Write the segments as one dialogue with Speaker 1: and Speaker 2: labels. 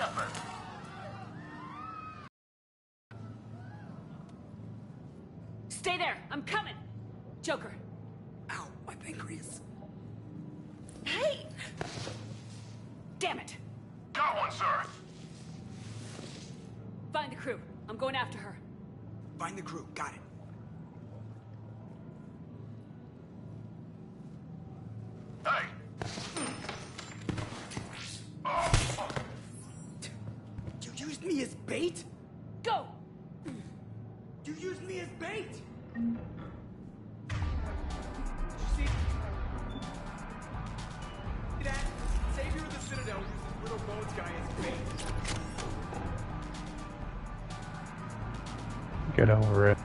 Speaker 1: happened?
Speaker 2: Stay there! I'm coming! Joker.
Speaker 3: Ow, my pancreas.
Speaker 2: Hey! Damn it!
Speaker 1: Got one, sir.
Speaker 2: Find the crew. I'm going after her.
Speaker 3: Find the crew, got it.
Speaker 1: Hey!
Speaker 3: You used me as bait?
Speaker 2: Go!
Speaker 3: You used me as bait!
Speaker 4: See that? Savior of the Citadel uses Little Bones guy as bait.
Speaker 5: Get over it.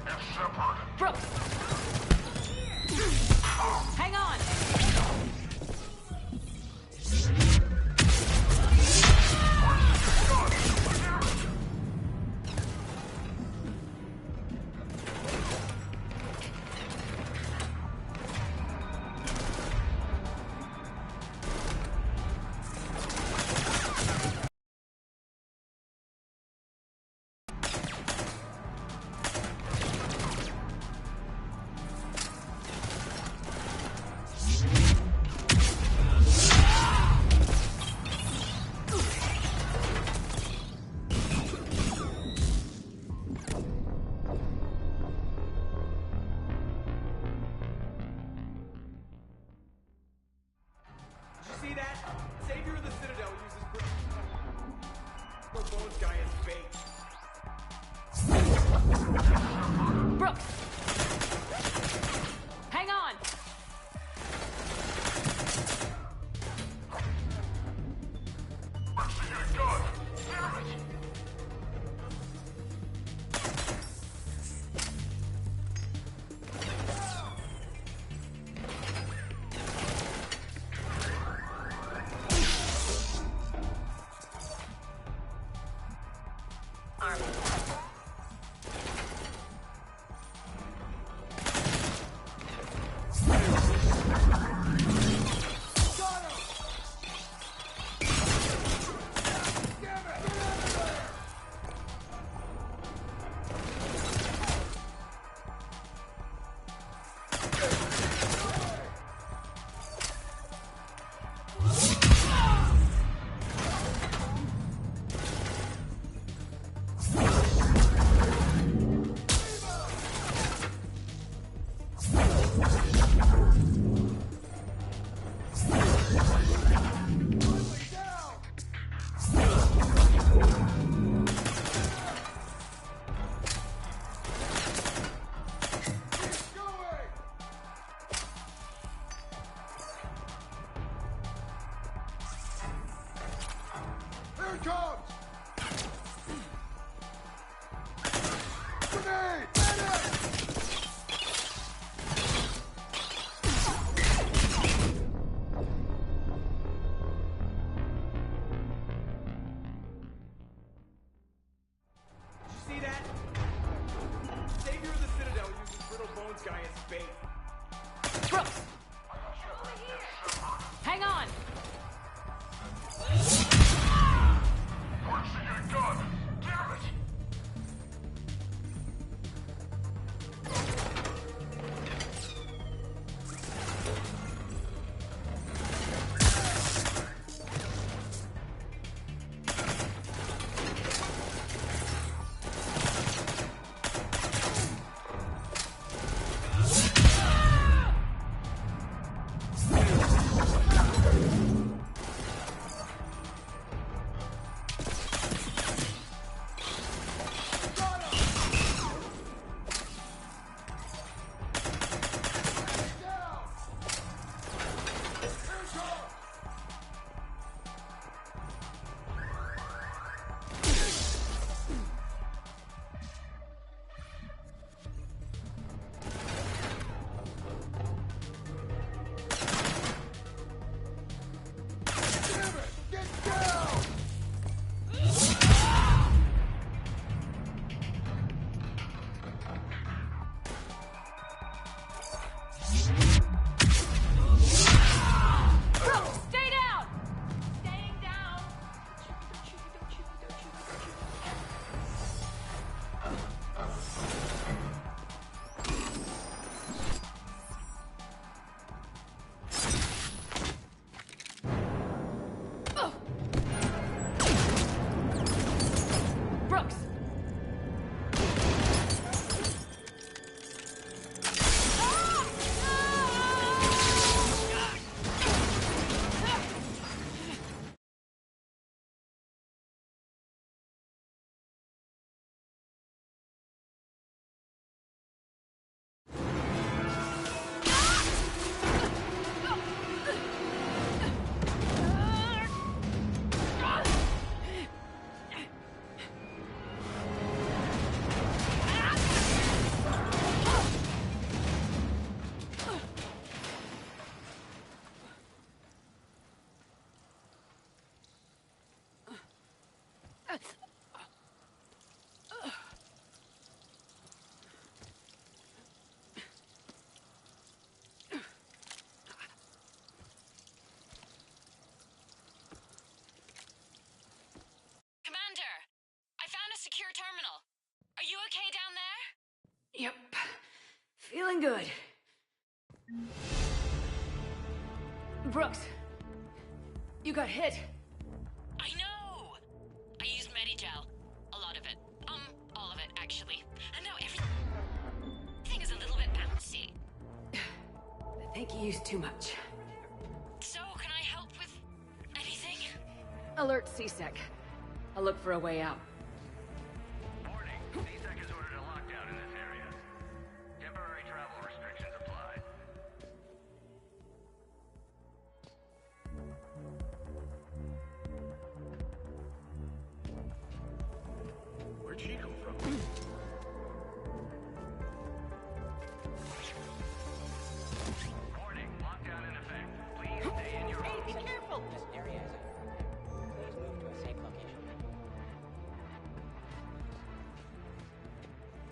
Speaker 1: It's Shepard.
Speaker 2: Brooks! Hang on!
Speaker 4: See that? Savior of the Citadel uses Little Bones guy as bait.
Speaker 2: Brooks! Hang on!
Speaker 1: Where's the gun? Damn it! Here it comes! Grenade!
Speaker 4: See that? Savior of the Citadel uses Little Bones guy as bait.
Speaker 2: Brooks! Hang on!
Speaker 1: Where's the gun? Damn it!
Speaker 2: Feeling good. Brooks, you got hit.
Speaker 5: I know! I used Medigel. A lot of it. All of it, actually. And now everything is a little bit bouncy.
Speaker 2: I think you used too much.
Speaker 5: So, can I help with anything?
Speaker 2: Alert CSEC. I'll look for a way out.
Speaker 6: Warning, CSEC has ordered a lockdown in this area. Temporary travel restrictions apply.
Speaker 4: Where'd she come from?
Speaker 6: Warning, lockdown in effect. Please stay in your homes.
Speaker 7: Be careful! This area is please move to a safe location.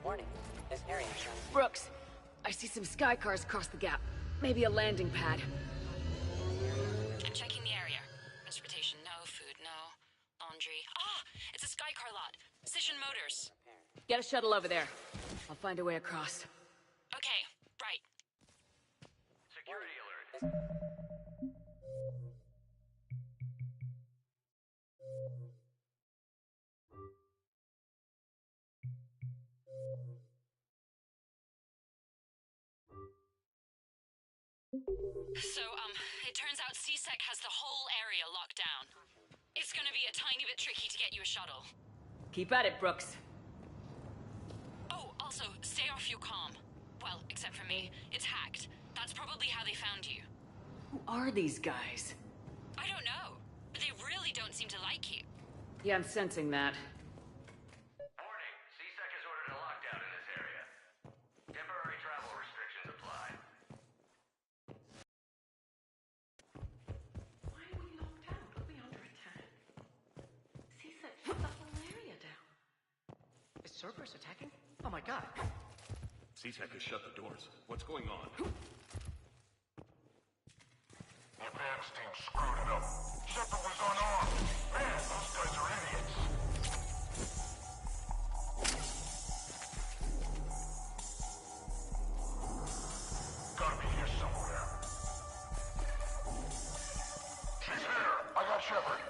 Speaker 7: Warning, this area is
Speaker 2: Brooks, I see some sky cars across the gap. Maybe a landing pad.
Speaker 5: I'm checking the area. Transportation, no. Food, no. Laundry. Ah! It's a Skycar lot. Precision Motors.
Speaker 2: Get a shuttle over there. I'll find a way across.
Speaker 5: Okay, right.
Speaker 6: Security alert.
Speaker 5: So, it turns out CSEC has the whole area locked down. It's gonna be a tiny bit tricky to get you a shuttle.
Speaker 2: Keep at it, Brooks.
Speaker 5: Oh, also, stay off your comm. Well, except for me, it's hacked. That's probably how they found you.
Speaker 2: Who are these guys?
Speaker 5: I don't know, but they really don't seem to like you.
Speaker 2: Yeah, I'm sensing that.
Speaker 6: Warning, CSEC has ordered a lockdown in this area. Temporary travel restrictions apply.
Speaker 8: Why are we locked out? Are we under attack? CSEC shut the whole area down.
Speaker 7: Is Cerberus attacking? Oh my god.
Speaker 1: CSEC has shut the doors. What's going on? The advance team screwed it up. Shepard was unarmed. Man, those guys are idiots. Gotta be here somewhere. She's here. I got Shepard.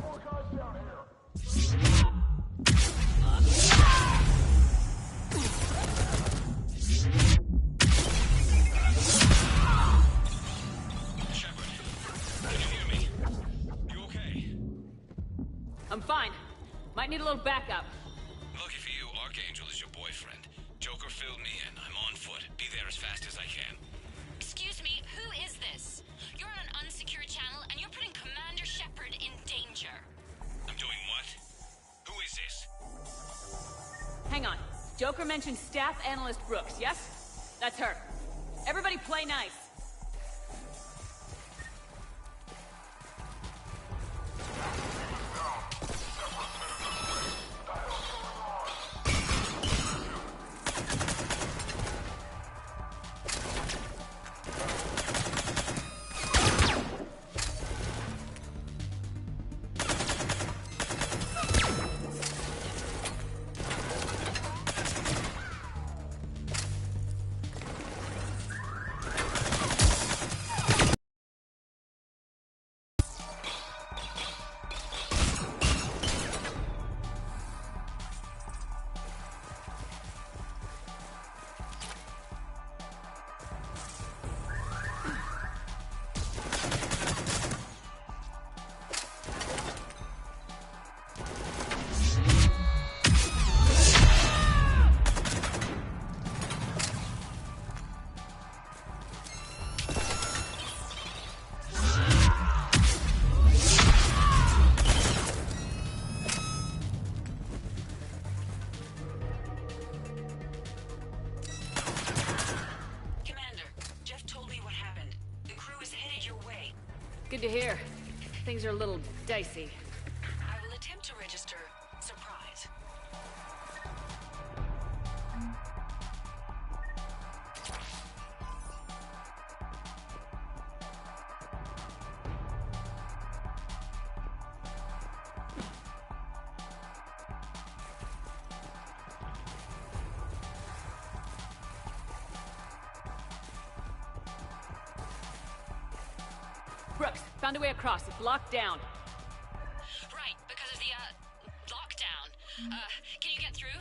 Speaker 1: More guys down here.
Speaker 6: Shepard, can you hear me? You okay?
Speaker 2: I'm fine. Might need a little backup.
Speaker 6: Lucky for you, Archangel is your boyfriend. Joker filled me in. I'm on foot. Be there as fast as I can.
Speaker 5: Excuse me, who is this? You're on an unsecured channel and you're putting Commander Shepard in danger.
Speaker 6: I'm doing what? Who is this?
Speaker 2: Hang on. Joker mentioned staff analyst Brooks, yes? That's her. Everybody play nice. good to hear. Things are a little dicey.
Speaker 5: I will attempt to register surprise.
Speaker 2: Brooks, found a way across. It's locked down.
Speaker 5: Right, because of the, lockdown. Can you get through?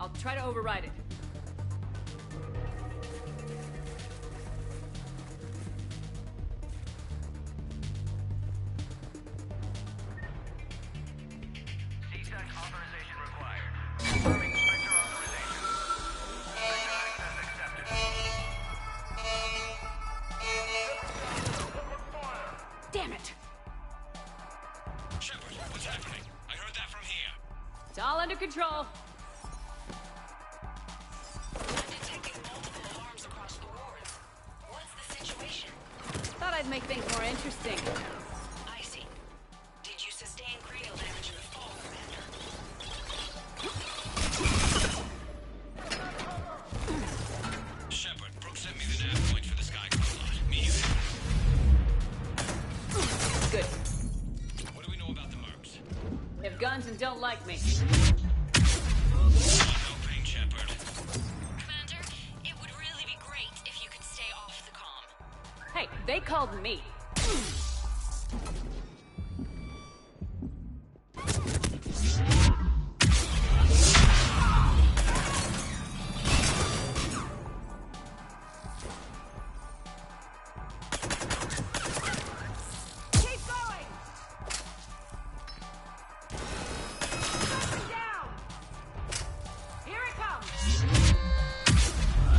Speaker 2: I'll try to override it.
Speaker 6: CSEC authorization required. Confirming Spectre authorization. Spectre access accepted.
Speaker 2: Damn it!
Speaker 9: Shepard, what's happening? I heard that from here.
Speaker 2: It's all under control.
Speaker 5: I'm detecting multiple alarms across the wards. What's the situation?
Speaker 2: Thought I'd make things more interesting.
Speaker 5: I see. Did you sustain cranial damage in the fall, Commander?
Speaker 9: Shepard, Brooks sent me the nav point for the Skycrow lot. Meet you there.
Speaker 2: Good.
Speaker 9: What do we know about the mercs?
Speaker 2: They have guns and don't like me.
Speaker 9: No pain, Shepard.
Speaker 5: Commander, it would really be great if you could stay off the comm.
Speaker 2: Hey, they called me. Keep going! Going down! Here it comes!
Speaker 1: I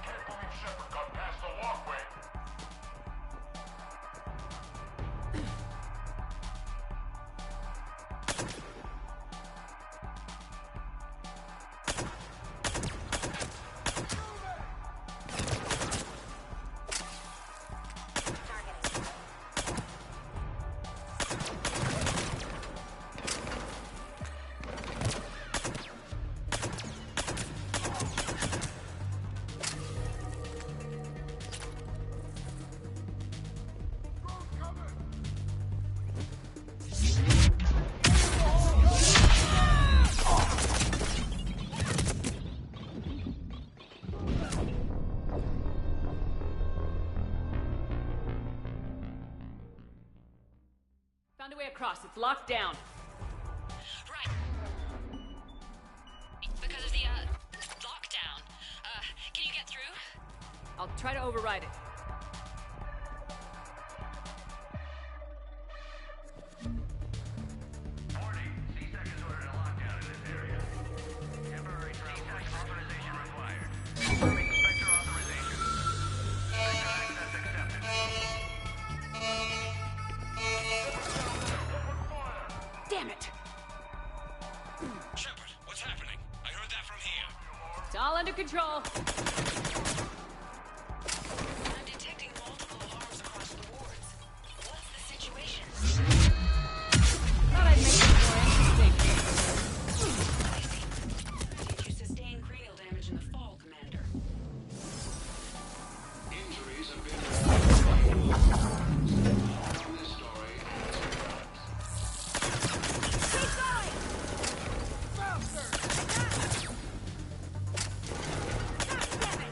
Speaker 1: can't believe Shepard got past the walkway.
Speaker 2: Found a way across. It's locked down.
Speaker 5: Right. Because of the, lockdown. Can you get through?
Speaker 2: I'll try to override it.
Speaker 6: Warning, CSEC has ordered a lockdown in this area. Temporary travel. CSEC authorization required. Confirming Spectre authorization. Spectre access accepted.
Speaker 2: Damn it!
Speaker 9: Shepard, what's happening? I heard that from here.
Speaker 2: It's all under control.
Speaker 5: I'm detecting multiple alarms across the wards. What's the situation?
Speaker 2: Thought I'd make things more interesting.
Speaker 5: I see. Did you sustain cranial damage in the fall, Commander?
Speaker 10: Injuries have been reported. On this story and its occurrence.
Speaker 2: Keep going! Faster! God damn it!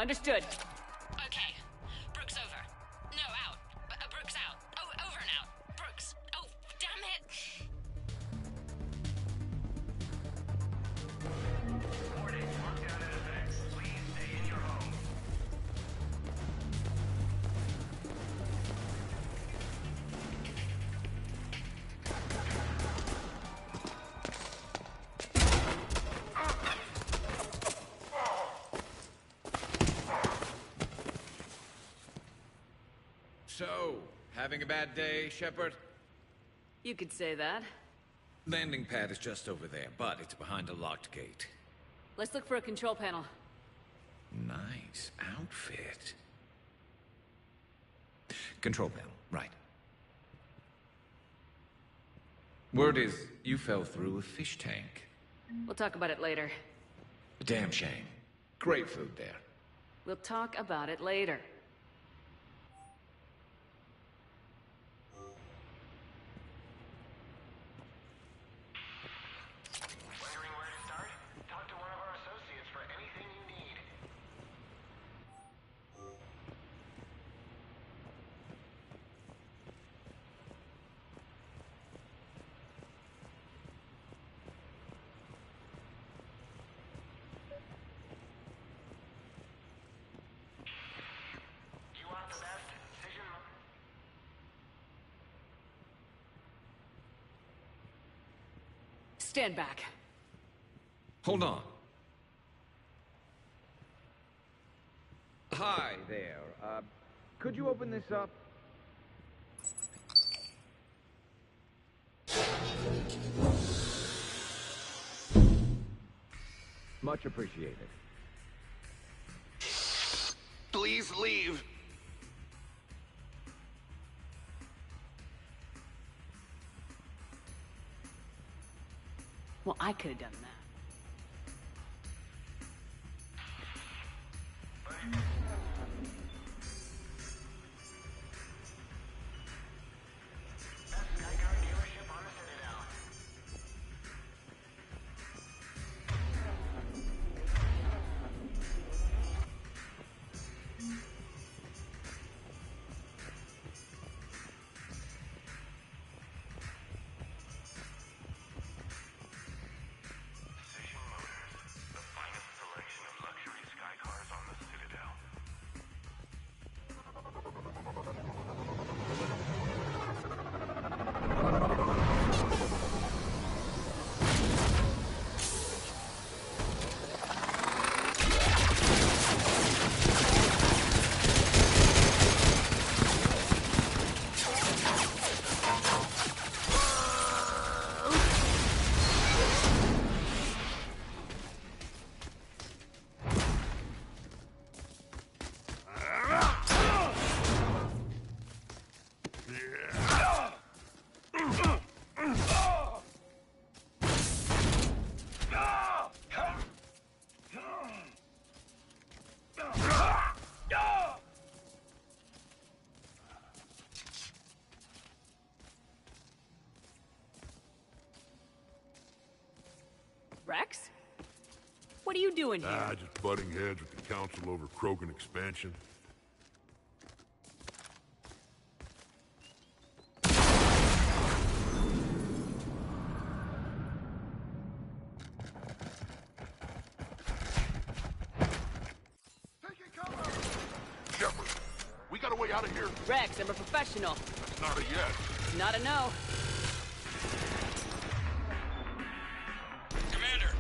Speaker 2: Understood.
Speaker 5: Okay. Brooks over. No, out. Brooks out. Oh, over and out. Brooks. Oh, damn it.
Speaker 6: Warning, lockdown in effect. Please stay in your home.
Speaker 11: So, having a bad day, Shepard?
Speaker 2: You could say that.
Speaker 11: Landing pad is just over there, but it's behind a locked gate.
Speaker 2: Let's look for a control panel.
Speaker 11: Nice outfit. Control panel, right. Word is, you fell through a fish tank.
Speaker 2: We'll talk about it later.
Speaker 11: Damn shame. Great food there.
Speaker 2: We'll talk about it later.
Speaker 6: Wondering where to start? Talk to one of our associates for anything you need. You want the best decision?
Speaker 2: Stand back.
Speaker 11: Hold on. Hi there. Could you open this up? Much appreciated.
Speaker 10: Please leave.
Speaker 2: Well, I could have done that.
Speaker 6: Best Skycar dealership on the Citadel. Precision Motors, the finest selection of luxury sky cars on the Citadel.
Speaker 2: Rex? What are you doing here?
Speaker 1: Just butting heads with the council over Krogan expansion. Shepard, we got a way out of here?
Speaker 2: Rex, I'm a professional.
Speaker 1: That's not a yes.
Speaker 2: Not a no.
Speaker 9: Commander,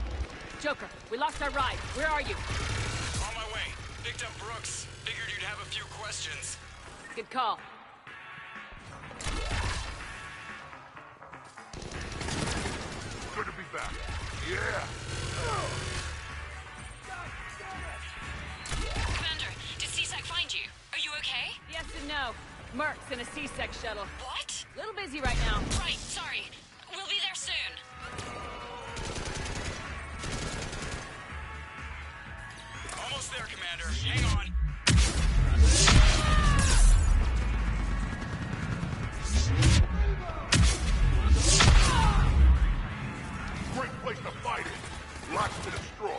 Speaker 2: Joker, we lost our ride. Where are you?
Speaker 9: on my way. Picked up Brooks. Figured you'd have a few questions.
Speaker 2: Good call.
Speaker 1: Good to be back. Yeah.
Speaker 5: Commander, did CSAC find you? Are you okay?
Speaker 2: Yes and no. Mercs in a C-Sec shuttle.
Speaker 5: What?
Speaker 2: Little busy right now.
Speaker 5: Right, sorry. We'll be there soon.
Speaker 9: Almost there, Commander. Hang on.
Speaker 1: Great place to fight it. Lots to destroy.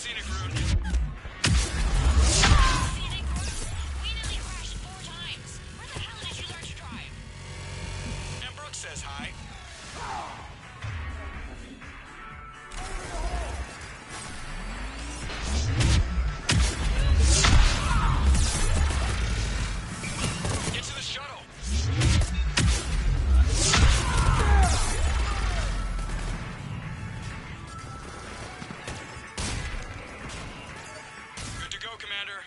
Speaker 9: Scenic route.
Speaker 5: Scenic route? We nearly crashed 4 times. Where the hell did you learn to drive?
Speaker 9: And Brooks says hi. Get to the shuttle. Good to go, Commander.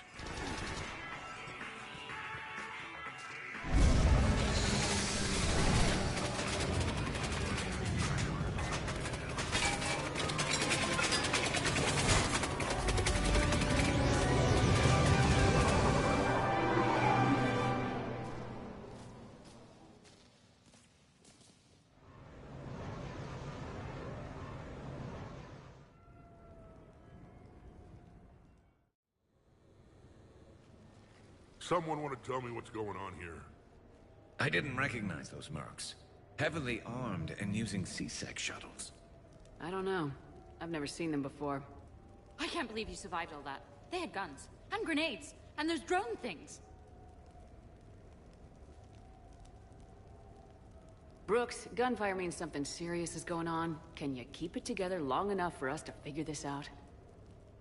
Speaker 1: Someone want to tell me what's going on here?
Speaker 11: I didn't recognize those mercs. Heavily armed and using C-Sec shuttles.
Speaker 2: I don't know. I've never seen them before. I can't believe you survived all that. They had guns, and grenades, and those drone things. Brooks, gunfire means something serious is going on. Can you keep it together long enough for us to figure this out?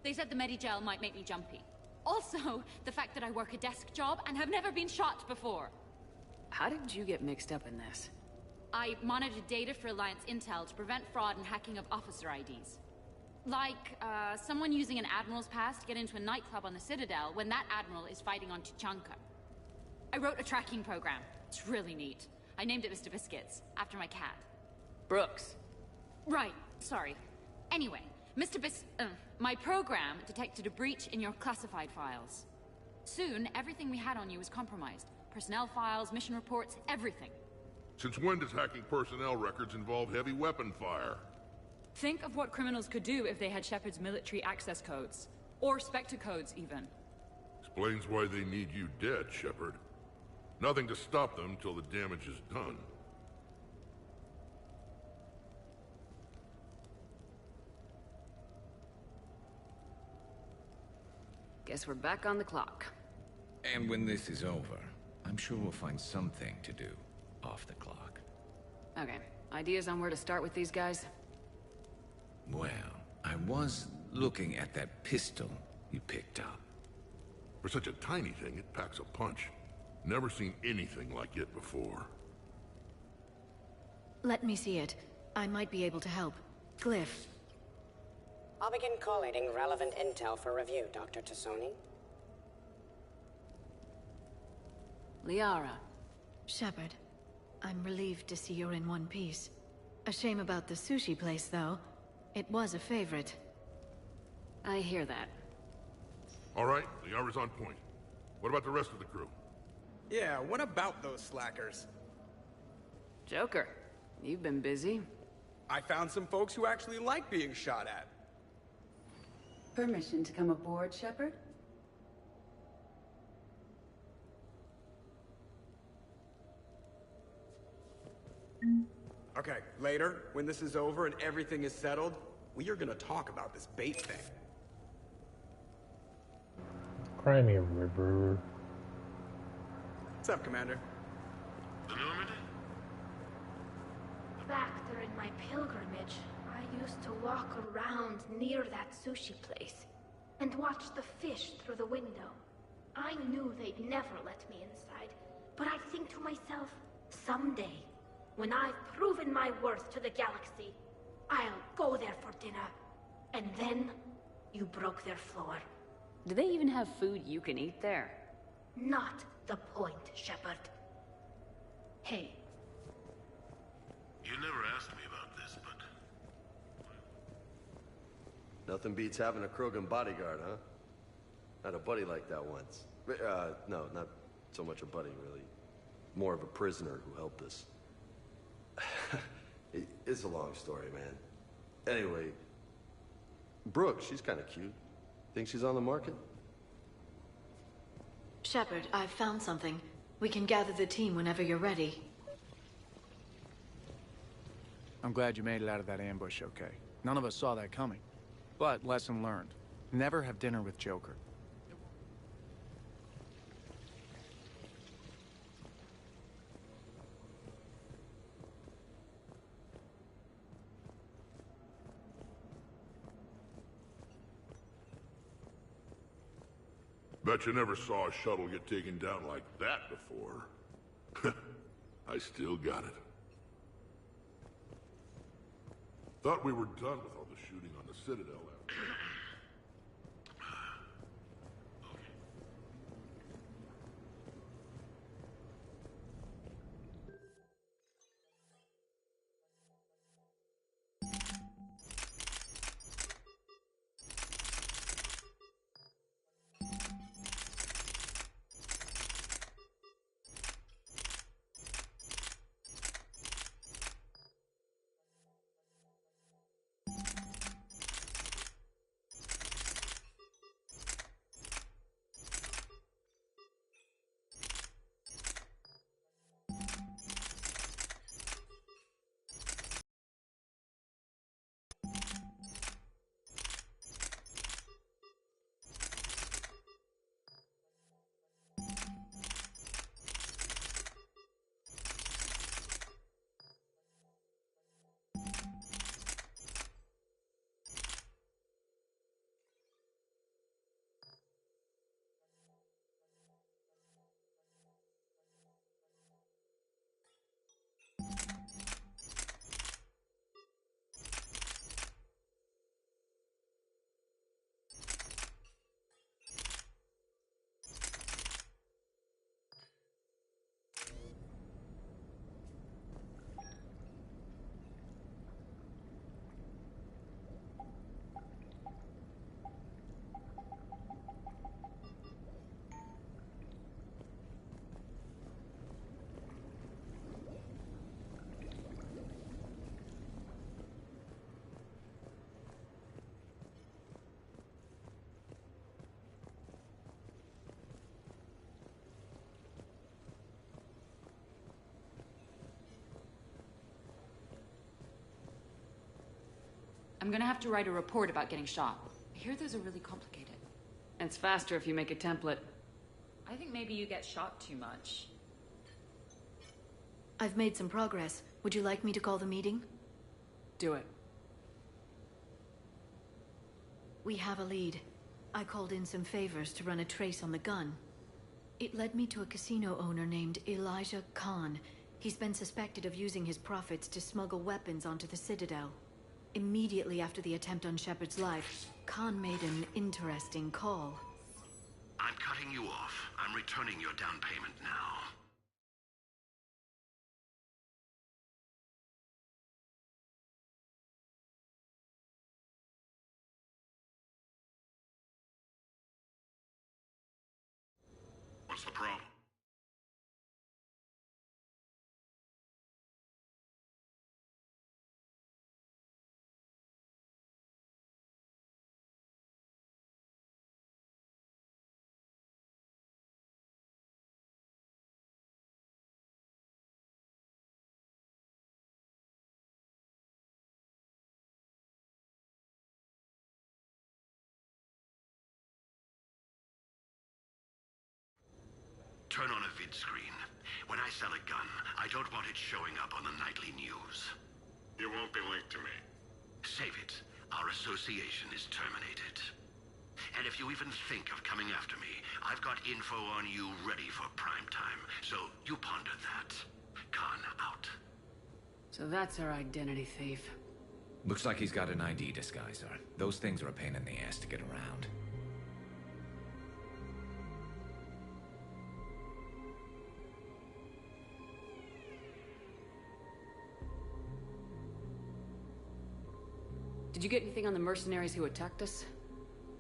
Speaker 2: They said the Medigel might make me jumpy. Also, the fact that I work a desk job and have never been shot before. How did you get mixed up in this? I monitored data for Alliance intel to prevent fraud and hacking of officer IDs. Like, someone using an Admiral's pass to get into a nightclub on the Citadel when that Admiral is fighting on Tuchanka. I wrote a tracking program. It's really neat. I named it Mr. Biscuits, after my cat. Brooks. Right, sorry. Anyway, my program detected a breach in your classified files. Soon, everything we had on you was compromised. Personnel files, mission reports, everything.
Speaker 1: Since when does hacking personnel records involve heavy weapon fire?
Speaker 2: Think of what criminals could do if they had Shepard's military access codes. Or Spectre codes, even.
Speaker 1: Explains why they need you dead, Shepard. Nothing to stop them till the damage is done.
Speaker 2: Guess we're back on the clock.
Speaker 11: And when this is over, I'm sure we'll find something to do off the clock.
Speaker 2: Okay, ideas on where to start with these guys?
Speaker 11: Well, I was looking at that pistol you picked up.
Speaker 1: For such a tiny thing, it packs a punch. Never seen anything like it before.
Speaker 12: Let me see it. I might be able to help. Glyph.
Speaker 13: I'll begin collating relevant intel for review, Dr. Tassoni.
Speaker 2: Liara.
Speaker 12: Shepard. I'm relieved to see you're in one piece. A shame about the sushi place, though. It was a favorite.
Speaker 2: I hear that.
Speaker 1: All right, Liara's on point. What about the rest of the crew?
Speaker 4: Yeah, what about those slackers?
Speaker 2: Joker, you've been busy.
Speaker 4: I found some folks who actually like being shot at.
Speaker 2: Permission to come aboard, Shepard?
Speaker 4: Okay, later, when this is over and everything is settled, we are gonna talk about this bait thing.
Speaker 14: Cry me a river.
Speaker 4: What's up, Commander?
Speaker 1: The Normandy?
Speaker 15: Back during my pilgrimage, I used to walk around near that sushi place and watch the fish through the window. I knew they'd never let me inside, but I think to myself, someday, when I've proven my worth to the galaxy, I'll go there for dinner. And then, you broke their floor.
Speaker 2: Do they even have food you can eat there?
Speaker 15: Not the point, Shepard. Hey.
Speaker 10: You never asked me about this, but...
Speaker 16: Nothing beats having a Krogan bodyguard, huh? I had a buddy like that once. No, not so much a buddy, really. More of a prisoner who helped us. It's a long story, man. Anyway, Brooke, she's kind of cute. Think she's on the market?
Speaker 12: Shepard, I've found something. We can gather the team whenever you're ready.
Speaker 17: I'm glad you made it out of that ambush okay. None of us saw that coming. But lesson learned.
Speaker 4: Never have dinner with Joker.
Speaker 1: Bet you never saw a shuttle get taken down like that before. I still got it. Thought we were done with all the shooting on the Citadel.
Speaker 2: I'm gonna have to write a report about getting shot. I hear those are really complicated. It's faster if you make a template.
Speaker 17: I think maybe you get shot too much.
Speaker 12: I've made some progress. Would you like me to call the meeting?
Speaker 2: Do it.
Speaker 12: We have a lead. I called in some favors to run a trace on the gun. It led me to a casino owner named Elijah Khan. He's been suspected of using his profits to smuggle weapons onto the Citadel. Immediately after the attempt on Shepard's life, Khan made an interesting call.
Speaker 18: I'm cutting you off. I'm returning your down payment now.
Speaker 1: What's the problem?
Speaker 18: Turn on a vid screen. When I sell a gun, I don't want it showing up on the nightly news.
Speaker 1: You won't be linked to me.
Speaker 18: Save it. Our association is terminated. And if you even think of coming after me, I've got info on you ready for prime time. So you ponder that. Khan out.
Speaker 2: So that's our identity thief.
Speaker 11: Looks like he's got an ID disguiser. Those things are a pain in the ass to get around.
Speaker 2: Did you get anything on the mercenaries who attacked us?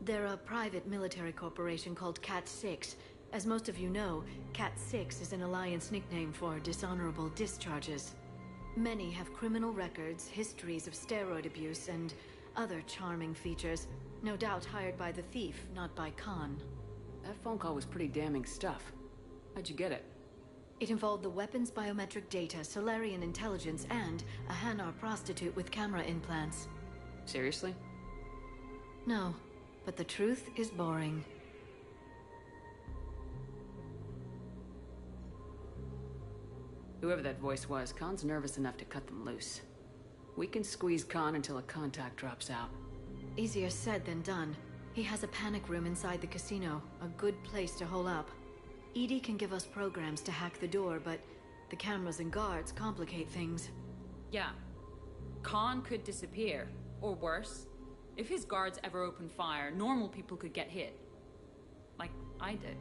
Speaker 12: They're a private military corporation called Cat-6. As most of you know, Cat-6 is an Alliance nickname for dishonorable discharges. Many have criminal records, histories of steroid abuse, and other charming features. No doubt hired by the thief, not by Khan.
Speaker 2: That phone call was pretty damning stuff. How'd you get it?
Speaker 12: It involved the weapons biometric data, Solarian intelligence, and a Hanar prostitute with camera implants.
Speaker 2: Seriously?
Speaker 12: No, but the truth is boring.
Speaker 2: Whoever that voice was, Khan's nervous enough to cut them loose. We can squeeze Khan until a contact drops out.
Speaker 12: Easier said than done. He has a panic room inside the casino, a good place to hole up. EDI can give us programs to hack the door, but the cameras and guards complicate things.
Speaker 17: Yeah. Khan could disappear, or worse. If his guards ever open fire, normal people could get hit. Like I did.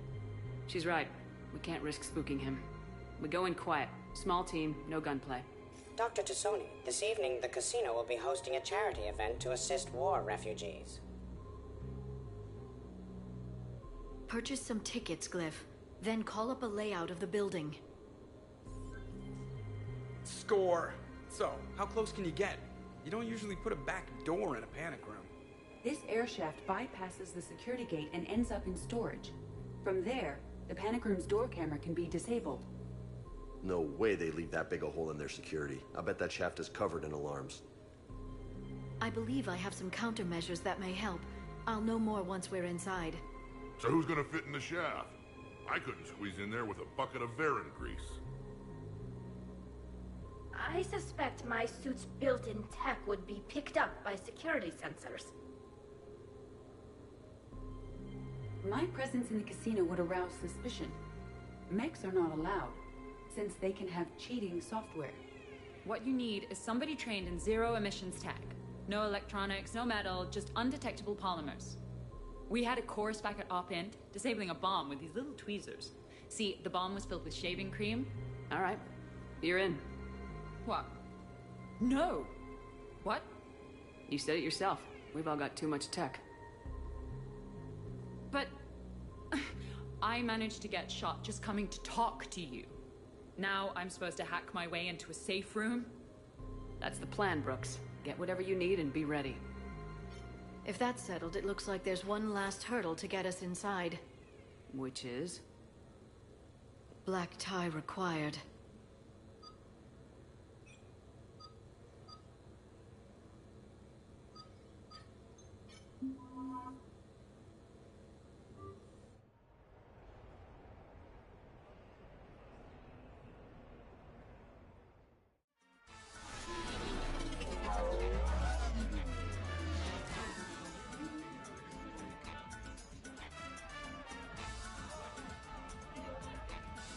Speaker 2: She's right. We can't risk spooking him. We go in quiet. Small team, no gunplay.
Speaker 13: Dr. Tassoni, this evening the casino will be hosting a charity event to assist war refugees.
Speaker 12: Purchase some tickets, Glyph. Then call up a layout of the building.
Speaker 3: Score. So, how close can you get? You don't usually put a back door in a panic room.
Speaker 19: This air shaft bypasses the security gate and ends up in storage. From there, the panic room's door camera can be disabled.
Speaker 16: No way they leave that big a hole in their security. I bet that shaft is covered in alarms.
Speaker 12: I believe I have some countermeasures that may help. I'll know more once we're inside.
Speaker 1: So who's gonna fit in the shaft? I couldn't squeeze in there with a bucket of Varan grease.
Speaker 15: I suspect my suit's built-in tech would be picked up by security sensors.
Speaker 19: My presence in the casino would arouse suspicion. Mechs are not allowed, since they can have cheating software.
Speaker 17: What you need is somebody trained in zero emissions tech. No electronics, no metal, just undetectable polymers. We had a course back at Op-Int, disabling a bomb with these little tweezers. See, the bomb was filled with shaving cream.
Speaker 2: All right. You're in.
Speaker 17: What? No. What?
Speaker 2: You said it yourself. We've all got too much tech.
Speaker 17: But I managed to get shot just coming to talk to you. Now I'm supposed to hack my way into a safe room?
Speaker 2: That's the plan, Brooks. Get whatever you need and be ready.
Speaker 12: If that's settled, it looks like there's one last hurdle to get us inside.
Speaker 2: Which is?
Speaker 12: Black tie required.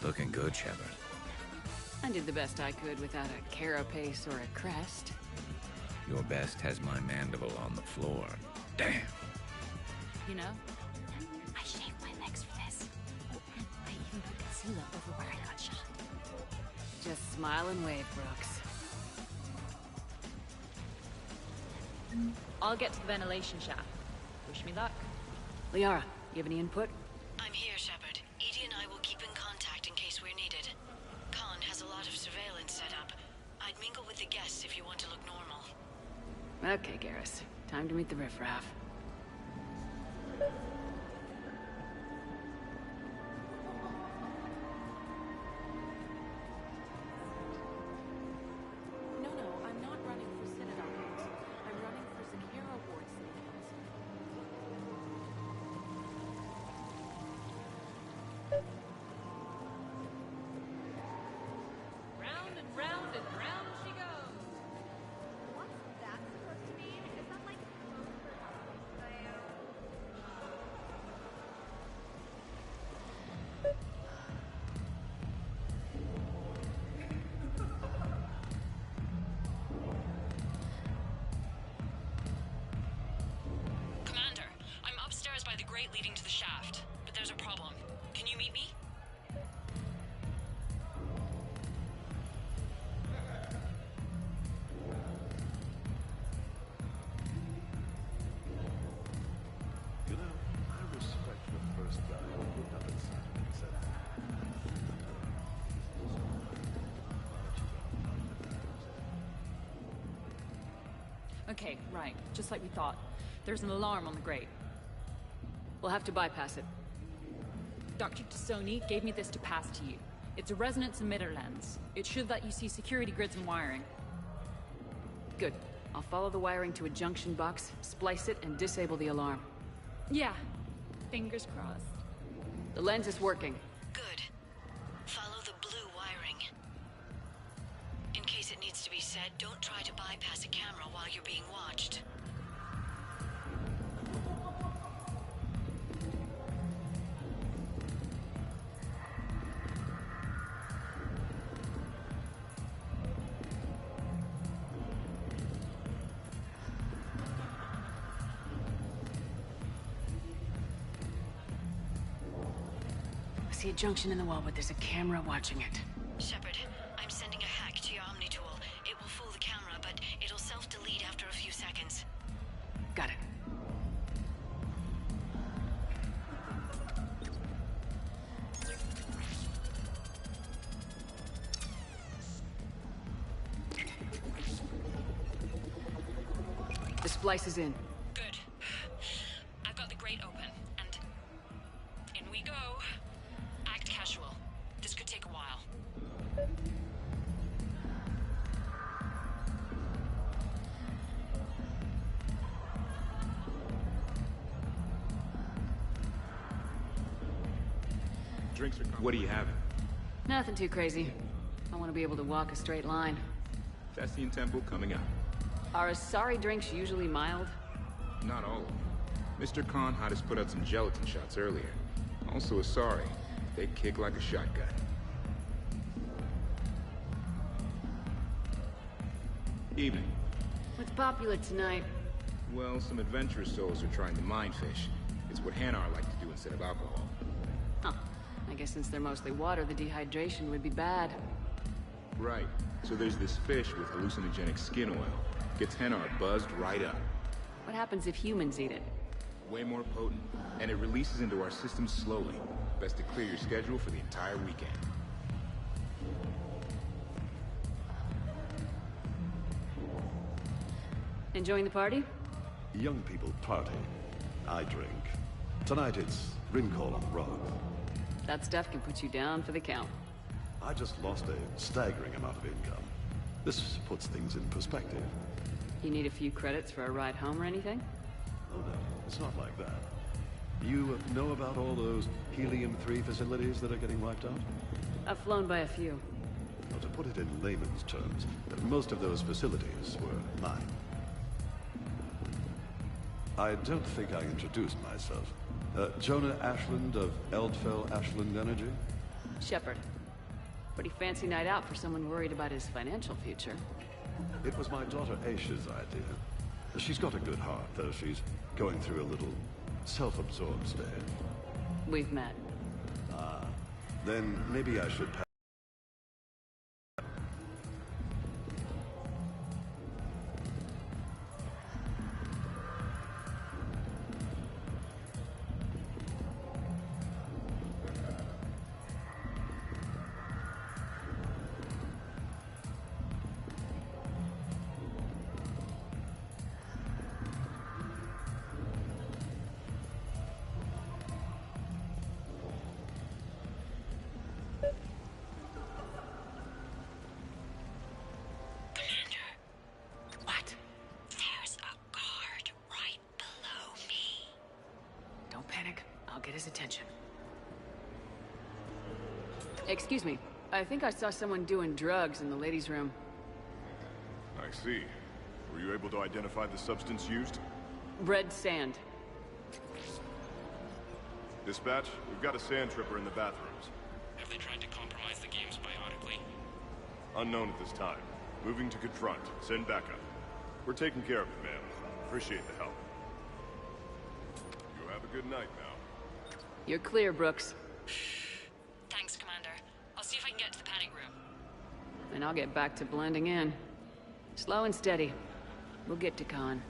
Speaker 11: Looking good, Shepard.
Speaker 2: I did the best I could without a carapace or a crest.
Speaker 11: Your best has my mandible on the floor. Damn.
Speaker 2: You know,
Speaker 5: I shaved my legs for this. Oh, and I even put concealer over where I got shot.
Speaker 2: just smile and wave, Brooks.
Speaker 17: I'll get to the ventilation shaft. Wish me luck.
Speaker 2: Liara, you have any input?
Speaker 12: I'm here, Shepard. EDI and I will keep in contact in case we're needed. Khan has a lot of surveillance set up. I'd mingle with the guests if you want to look normal.
Speaker 2: Okay, Garrus. Time to meet the riffraff.
Speaker 8: No, I'm not running for Citadel. I'm running for Zakero Board City Council.
Speaker 17: Round and round and round she goes.
Speaker 15: What's that supposed to mean? Is that like
Speaker 5: Commander, I'm upstairs by the grate leading to the shaft, but there's a problem. Can you meet me?
Speaker 10: You know, I respect the first guy who looked up inside and said,
Speaker 17: Okay, right. Just like we thought. There's an alarm on the grate.
Speaker 2: We'll have to bypass it.
Speaker 17: Dr. Tassoni gave me this to pass to you. It's a resonance emitter lens. It should let you see security grids and wiring.
Speaker 2: Good. I'll follow the wiring to a junction box, splice it, and disable the alarm.
Speaker 17: Yeah. Fingers crossed.
Speaker 2: The lens is working.
Speaker 12: Good. Follow the blue wiring. In case it needs to be said, don't try to bypass a camera while you're being watched.
Speaker 2: I see a junction in the wall, but there's a camera watching it.
Speaker 12: Shepard, I'm sending a hack to your Omni tool. It will fool the camera, but it'll self-delete after a few seconds.
Speaker 2: Got it. The splice is in.
Speaker 5: Good. I've got the grate open, and in we go. Act casual. This could take a while.
Speaker 9: Drinks are coming. What do you have?
Speaker 2: Nothing too crazy. I want to be able to walk a straight line.
Speaker 9: Thessian Temple coming up.
Speaker 2: Are Asari drinks usually mild?
Speaker 9: Not all of them. Mr. Khan had us put out some gelatin shots earlier. Also Asari. They kick like a shotgun. Evening.
Speaker 2: What's popular tonight?
Speaker 9: Well, some adventurous souls are trying to mind fish. It's what Hanar like to do instead of alcohol.
Speaker 2: Huh. I guess since they're mostly water, the dehydration would be bad.
Speaker 9: Right. So there's this fish with hallucinogenic skin oil. Gets Hanar buzzed right up.
Speaker 2: What happens if humans eat it?
Speaker 9: Way more potent, and it releases into our system slowly. Best to clear your schedule for the entire weekend.
Speaker 2: Enjoying the party?
Speaker 16: Young people party. I drink. Tonight it's Rimcall on the rocks.
Speaker 2: That stuff can put you down for the count.
Speaker 16: I just lost a staggering amount of income. This puts things in perspective.
Speaker 2: You need a few credits for a ride home or anything?
Speaker 16: Oh no, it's not like that. You know about all those Helium-3 facilities that are getting wiped out?
Speaker 2: I've flown by a few.
Speaker 16: Well, to put it in layman's terms, most of those facilities were mine. I don't think I introduced myself. Jonah Ashland of Eldfell Ashland Energy?
Speaker 2: Shepard. Pretty fancy night out for someone worried about his financial future.
Speaker 16: It was my daughter Aisha's idea. She's got a good heart, though she's going through a little self-absorbed stage.
Speaker 2: We've met.
Speaker 16: Ah, then maybe I should pass.
Speaker 2: Attention. Excuse me. I think I saw someone doing drugs in the ladies' room.
Speaker 1: I see. Were you able to identify the substance used?
Speaker 2: Red sand.
Speaker 1: Dispatch, we've got a sand tripper in the bathrooms.
Speaker 9: Have they tried to compromise the games biotically?
Speaker 1: Unknown at this time. Moving to confront. Send backup. We're taking care of it, ma'am. Appreciate the help. You have a good night now.
Speaker 2: You're clear, Brooks.
Speaker 5: Thanks, Commander. I'll see if I can get to the panic room.
Speaker 2: And I'll get back to blending in. Slow and steady. We'll get to Khan.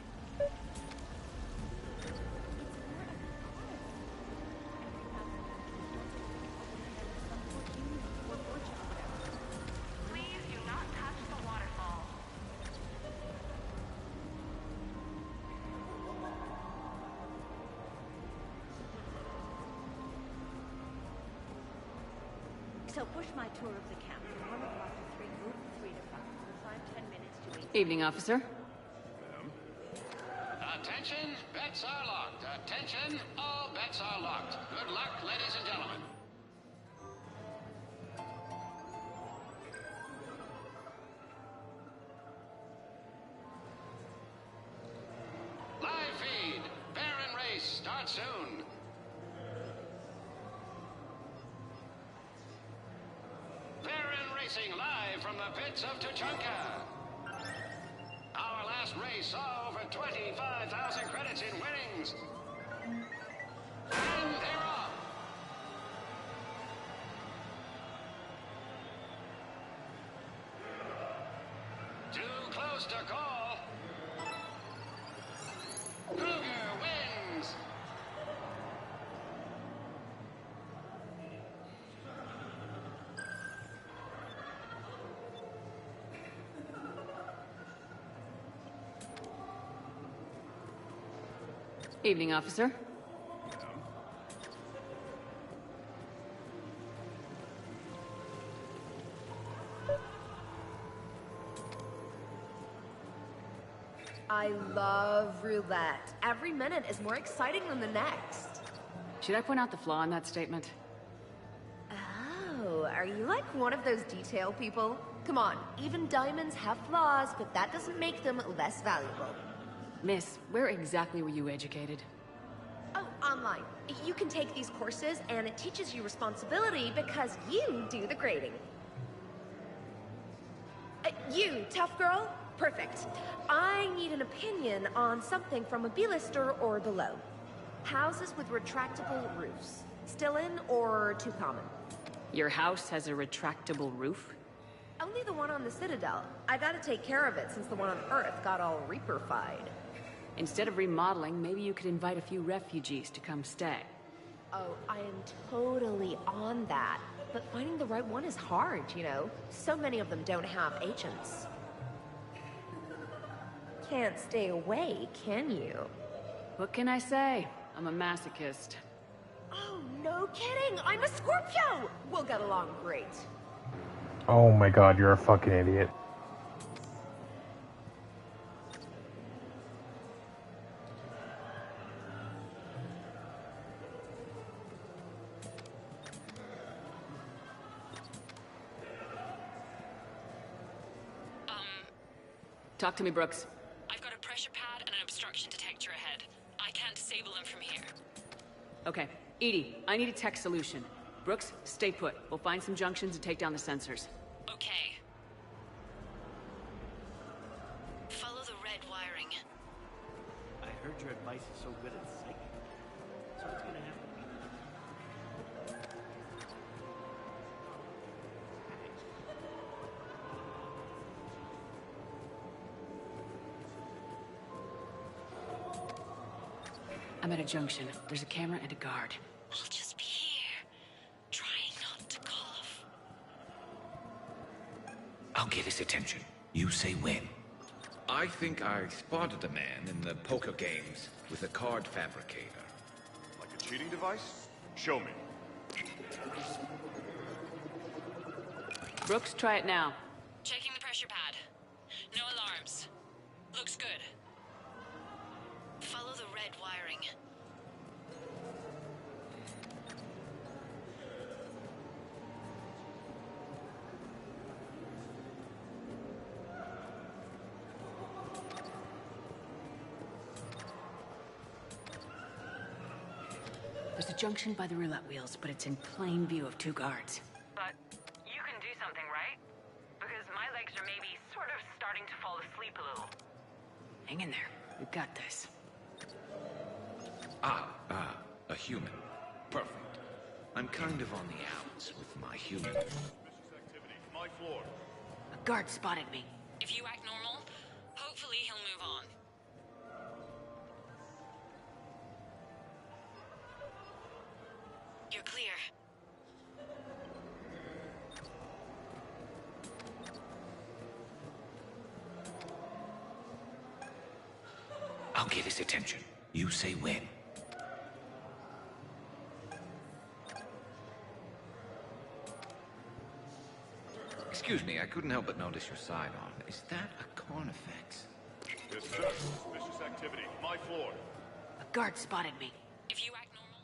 Speaker 8: Please do not touch the waterfall.
Speaker 20: So push my tour of the camp from 1 o'clock to 3, move 3 to 5. We'll find 10 minutes to eat.
Speaker 2: Evening, officer.
Speaker 18: Attention, bets are locked. Attention,
Speaker 6: gates are locked. Good luck, ladies and gentlemen. Live feed. Baron race starts soon. Baron racing live from the pits of Tuchanka. Our last race saw over 25,000 credits in winnings. And they're off. Too close to call. Kruger wins.
Speaker 2: Evening, officer.
Speaker 21: I love roulette. Every minute is more exciting than the next.
Speaker 2: Should I point out the flaw in that statement?
Speaker 21: Oh, are you like one of those detail people? Come on, even diamonds have flaws, but that doesn't make them less valuable.
Speaker 2: Miss, where exactly were you educated?
Speaker 21: Oh, online. You can take these courses, and it teaches you responsibility because you do the grading. You, tough girl? Perfect. I need an opinion on something from a B-lister or below. Houses with retractable roofs. Still in or too common?
Speaker 2: Your house has a retractable roof?
Speaker 21: Only the one on the Citadel. I gotta take care of it since the one on Earth got all Reaper-fied.
Speaker 2: Instead of remodeling, maybe you could invite a few refugees to come stay.
Speaker 21: Oh, I am totally on that. But finding the right one is hard, you know? So many of them don't have agents. Can't stay away, can you?
Speaker 2: What can I say? I'm a masochist.
Speaker 21: Oh, no kidding! I'm a Scorpio! We'll get along great.
Speaker 14: Oh my god, you're a fucking idiot.
Speaker 2: Talk to me, Brooks.
Speaker 5: I've got a pressure pad and an obstruction detector ahead. I can't disable them from here.
Speaker 2: Okay. Edie, I need a tech solution. Brooks, stay put. We'll find some junctions and take down the sensors.
Speaker 5: Okay. Follow the red wiring.
Speaker 4: I heard your advice is so good at psychic. So it's gonna have to be.
Speaker 2: I'm at a junction. There's a camera and a guard.
Speaker 5: I'll just be here, trying not to cough.
Speaker 11: I'll get his attention. You say when. I think I spotted a man in the poker games with a card fabricator.
Speaker 1: Like a cheating device? Show me.
Speaker 2: Brooks, try it now.
Speaker 5: Checking the pressure pad. No alarms. Looks good. Follow the red wiring.
Speaker 2: There's a junction by the roulette wheels, but it's in plain view of two guards.
Speaker 20: But you can do something, right? Because my legs are maybe sort of starting to fall asleep a little.
Speaker 2: Hang in there. We've got this.
Speaker 11: A human. Perfect. I'm kind of on the outs with my human.
Speaker 1: Activity, my floor.
Speaker 2: A guard spotted me.
Speaker 5: If you act normal, hopefully he'll move on. You're clear.
Speaker 11: I'll get his attention. You say when. Excuse me, I couldn't help but notice your sidearm. Is that a Carnifex?
Speaker 1: Yes, sir. Suspicious activity, my floor.
Speaker 2: A guard spotted me.
Speaker 5: If you act normal,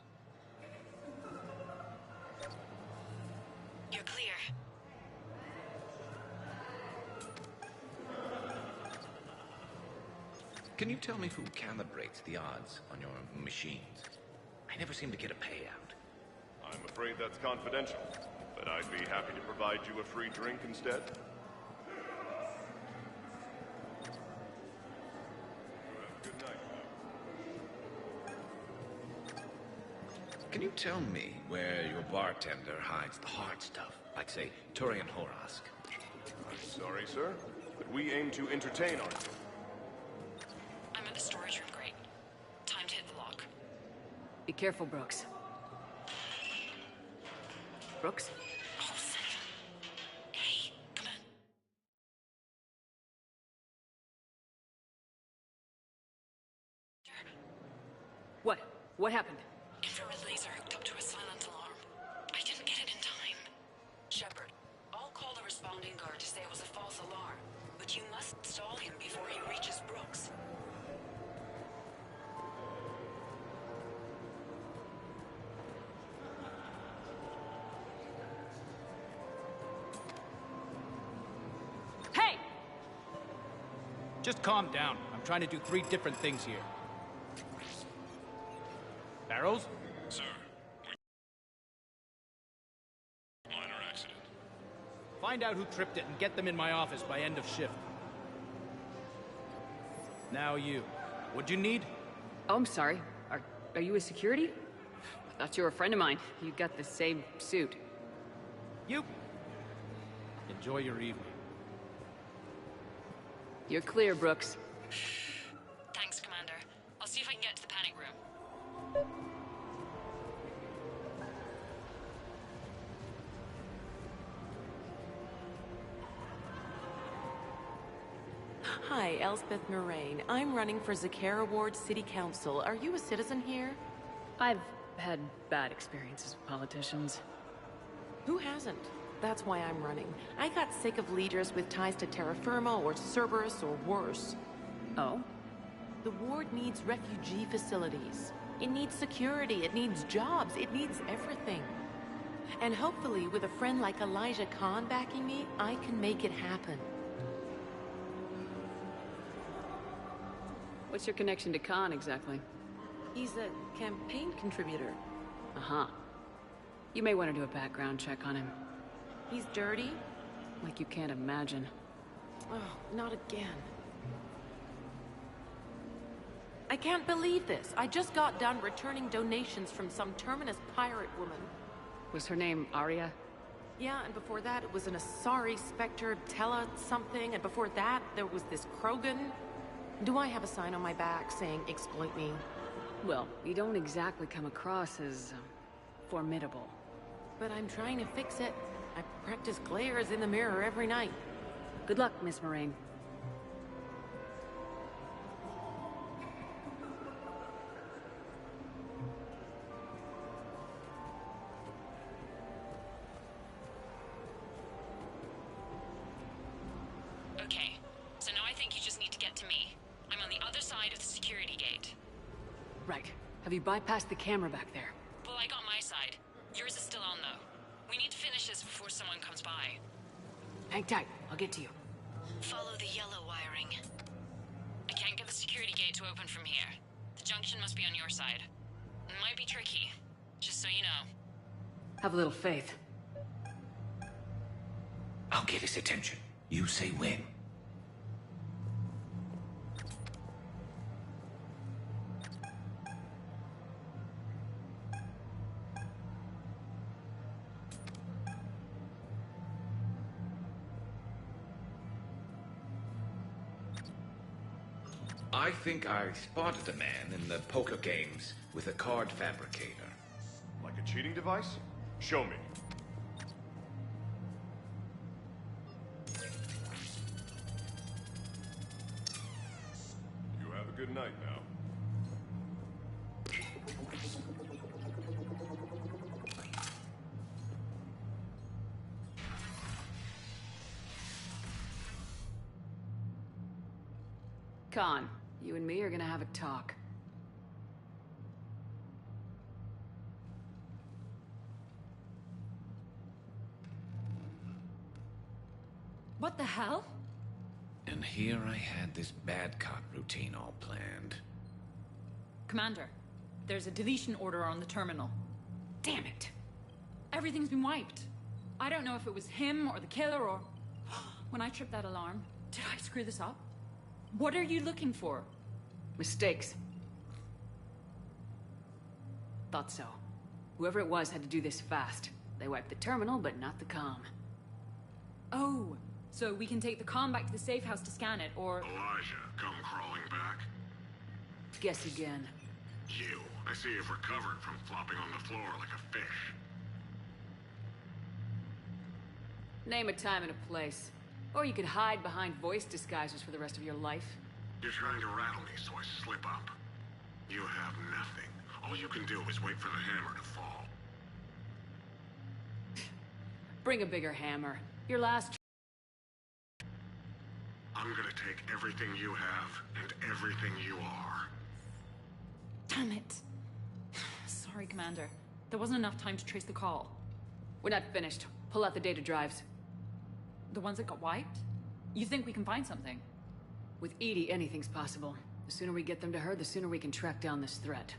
Speaker 11: Can you tell me who calibrates the odds on your machines? I never seem to get a payout.
Speaker 1: I'm afraid that's confidential, but I'd be happy to provide you a free drink instead. Good night.
Speaker 11: Can you tell me where your bartender hides the hard stuff? Like, say, Turian Horask?
Speaker 1: I'm sorry, sir, but we aim to entertain our...
Speaker 5: I'm in the storage room, great. Time to hit the lock.
Speaker 2: Be careful, Brooks. Brooks?
Speaker 5: Oh, son of a... Hey, come on.
Speaker 2: What? What happened?
Speaker 5: Infrared laser hooked up to a silent alarm. I didn't get it in time.
Speaker 19: Shepard, I'll call the responding guard to say it was a false alarm, but you must stall him before he reaches Brooks.
Speaker 2: Hey!
Speaker 7: Just calm down. I'm trying to do 3 different things here. Barrows?
Speaker 1: Sir, minor accident.
Speaker 7: Find out who tripped it and get them in my office by end of shift. Now you. What'd you need?
Speaker 2: Oh, I'm sorry. Are you a security? I thought you were a friend of mine. You got the same suit.
Speaker 7: You. Enjoy your evening.
Speaker 2: You're clear, Brooks.
Speaker 5: Thanks, Commander. I'll see if I can get to the panic room.
Speaker 22: Hi, Elspeth Moraine. I'm running for Zakara Ward City Council. Are you a citizen here?
Speaker 2: I've had bad experiences with politicians.
Speaker 22: Who hasn't? That's why I'm running. I got sick of leaders with ties to Terra Firma or Cerberus or worse.
Speaker 2: Oh?
Speaker 22: The ward needs refugee facilities. It needs security, it needs jobs, it needs everything. And hopefully, with a friend like Elijah Khan backing me, I can make it happen.
Speaker 2: What's your connection to Khan, exactly?
Speaker 22: He's a campaign contributor.
Speaker 2: Uh-huh. You may want to do a background check on him.
Speaker 22: He's dirty?
Speaker 2: Like you can't imagine.
Speaker 22: Oh, not again. I can't believe this. I just got done returning donations from some Terminus pirate woman.
Speaker 2: Was her name Arya?
Speaker 22: Yeah, and before that it was an Asari Spectre, Tella something, and before that there was this Krogan. Do I have a sign on my back saying exploit me?
Speaker 2: Well, you don't exactly come across as formidable.
Speaker 22: But I'm trying to fix it. I practice glares in the mirror every night.
Speaker 2: Good luck, Miss Moraine.
Speaker 5: Okay, so now I think you just need to get to me. I'm on the other side of the security gate.
Speaker 2: Right. Have you bypassed the camera back there?
Speaker 5: Well, I got my side. Yours is still on, though. We need to finish this before someone comes by.
Speaker 2: Hang tight. I'll get to you.
Speaker 5: Follow the yellow wiring. I can't get the security gate to open from here. The junction must be on your side. It might be tricky, just so you know.
Speaker 2: Have a little faith.
Speaker 11: I'll get his attention. You say when. I think I spotted a man in the poker games with a card fabricator.
Speaker 1: Like a cheating device? Show me. You have a good night now.
Speaker 2: Khan, you and me are gonna have a talk.
Speaker 17: What the hell?
Speaker 11: And here I had this bad cop routine all planned.
Speaker 17: Commander, there's a deletion order on the terminal. Damn it. Everything's been wiped. I don't know if it was him or the killer or... When I tripped that alarm, did I screw this up? What are you looking for?
Speaker 2: Mistakes. Thought so. Whoever it was had to do this fast. They wiped the terminal, but not the comm.
Speaker 17: Oh, so we can take the comm back to the safe house to scan it, or...
Speaker 18: Elijah, come crawling back.
Speaker 2: Guess again.
Speaker 18: You. I see you've recovered from flopping on the floor like a fish.
Speaker 2: Name a time and a place. Or you could hide behind voice disguisers for the rest of your life.
Speaker 18: You're trying to rattle me, so I slip up. You have nothing. All you can do is wait for the hammer to fall.
Speaker 2: Bring a bigger hammer. Your last...
Speaker 18: I'm gonna take everything you have and everything you are.
Speaker 17: Damn it. Sorry, Commander. There wasn't enough time to trace the call.
Speaker 2: We're not finished. Pull out the data drives.
Speaker 17: The ones that got wiped? You think we can find something?
Speaker 2: With EDI, anything's possible. The sooner we get them to her, the sooner we can track down this threat.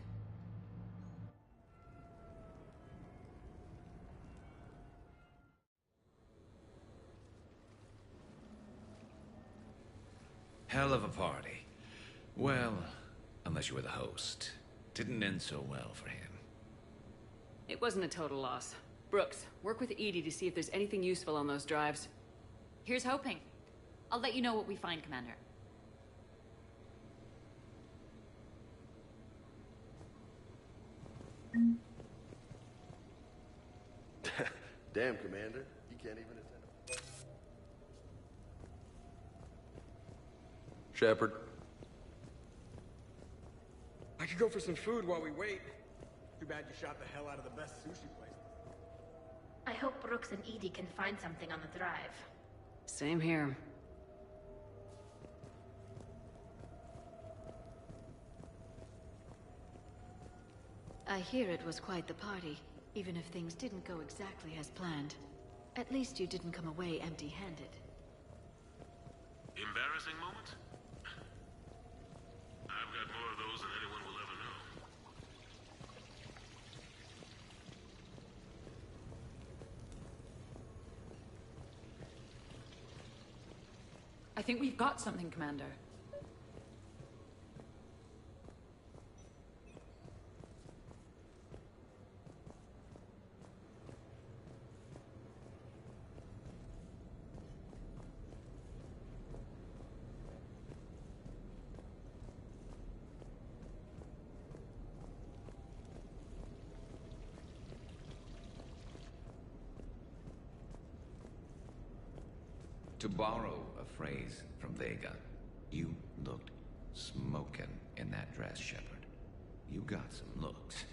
Speaker 11: Hell of a party. Well, unless you were the host. Didn't end so well for him.
Speaker 2: It wasn't a total loss. Brooks, work with EDI to see if there's anything useful on those drives.
Speaker 17: Here's hoping. I'll let you know what we find, Commander.
Speaker 16: Damn, Commander. You can't even attend. Shepard.
Speaker 4: I could go for some food while we wait. Too bad you shot the hell out of the best sushi place.
Speaker 15: I hope Brooks and EDI can find something on the drive.
Speaker 2: Same here.
Speaker 12: I hear it was quite the party, even if things didn't go exactly as planned. At least you didn't come away empty-handed.
Speaker 18: Embarrassing moment? I've got more of those than anyone will ever know.
Speaker 17: I think we've got something, Commander.
Speaker 11: To borrow a phrase from Vega, you looked smokin' in that dress, Shepard. You got some looks.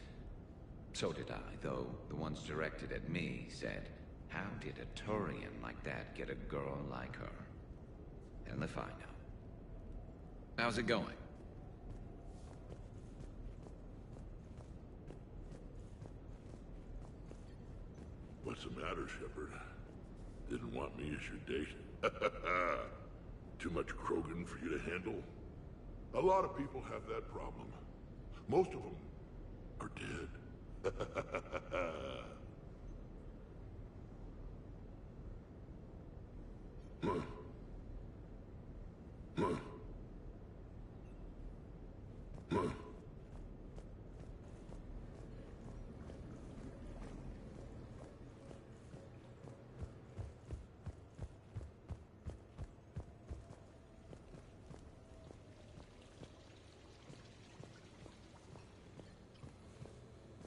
Speaker 11: So did I, though the ones directed at me said, how did a Turian like that get a girl like her? And if I know. How's it going?
Speaker 3: What's the matter, Shepard? Didn't want me as your date? Too much Krogan for you to handle? A lot of people have that problem. Most of them are dead.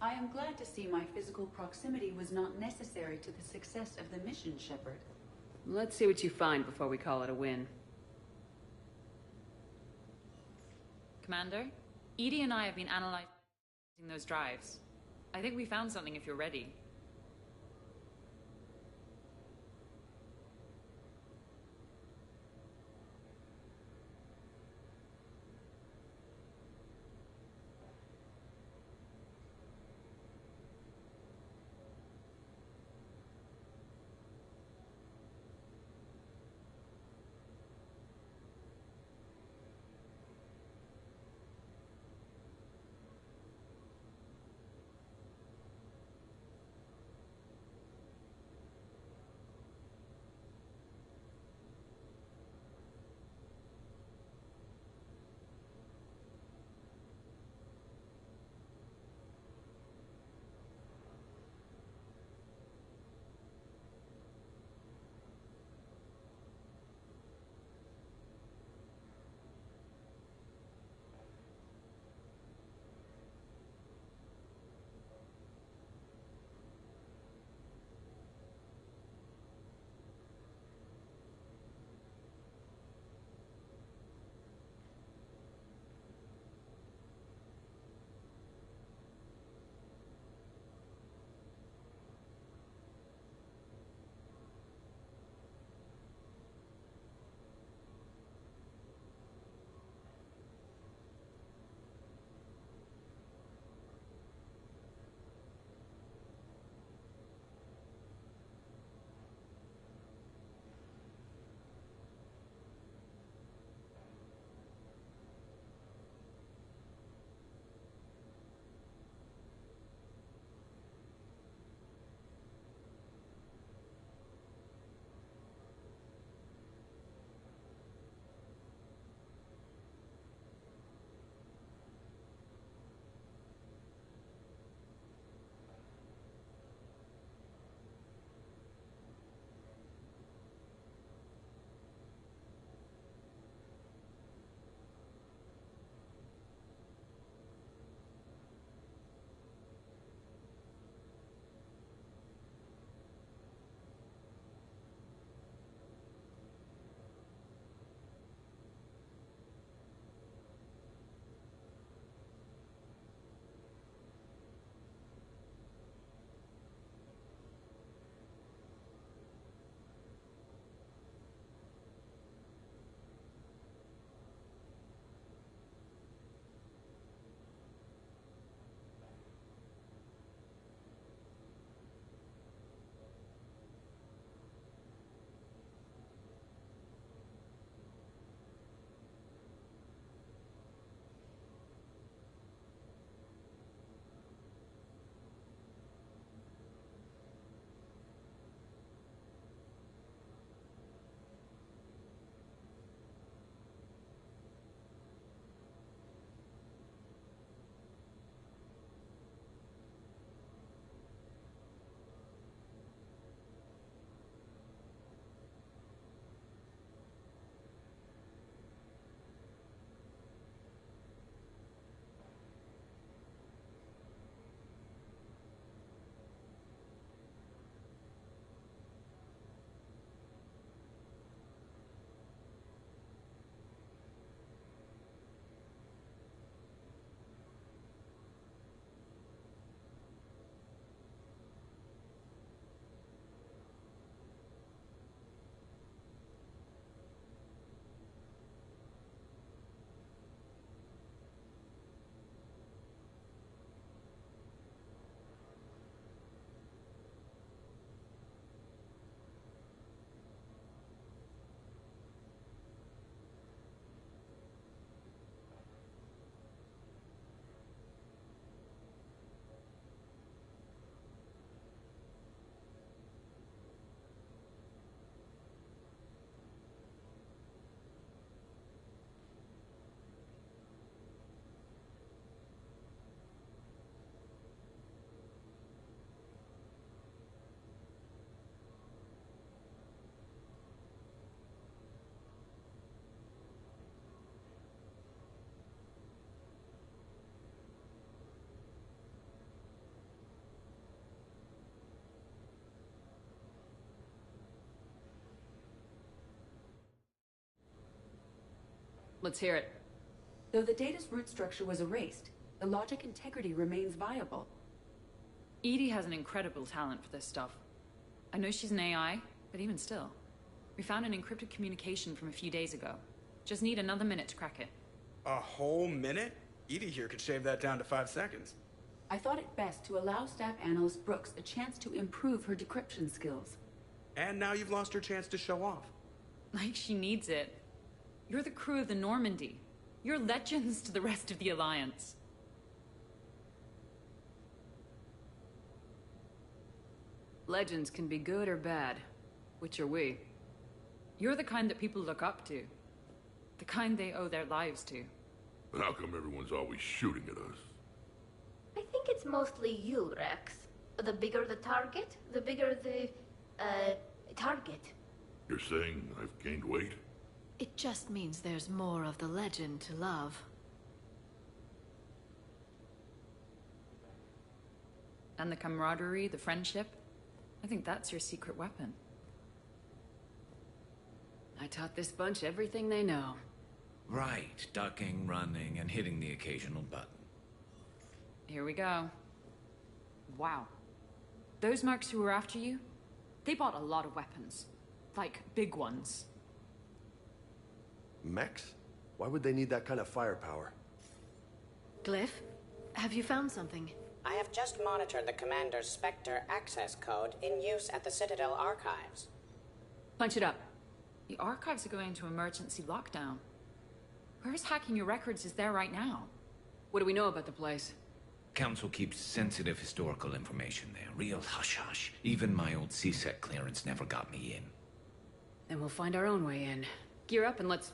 Speaker 19: I am glad to see my physical proximity was not necessary to the success of the mission, Shepard.
Speaker 2: Let's see what you find before we call it a win.
Speaker 17: Commander, EDI and I have been analyzing those drives. I think we found something if you're ready.
Speaker 2: Let's hear it.
Speaker 19: Though the data's root structure was erased, the logic integrity remains viable.
Speaker 17: EDI has an incredible talent for this stuff. I know she's an AI, but even still. We found an encrypted communication from a few days ago. Just need another minute to crack it.
Speaker 4: A whole minute? Edie here could shave that down to 5 seconds.
Speaker 19: I thought it best to allow Staff Analyst Brooks a chance to improve her decryption skills.
Speaker 4: And now you've lost her chance to show off.
Speaker 17: Like she needs it. You're the crew of the Normandy. You're legends to the rest of the Alliance.
Speaker 2: Legends can be good or bad. Which are we?
Speaker 17: You're the kind that people look up to. The kind they owe their lives to.
Speaker 3: How come everyone's always shooting at us?
Speaker 15: I think it's mostly you, Rex. The bigger the target, the bigger the, target.
Speaker 3: You're saying I've gained weight?
Speaker 12: It just means there's more of the legend to love.
Speaker 17: And the camaraderie, the friendship. I think that's your secret weapon.
Speaker 2: I taught this bunch everything they know.
Speaker 11: Right, ducking, running, and hitting the occasional button.
Speaker 17: Here we go. Wow. Those mercs who were after you, they bought a lot of weapons. Like, big ones.
Speaker 16: Mechs? Why would they need that kind of firepower?
Speaker 12: Glyph, have you found something?
Speaker 10: I have just monitored the Commander's Spectre access code in use at the Citadel archives.
Speaker 2: Punch it up.
Speaker 17: The archives are going into emergency lockdown. Whoever's hacking your records is there right now.
Speaker 2: What do we know about the place?
Speaker 11: Council keeps sensitive historical information there. Real hush-hush. Even my old CSEC clearance never got me in.
Speaker 2: Then we'll find our own way in. Gear up and let's...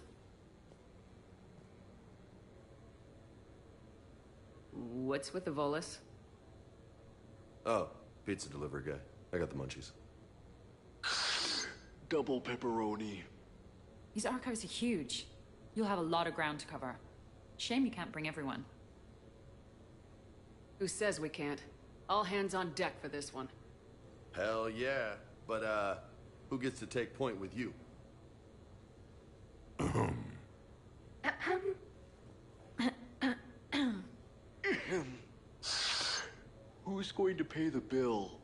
Speaker 2: What's with the Volus?
Speaker 16: Oh, pizza delivery guy. I got the munchies.
Speaker 13: Double pepperoni.
Speaker 17: These archives are huge. You'll have a lot of ground to cover. Shame you can't bring everyone.
Speaker 2: Who says we can't? All hands on deck for this one.
Speaker 16: Hell yeah. But, who gets to take point with you?
Speaker 13: Who's going to pay the bill?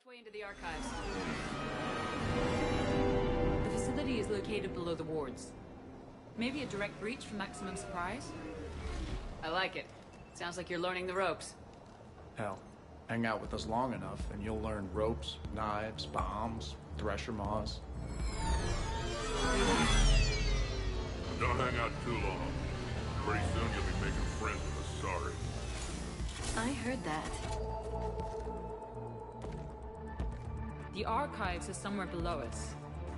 Speaker 2: Best way into the archives.
Speaker 17: The facility is located below the wards. Maybe a direct breach for maximum surprise?
Speaker 2: I like it. Sounds like you're learning the ropes.
Speaker 7: Hell, hang out with us long enough and you'll learn ropes, knives, bombs, thresher maws.
Speaker 3: Don't hang out too long. Pretty soon you'll be making friends with Asari.
Speaker 12: I heard that.
Speaker 17: The archives are somewhere below us.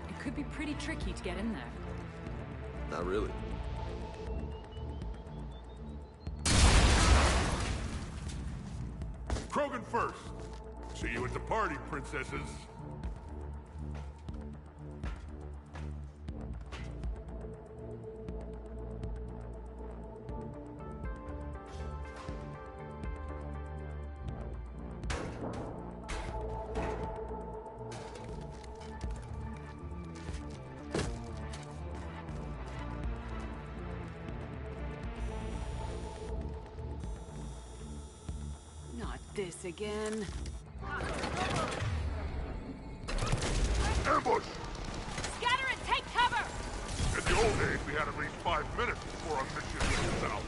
Speaker 17: It could be pretty tricky to get in there.
Speaker 16: Not really.
Speaker 3: Krogan first. See you at the party, princesses.
Speaker 2: Not this again.
Speaker 3: Ambush!
Speaker 2: Scatter and take cover!
Speaker 3: In the old days, we had at least 5 minutes before our mission was out.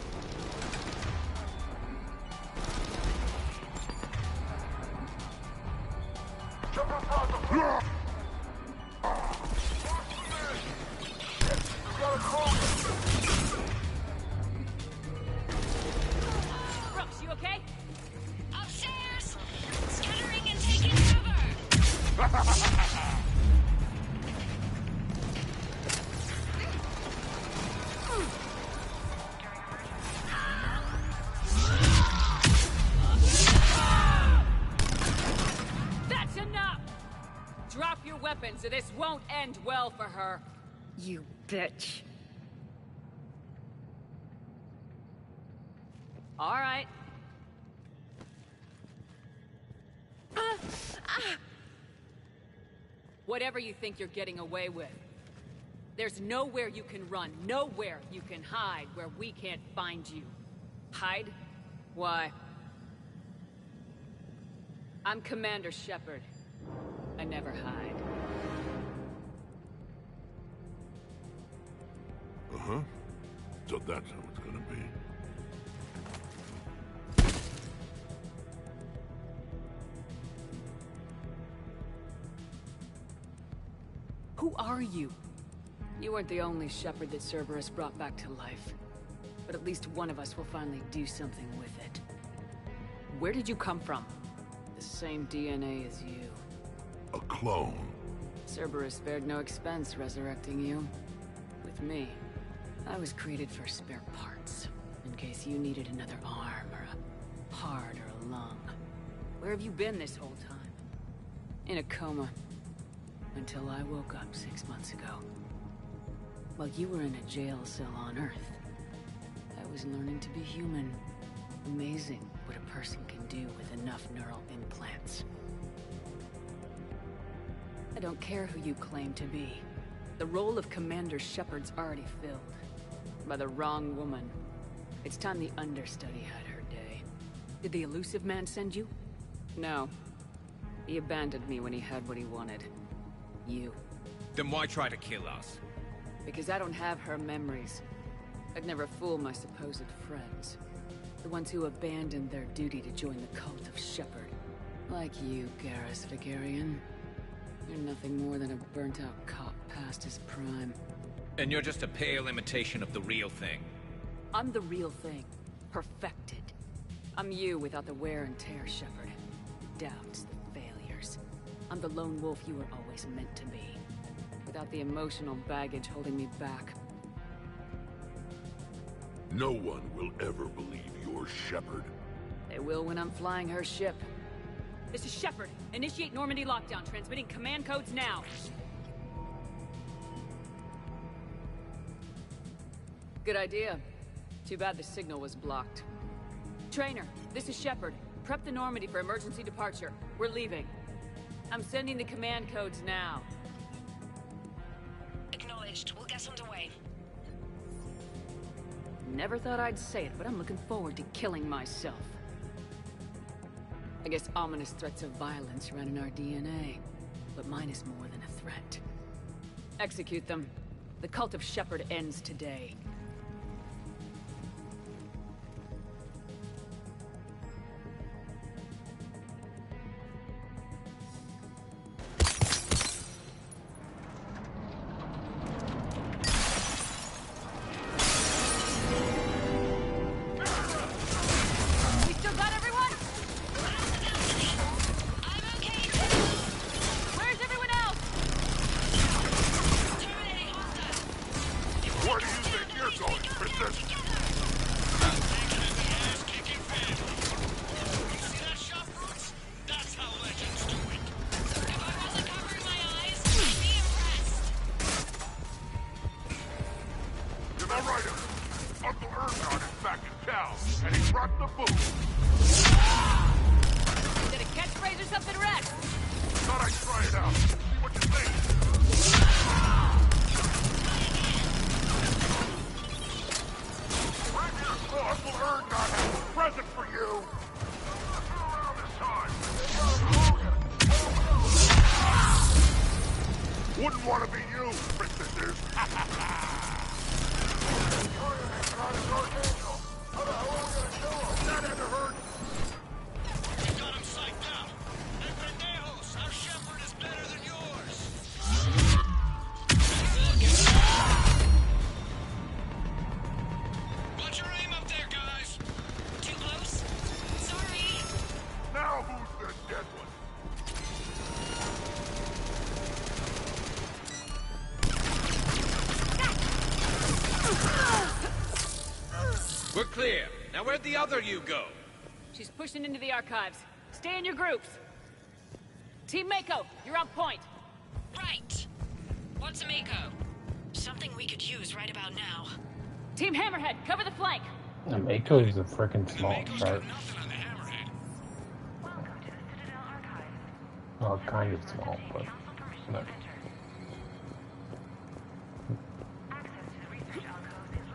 Speaker 2: Brooks, you okay?
Speaker 5: Upstairs! Scattering and taking cover!
Speaker 2: That's enough! Drop your weapons or this won't end well for her.
Speaker 21: You bitch.
Speaker 2: All right. Whatever you think you're getting away with. There's nowhere you can run, nowhere you can hide where we can't find you. Hide? Why? I'm Commander Shepard. I never hide.
Speaker 3: Uh-huh. So that's how it's gonna be.
Speaker 2: Who are you? You weren't the only Shepard that Cerberus brought back to life. But at least one of us will finally do something with it. Where did you come from? The same DNA as you.
Speaker 3: A clone.
Speaker 2: Cerberus spared no expense resurrecting you. With me, I was created for spare parts. In case you needed another arm, or a heart, or a lung. Where have you been this whole time? In a coma. Until I woke up 6 months ago. While you were in a jail cell on Earth, I was learning to be human. Amazing what a person can do with enough neural implants. I don't care who you claim to be. The role of Commander Shepard's already filled. By the wrong woman. It's time the understudy had her day. Did the Elusive Man send you? No. He abandoned me when he had what he wanted. You.
Speaker 8: Then why try to kill us?
Speaker 2: Because I don't have her memories. I'd never fool my supposed friends. The ones who abandoned their duty to join the cult of Shepard. Like you, Garrus Vigarian. You're nothing more than a burnt-out cop past his prime.
Speaker 8: And you're just a pale imitation of the real thing.
Speaker 2: I'm the real thing. Perfected. I'm you without the wear and tear, Shepard. The doubts, the failures. I'm the lone wolf you were always meant to be. Without the emotional baggage holding me back.
Speaker 3: No one will ever believe you're Shepard.
Speaker 2: They will when I'm flying her ship. This is Shepard. Initiate Normandy lockdown. Transmitting command codes now. Good idea. Too bad the signal was blocked. Trainer, this is Shepard. Prep the Normandy for emergency departure. We're leaving. I'm sending the command codes now.
Speaker 5: Acknowledged. We'll get underway.
Speaker 2: Never thought I'd say it, but I'm looking forward to killing myself. I guess ominous threats of violence run in our DNA. But mine is more than a threat. Execute them. The cult of Shepard ends today.
Speaker 3: Wouldn't want to be you, princesses. That had to hurt.
Speaker 18: We got him psyched out. Hey, pendejos, our shepherd is better than yours. Watch your aim up there, guys.
Speaker 5: Too close? Sorry.
Speaker 3: Now who's the dead one?
Speaker 8: We're clear. Now where'd the other you go?
Speaker 2: She's pushing into the archives. Stay in your groups. Team Mako, you're on point.
Speaker 5: Right. What's a Mako? Something we could use right about now.
Speaker 2: Team Hammerhead, cover the flank.
Speaker 14: The Mako's a freaking small shark. Well, kind of small, but no.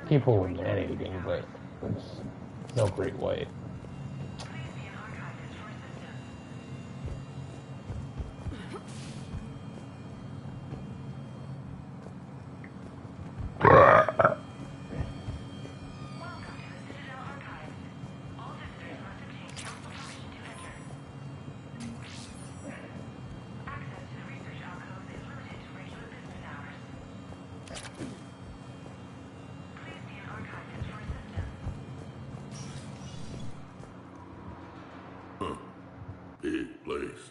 Speaker 14: People were man-eating, but it's no great way.
Speaker 3: Big place.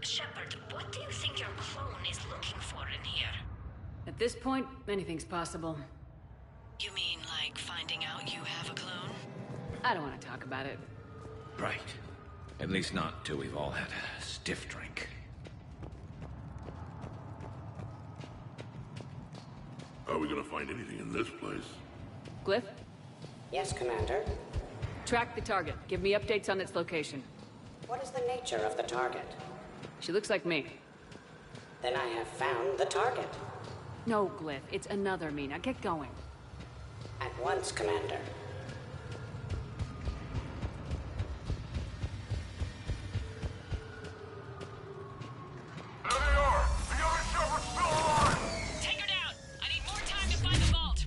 Speaker 5: Shepard, what do you think your clone is looking for in here?
Speaker 2: At this point, anything's possible.
Speaker 5: You mean like finding out you have a clone?
Speaker 2: I don't want to talk about it.
Speaker 11: Right. At least not till we've all had a stiff drink.
Speaker 3: Are we gonna find anything in this place?
Speaker 2: Glyph?
Speaker 10: Yes, Commander.
Speaker 2: Track the target. Give me updates on its location.
Speaker 10: What is the nature of the target?
Speaker 2: She looks like me.
Speaker 10: Then I have found the target.
Speaker 2: No, Glyph. It's another me. Now get going.
Speaker 10: At once, Commander.
Speaker 3: There they are! The other Shepard's still alive!
Speaker 5: Take her down! I need more time to find the vault!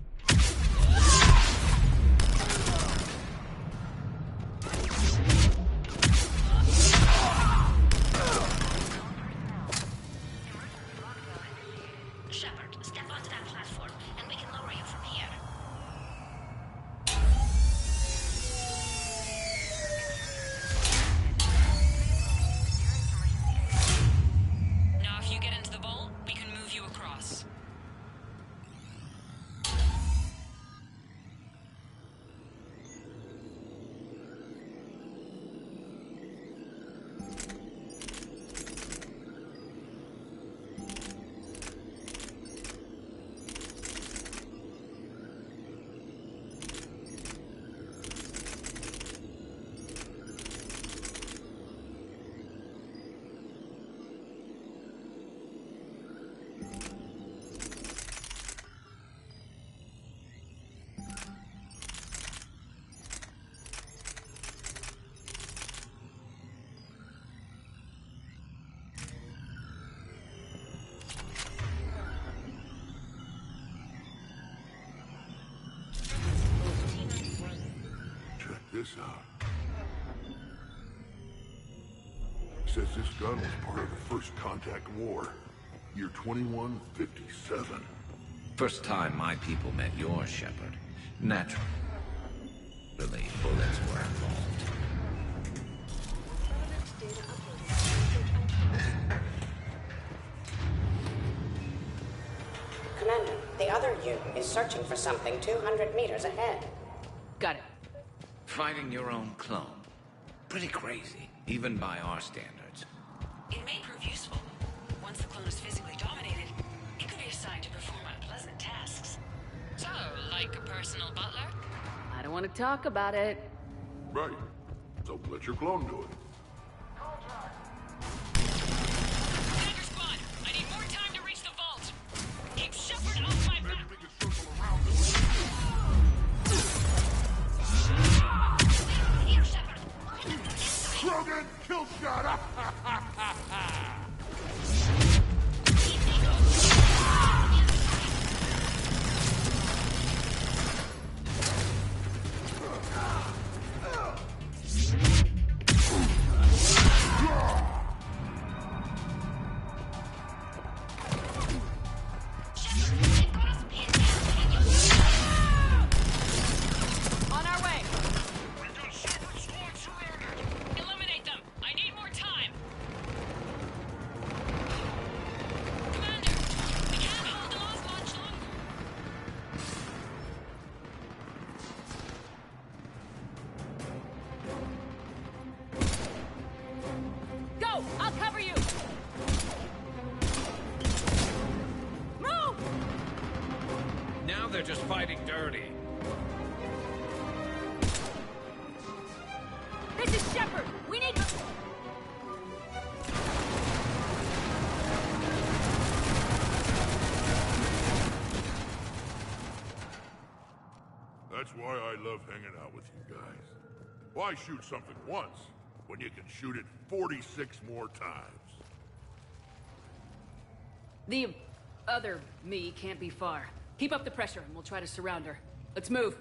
Speaker 5: Shepard, step onto that platform, and we can lower you from here.
Speaker 3: this out. Says this gun was part of the First Contact War, year 2157.
Speaker 11: First time my people met your Shepard. Naturally, bullets were involved.
Speaker 10: Commander, the other U is searching for something 200 meters ahead.
Speaker 2: Got it.
Speaker 11: Fighting your own clone. Pretty crazy, even by our standards.
Speaker 5: It may prove useful. Once the clone is physically dominated, it could be assigned to perform unpleasant tasks. So, like a personal butler?
Speaker 2: I don't want to talk about it.
Speaker 3: Right. So let your clone do it.
Speaker 5: Commander Squad, I need more time to reach the vault. Keep Shepard off my back. Here, Shepard.
Speaker 3: Krogan, kill shot!
Speaker 2: On our way.
Speaker 5: Eliminate them. I need more time. Commander, we can't hold them off much longer.
Speaker 2: Go! I'll cover you! Move!
Speaker 8: Now they're just fighting dirty.
Speaker 2: This is Shepard! We need...
Speaker 3: That's why I love hanging out with you guys. Why shoot something once when you can shoot it 46 more times?
Speaker 2: The other me can't be far. Keep up the pressure and we'll try to surround her. Let's move.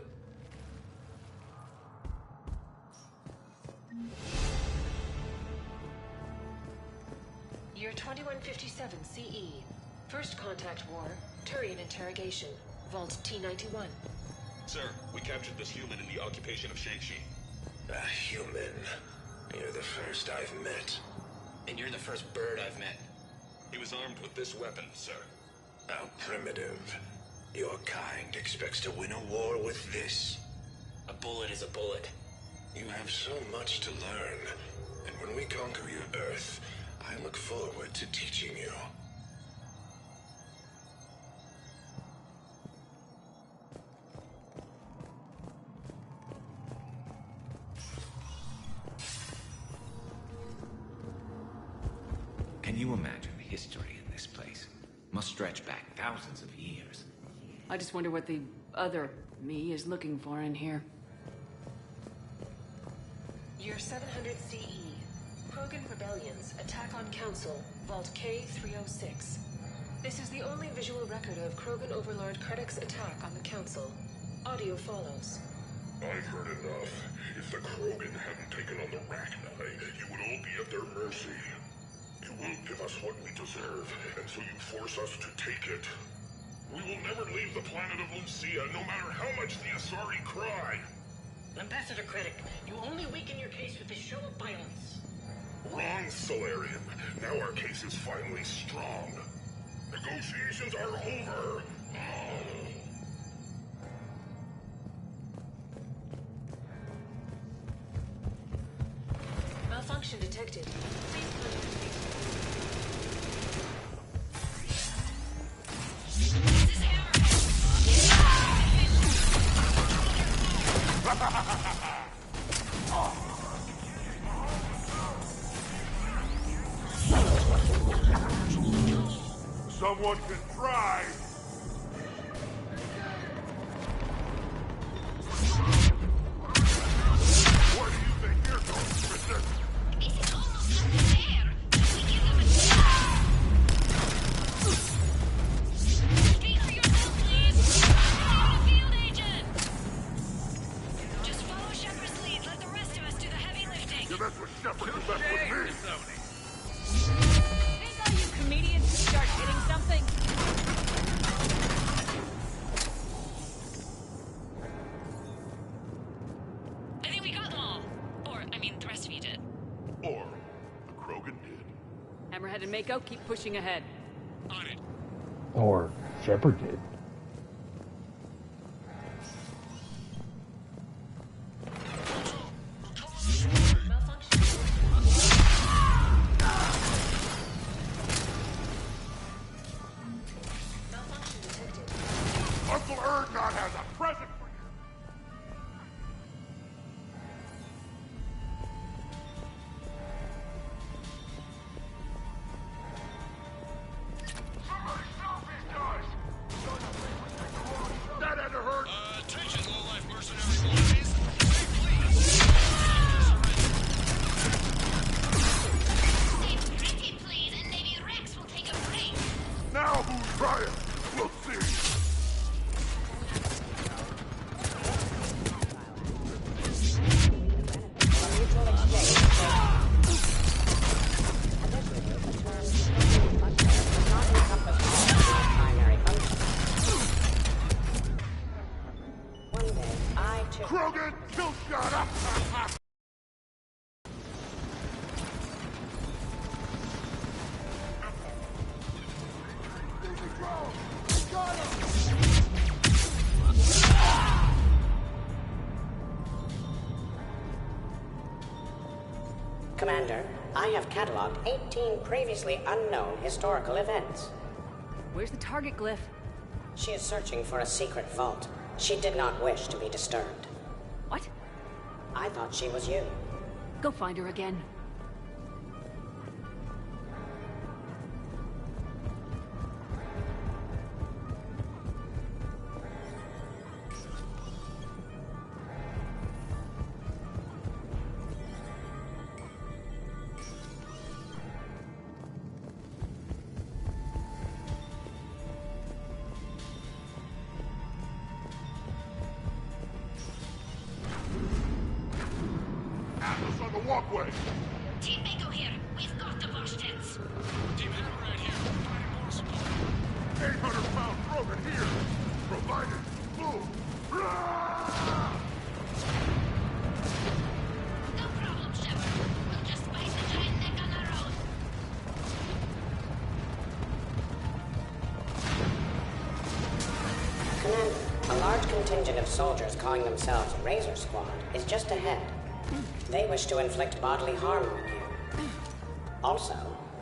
Speaker 6: Year 2157 CE. First Contact War. Turian interrogation. Vault T-91.
Speaker 9: Sir, we captured this human in the occupation of Shang-Chi.
Speaker 23: A human? You're the first I've met.
Speaker 9: And you're the first bird I've met. He was armed with this weapon, sir.
Speaker 23: How primitive. Your kind expects to win a war with this.
Speaker 9: A bullet is a bullet.
Speaker 23: You have so much to learn. And when we conquer your Earth, I look forward to teaching you.
Speaker 11: Can you imagine history in this place? Must stretch back thousands of years.
Speaker 2: I just wonder what the other me is looking for in here.
Speaker 6: Year 700 CE. Krogan rebellions. Attack on Council. Vault K-306. This is the only visual record of Krogan Overlord Krennic's attack on the Council. Audio follows.
Speaker 3: I've heard enough. If the Krogan hadn't taken on the Rachni, you would all be at their mercy. You won't give us what we deserve, and so you force us to take it. We will never leave the planet of Lucia, no matter how much the Asari cry.
Speaker 24: Ambassador Krennic, you only weaken your case with this show of violence.
Speaker 3: Wrong, Solarian. Now our case is finally strong. Negotiations are over.
Speaker 6: Malfunction detected.
Speaker 3: Someone can try. Where do you think you're going, mister?
Speaker 5: This is almost unfair. We give them a Speak for yourself, please. I'm not a field agent. Just follow Shepard's lead. Let
Speaker 2: and Mako keep pushing ahead.
Speaker 8: On it.
Speaker 14: Or Shepard did.
Speaker 3: Uncle Erdnot has a present for you! Somebody stop these guys! That had to hurt!
Speaker 8: Attention, low-life mercenary bullies. Say please.
Speaker 5: Say pretty please, and maybe Rex will take a break.
Speaker 3: Now who's trying? We'll see! Krogan, kill shot up!
Speaker 10: Commander, I have cataloged 18 previously unknown historical events.
Speaker 2: Where's the target glyph?
Speaker 10: She is searching for a secret vault. She did not wish to be disturbed.
Speaker 2: What?
Speaker 10: I thought she was you.
Speaker 2: Go find her again.
Speaker 3: Atlas on the walkway!
Speaker 5: Team Mako here. We've got the Vortex.
Speaker 8: Team Hammerhead here. Providing more support.
Speaker 3: 800-pound Krogan here! Provided! Move!
Speaker 5: No problem, Shepard. We'll just bite the giant neck on our own.
Speaker 10: Commander, a large contingent of soldiers calling themselves Razor Squad is just ahead. They wish to inflict bodily harm on you. Also,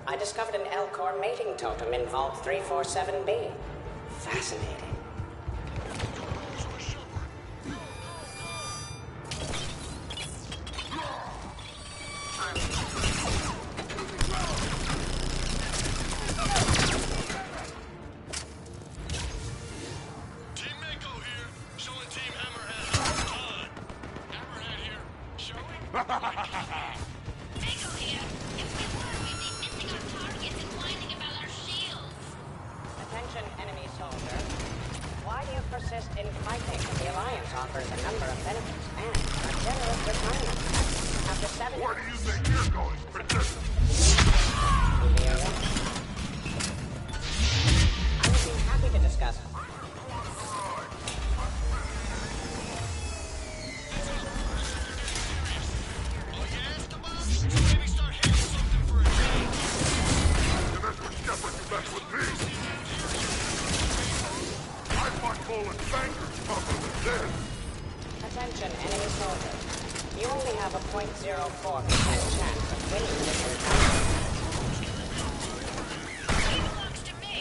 Speaker 10: I discovered an Elcor mating totem in Vault 347B. Fascinating.
Speaker 8: Team Mako here. Showing Team Hammerhead how it's done. Hammerhead here. Showing?
Speaker 5: Mako here. If we were, we'd be missing our targets and whining about our shields.
Speaker 10: Attention, enemy soldier. Why do you persist in fighting? The Alliance offers a number of benefits and a generous retirement. After 7
Speaker 3: Where do you think you're going, Princess?
Speaker 10: I would be happy to discuss.
Speaker 8: Maybe start hitting something for a change.
Speaker 3: And that's what Shepard you mess with me! I fought Poland bankers tougher than this!
Speaker 10: Attention, enemy soldiers. You only have a 0.04% chance of winning this encounter.
Speaker 5: Belongs to me.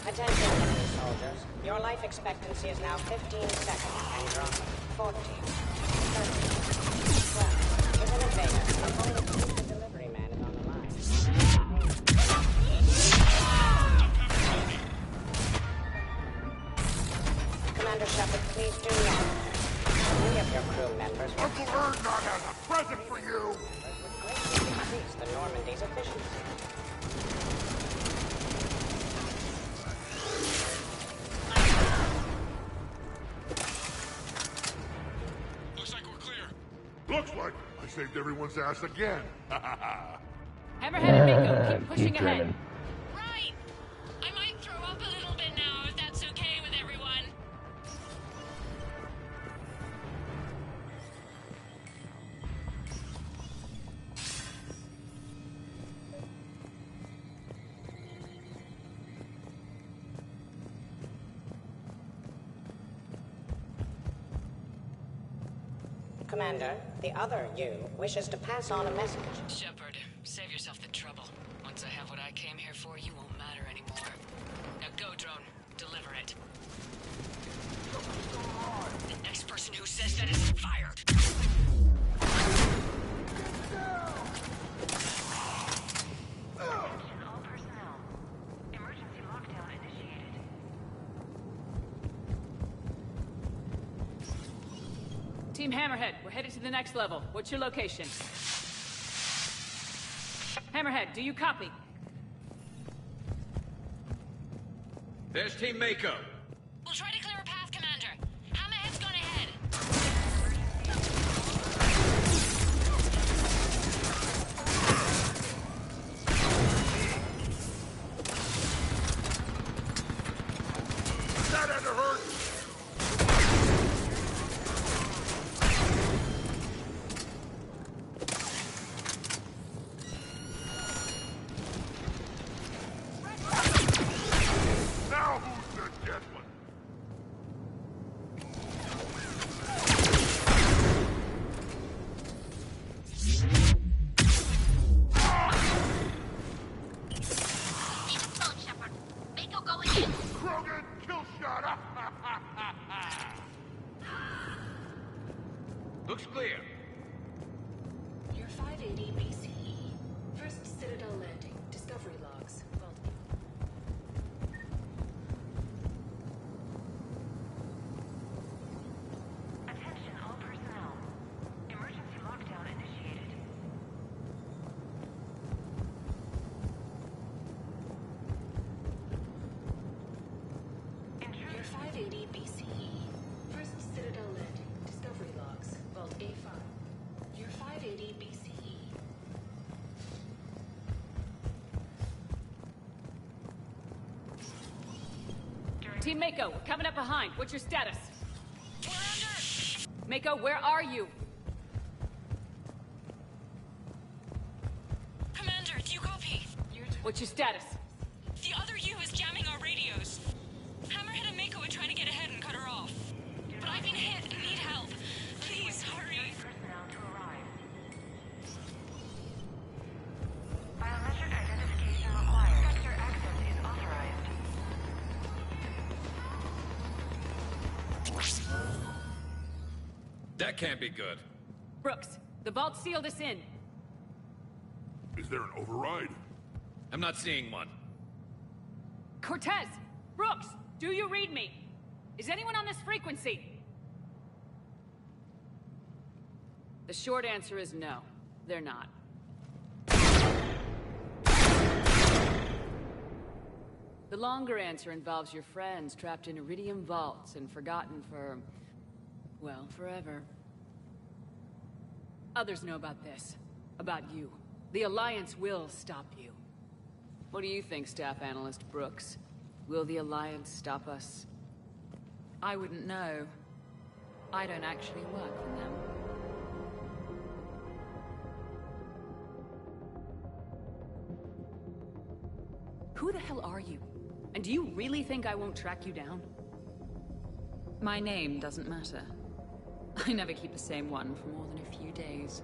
Speaker 10: Attention, enemy soldiers. Your life expectancy is now 15 seconds and dropping. 14, 13, 12. Lieutenant Vega, inform the chief the delivery man is on the line. Commander Shepard, please do not. Many of your crew members will
Speaker 3: Uncle Erdnot has a present for you!
Speaker 10: greatly increase the Normandy's efficiency.
Speaker 8: Looks like we're clear.
Speaker 3: Looks like I saved everyone's ass again!
Speaker 2: Hammerhead and Mako, keep pushing
Speaker 14: Keep
Speaker 2: ahead.
Speaker 14: driven.
Speaker 5: Right. I might throw up a little bit now, if that's okay with everyone.
Speaker 10: Commander, the other you wishes to pass on a message.
Speaker 5: Shepard, save yourself the trouble. Once I have what I came here for, you won't matter anymore. Now go, drone. Deliver it. The next person who says that is fired.
Speaker 6: All personnel. Emergency lockdown initiated.
Speaker 2: Team Hammerhead, we're headed to the next level. What's your location? Hammerhead, do you copy?
Speaker 11: There's Team Mako.
Speaker 5: We'll try to clear a path, Commander. Hammerhead's gone ahead.
Speaker 3: That had to hurt! Now who's the dead one?
Speaker 15: Mako going in.
Speaker 3: Krogan, kill shot!
Speaker 11: Looks clear.
Speaker 6: You're 580 BCE. First Citadel landing. Discovery logs. Vault. Attention all personnel. Emergency lockdown initiated. You're 580 BCE. First Citadel landing. Discovery logs. Vault A5. You're 580 BCE.
Speaker 2: Team Mako, we're coming up behind. What's your status?
Speaker 5: We're under!
Speaker 2: Mako, where are you?
Speaker 5: Commander, do you copy?
Speaker 2: What's your status?
Speaker 5: The other U is jamming our radios. Hammerhead and Mako are trying to get ahead and cut her off. But I've been hit and need help. Please, hurry.
Speaker 6: Personnel to arrive. Biometric identification required. Sector access is authorized.
Speaker 11: That can't be good.
Speaker 2: Brooks, the vault sealed us in.
Speaker 3: Is there an override?
Speaker 11: I'm not seeing one.
Speaker 2: Cortez! Brooks! Do you read me? Is anyone on this frequency? The short answer is no. They're not. The longer answer involves your friends trapped in Iridium vaults and forgotten for... well, forever. Others know about this. About you. The Alliance will stop you. What do you think, Staff Analyst Brooks? Will the Alliance stop us? I wouldn't know. I don't actually work for them. Who the hell are you? And do you really think I won't track you down?
Speaker 17: My name doesn't matter. I never keep the same one for more than a few days.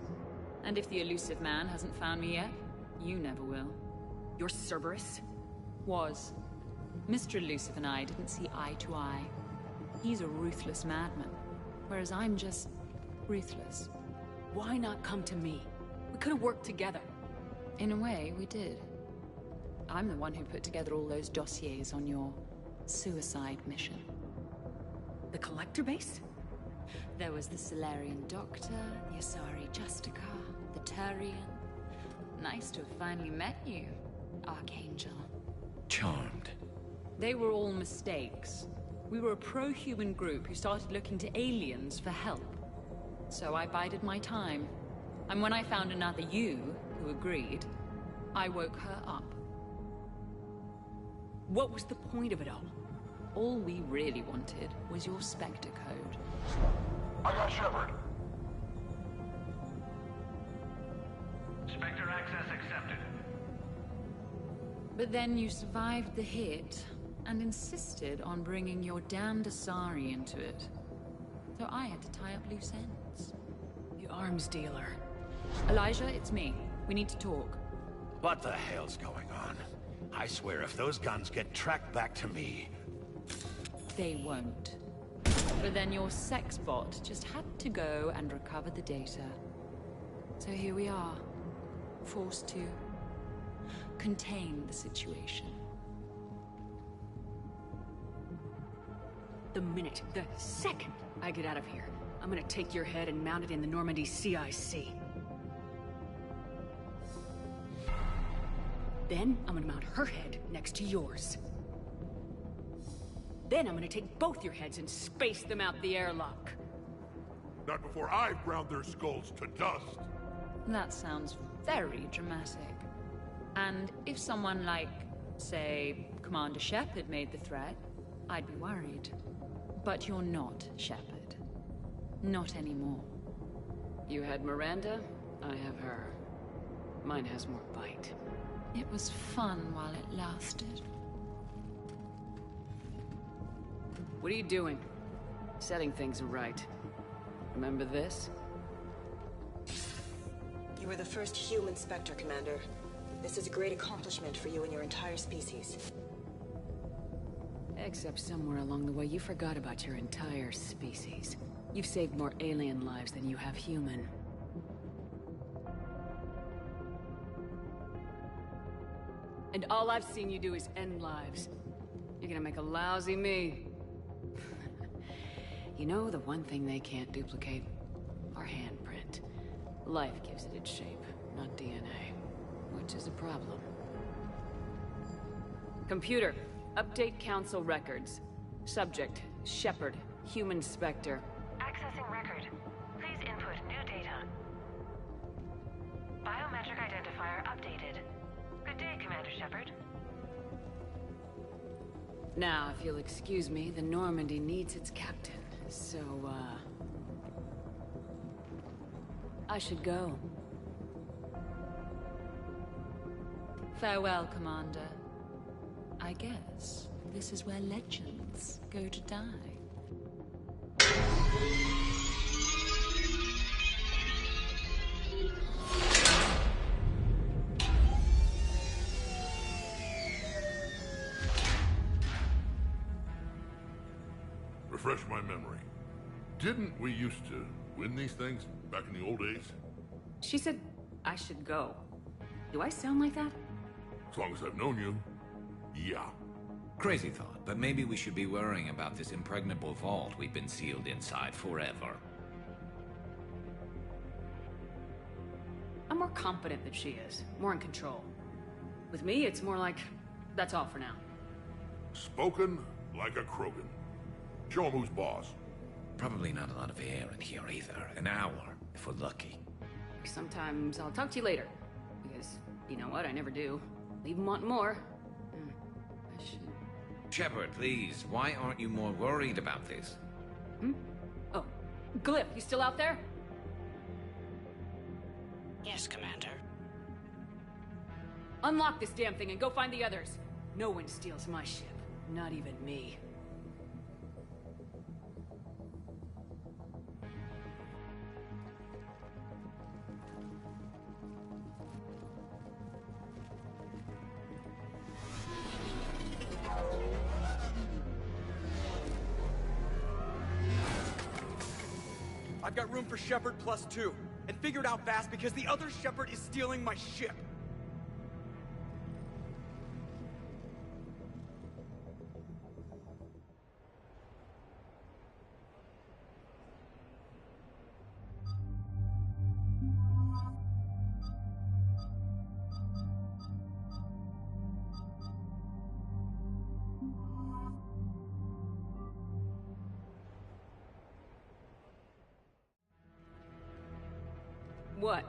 Speaker 17: And if the elusive man hasn't found me yet, you never will.
Speaker 2: You're Cerberus?
Speaker 17: Was. Mr. Elusive and I didn't see eye to eye. He's a ruthless madman, whereas I'm just... ruthless.
Speaker 2: Why not come to me? We could have worked together.
Speaker 17: In a way, we did. I'm the one who put together all those dossiers on your suicide mission.
Speaker 2: The Collector base?
Speaker 17: There was the Solarian Doctor, the Asari Justica, the Turian. Nice to have finally met you, Archangel.
Speaker 11: Charmed.
Speaker 17: They were all mistakes. We were a pro-human group who started looking to aliens for help. So I bided my time. And when I found another you who agreed, I woke her up.
Speaker 2: What was the point of it all?
Speaker 17: All we really wanted was your Spectre code.
Speaker 3: I got Shepard.
Speaker 18: Spectre access accepted.
Speaker 17: But then you survived the hit and insisted on bringing your damned Asari into it. So I had to tie up loose ends.
Speaker 2: arms dealer.
Speaker 17: Elijah, it's me. We need to talk.
Speaker 1: What the hell's going on? I swear if those guns get tracked back to me...
Speaker 17: They won't. But then your sex bot just had to go and recover the data. So here we are, forced to contain the situation.
Speaker 2: The minute, the second I get out of here, I'm gonna take your head and mount it in the Normandy CIC. Then, I'm gonna mount her head next to yours. Then I'm gonna take both your heads and space them out the airlock.
Speaker 3: Not before I've ground their skulls to dust.
Speaker 17: That sounds very dramatic. And if someone like, say, Commander Shepard made the threat, I'd be worried. But you're not Shepard. Not anymore.
Speaker 2: You had Miranda, I have her. Mine has more bite.
Speaker 17: It was fun while it lasted.
Speaker 2: What are you doing? Setting things right. Remember this?
Speaker 6: You were the first human Spectre, Commander. This is a great accomplishment for you and your entire species.
Speaker 2: Except somewhere along the way you forgot about your entire species. You've saved more alien lives than you have human. And all I've seen you do is end lives. You're gonna make a lousy me. You know, the one thing they can't duplicate? Our handprint. Life gives it its shape, not DNA. Which is a problem. Computer, update Council records. Subject, Shepard, human Spectre.
Speaker 6: Accessing record. Please input new data. Biometric identifier updated. Good day, Commander Shepard.
Speaker 2: Now, if you'll excuse me, the Normandy needs its captain. So, I should go.
Speaker 17: Farewell, Commander. I guess this is where legends go to die.
Speaker 3: Refresh my memory. Didn't we used to win these things back in the old days?
Speaker 2: She said I should go. Do I sound like that?
Speaker 3: As long as I've known you, yeah.
Speaker 11: Crazy thought, but maybe we should be worrying about this impregnable vault we've been sealed inside forever.
Speaker 2: I'm more confident than she is. More in control. With me, it's more like, that's all for now.
Speaker 3: Spoken like a Krogan. Show him who's boss.
Speaker 11: Probably not a lot of air in here either. An hour, if we're lucky.
Speaker 2: Sometimes I'll talk to you later. Because, you know what, I never do. Leave 'em wanting more. I should...
Speaker 11: Shepard, please, why aren't you more worried about this?
Speaker 2: Oh, Glyph, you still out there?
Speaker 10: Yes, Commander.
Speaker 2: Unlock this damn thing and go find the others. No one steals my ship. Not even me.
Speaker 4: I've got room for Shepard +2, and figure it out fast because the other Shepard is stealing my ship.
Speaker 2: What?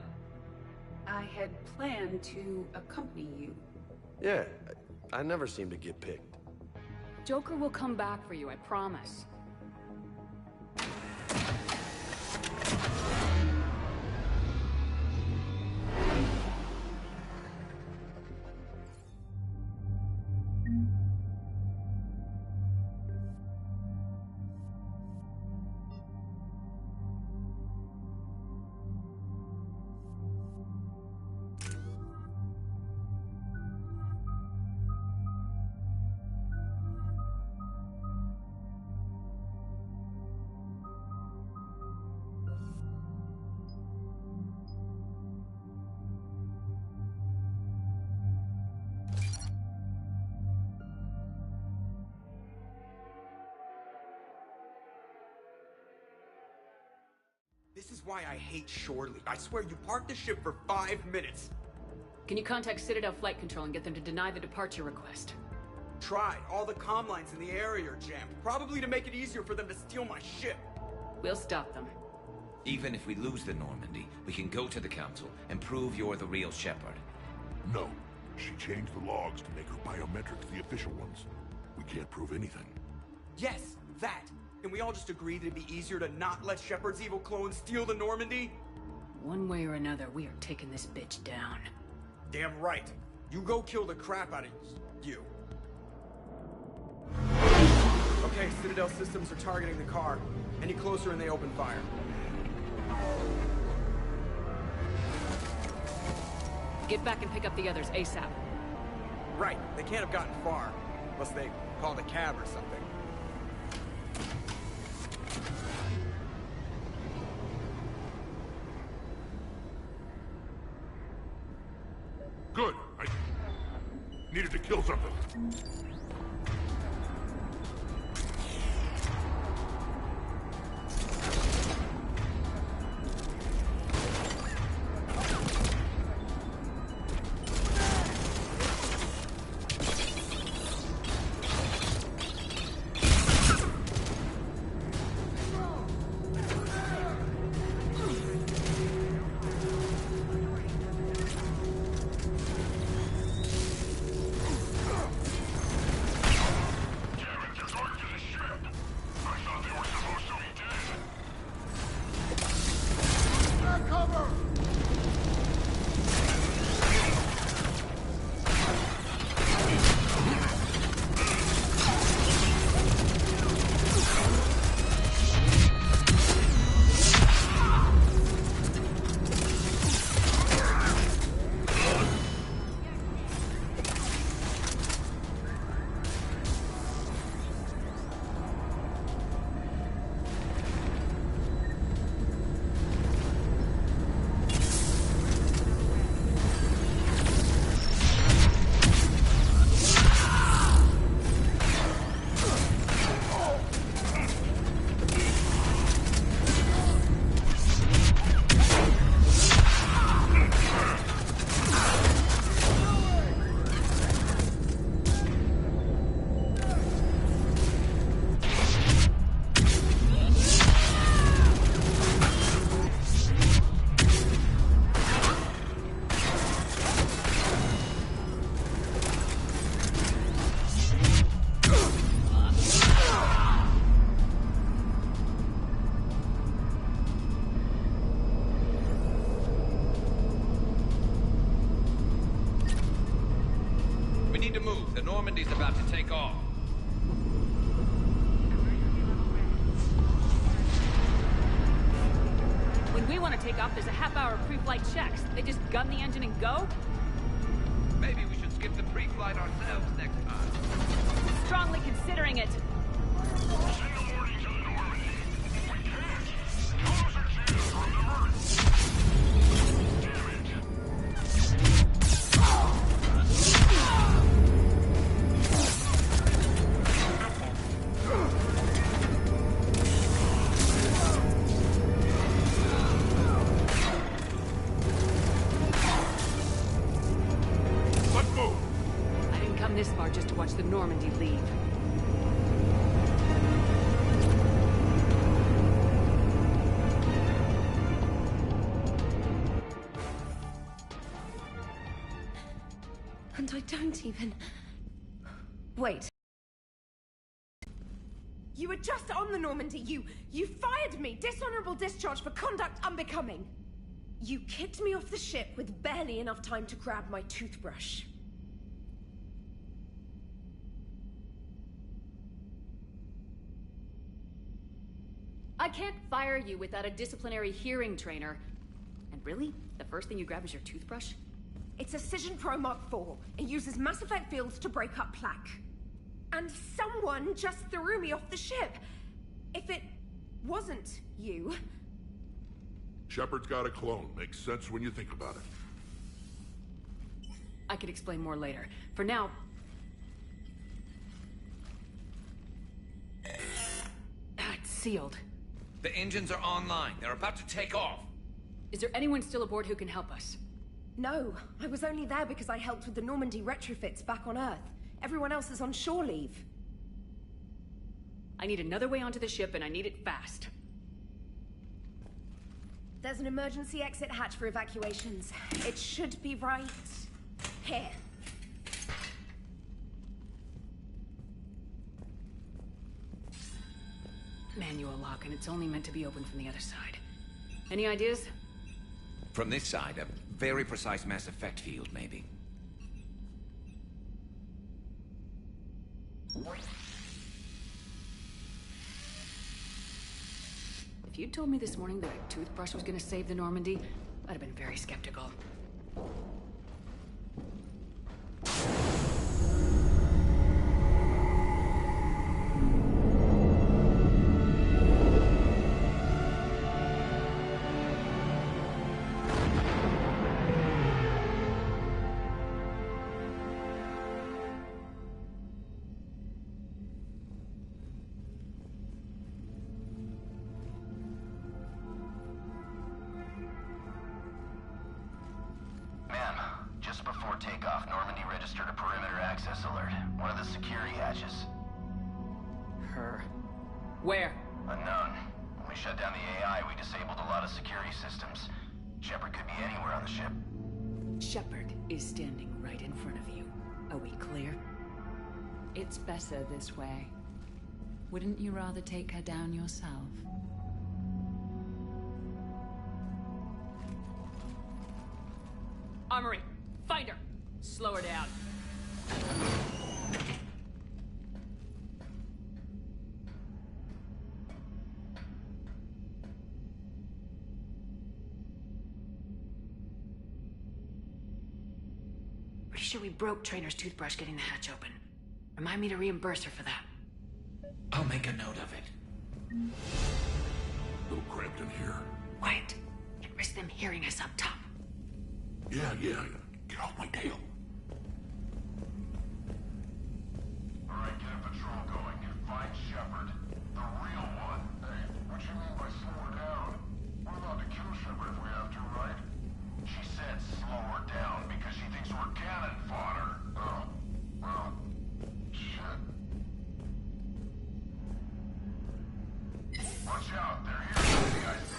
Speaker 19: I had planned to accompany you.
Speaker 16: Yeah, I never seem to get picked.
Speaker 2: Joker will come back for you, I promise.
Speaker 4: why I hate Shore Leave. I swear, you parked the ship for 5 minutes.
Speaker 2: Can you contact Citadel Flight Control and get them to deny the departure request?
Speaker 4: Tried. All the comm lines in the area are jammed. Probably to make it easier for them to steal my ship.
Speaker 2: We'll stop them.
Speaker 11: Even if we lose the Normandy, we can go to the Council and prove you're the real Shepard.
Speaker 3: No. She changed the logs to make her biometrics the official ones. We can't prove anything.
Speaker 4: Yes, that. Can we all just agree that it'd be easier to not let Shepard's evil clone steal the Normandy?
Speaker 2: One way or another, we are taking this bitch down.
Speaker 4: Damn right. You go kill the crap out of you. Okay, Citadel systems are targeting the car. Any closer and they open fire.
Speaker 2: Get back and pick up the others ASAP.
Speaker 4: Right, they can't have gotten far. Unless they called a cab or something.
Speaker 3: Good. I needed to kill something.
Speaker 11: Normandy's about to take off.
Speaker 2: When we want to take off, there's a half-hour pre-flight checks. They just gun the engine and go?
Speaker 11: Maybe we should skip the pre-flight ourselves next time.
Speaker 2: Strongly considering it. This far just to watch the Normandy leave.
Speaker 21: And I don't even... Wait. You were just on the Normandy. You fired me. Dishonorable discharge for conduct unbecoming. You kicked me off the ship with barely enough time to grab my toothbrush.
Speaker 2: I can't fire you without a disciplinary hearing trainer. And really? The first thing you grab is your toothbrush?
Speaker 21: It's a Cision Pro Mark IV. It uses Mass Effect fields to break up plaque. And someone just threw me off the ship. If it wasn't you...
Speaker 3: Shepard's got a clone. Makes sense when you think about it.
Speaker 2: I can explain more later. For now... It's sealed.
Speaker 11: The engines are online. They're about to take off.
Speaker 2: Is there anyone still aboard who can help us?
Speaker 21: No, I was only there because I helped with the Normandy retrofits back on Earth. Everyone else is on shore leave.
Speaker 2: I need another way onto the ship, and I need it fast.
Speaker 21: There's an emergency exit hatch for evacuations. It should be right here.
Speaker 2: Manual lock, and it's only meant to be opened from the other side. Any ideas?
Speaker 11: From this side, a very precise mass effect field, maybe.
Speaker 2: If you'd told me this morning that a toothbrush was gonna save the Normandy, I'd have been very skeptical.
Speaker 7: Takeoff, Normandy registered a perimeter access alert. One of the security hatches.
Speaker 2: Her. Where?
Speaker 7: Unknown. When we shut down the AI, we disabled a lot of security systems. Shepard could be anywhere on the ship.
Speaker 2: Shepard is standing right in front of you. Are we clear?
Speaker 17: It's better this way. Wouldn't you rather take her down yourself?
Speaker 2: Armory! Find her! Slow her down. Pretty sure we broke Trainor's toothbrush getting the hatch open. Remind me to reimburse her for that.
Speaker 11: I'll make a note of it.
Speaker 3: A little cramped in here.
Speaker 2: Quiet. Can't risk them hearing us up top.
Speaker 3: Yeah. Get off my tail.
Speaker 8: Alright, get a patrol going. Find Shepard. The real one. Hey, what you mean by slow her down? We're allowed to kill Shepard if we have to, right? She said slow her down because she thinks we're cannon fodder. Oh, well, shit. Watch out, they're here from the CIC.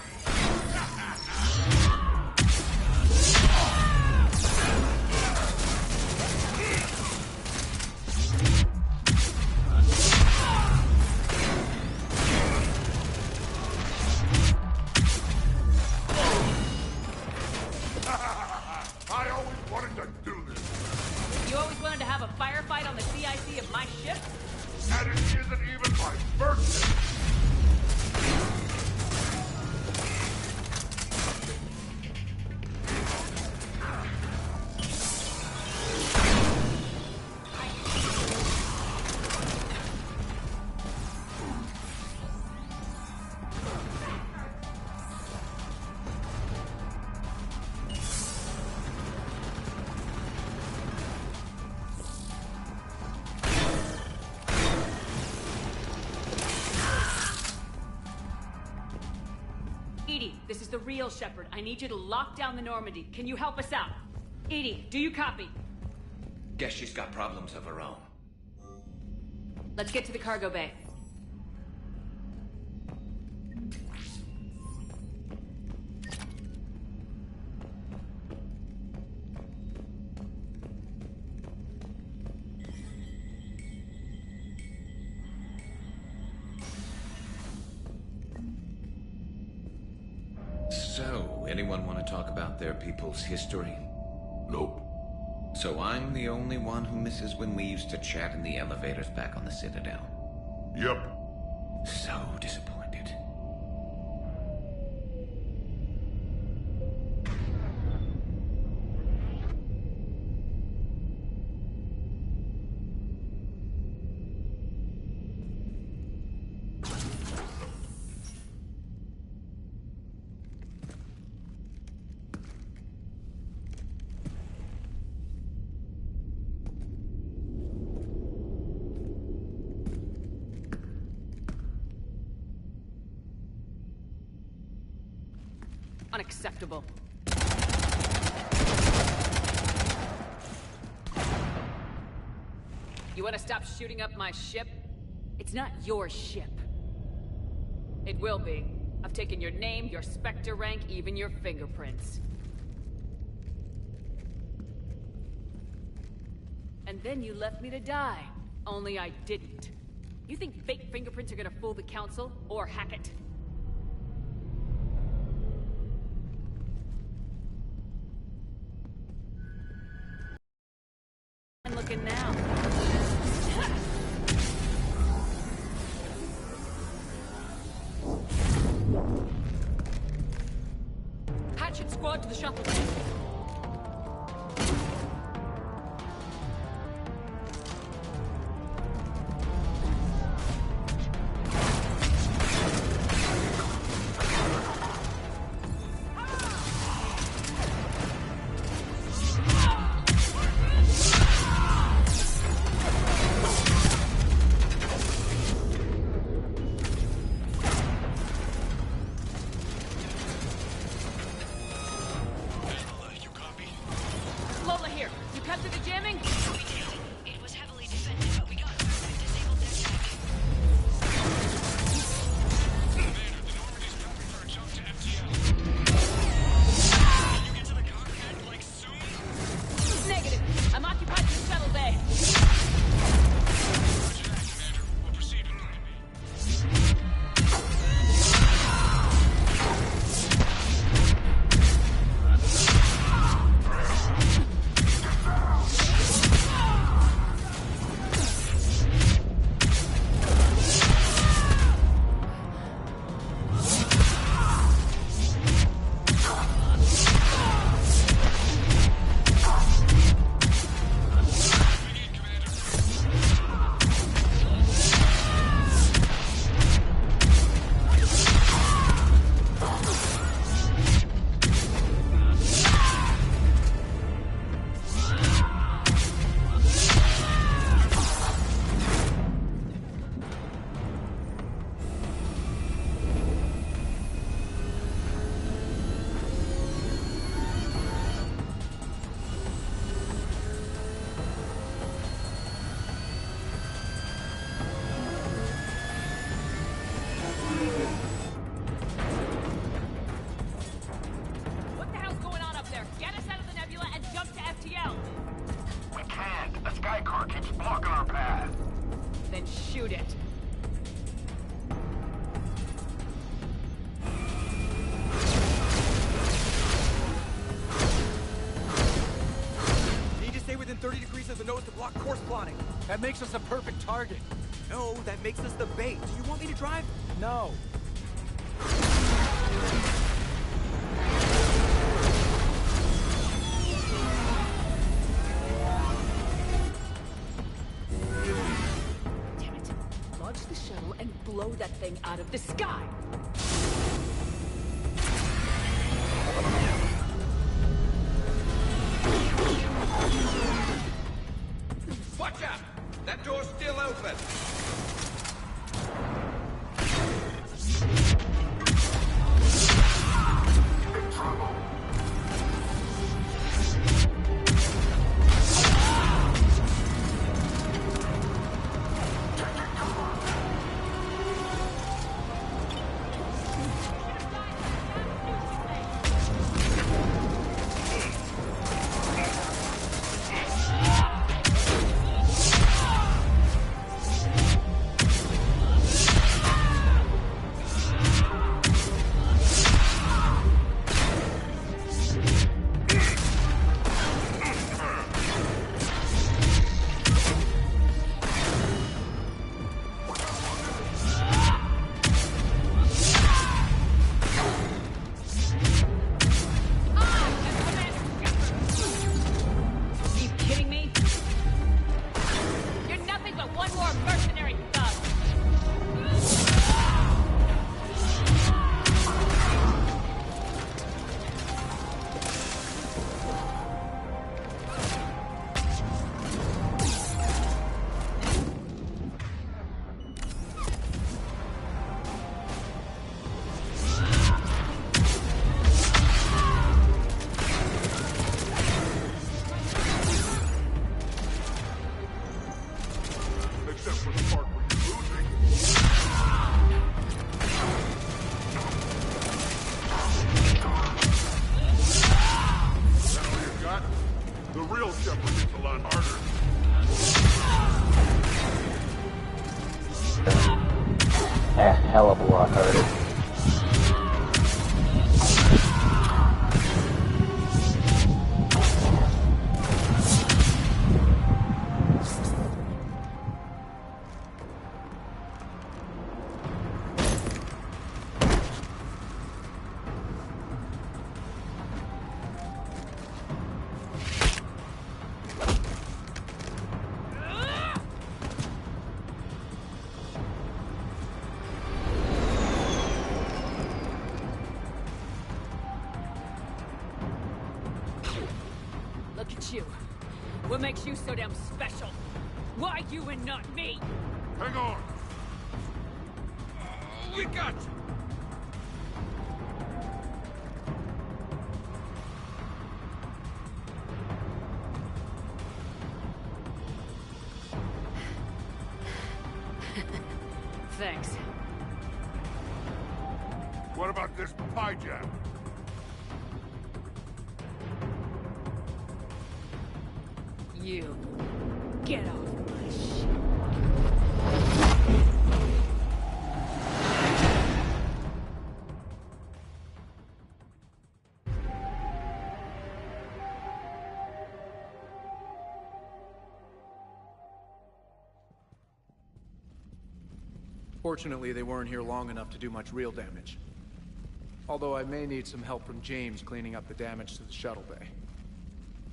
Speaker 3: I always wanted to do this.
Speaker 2: You always wanted to have a firefight on the CIC of my ship?
Speaker 3: And it isn't even my birthday.
Speaker 2: This is the real Shepard. I need you to lock down the Normandy. Can you help us out? EDI, do you copy?
Speaker 11: Guess she's got problems of her own.
Speaker 2: Let's get to the cargo bay.
Speaker 11: So, anyone want to talk about their people's history?
Speaker 3: Nope.
Speaker 11: So I'm the only one who misses when we used to chat in the elevators back on the Citadel.
Speaker 3: Yep.
Speaker 11: So disappointed.
Speaker 2: Unacceptable. You want to stop shooting up my ship? It's not your ship. It will be. I've taken your name, your Spectre rank, even your fingerprints. And then you left me to die. Only I didn't. You think fake fingerprints are gonna fool the Council? Or Hackett? And looking now. Hatchet squad to the shuttle.
Speaker 4: That makes us a perfect target.
Speaker 12: No, that makes us the bait. Do you want me to drive?
Speaker 4: No.
Speaker 2: Damn it. Launch the shuttle and blow that thing out of the sky!
Speaker 11: Watch out! That door's still open!
Speaker 14: a hell of a lot harder.
Speaker 2: Look at you. What makes you so damn special? Why you and not me?
Speaker 8: Hang on! We got you!
Speaker 2: Thanks.
Speaker 8: What about this pie jam?
Speaker 2: You. Get off my ship.
Speaker 9: Fortunately, they weren't here long enough to do much real damage. Although I may need some help from James cleaning up the damage to the shuttle bay.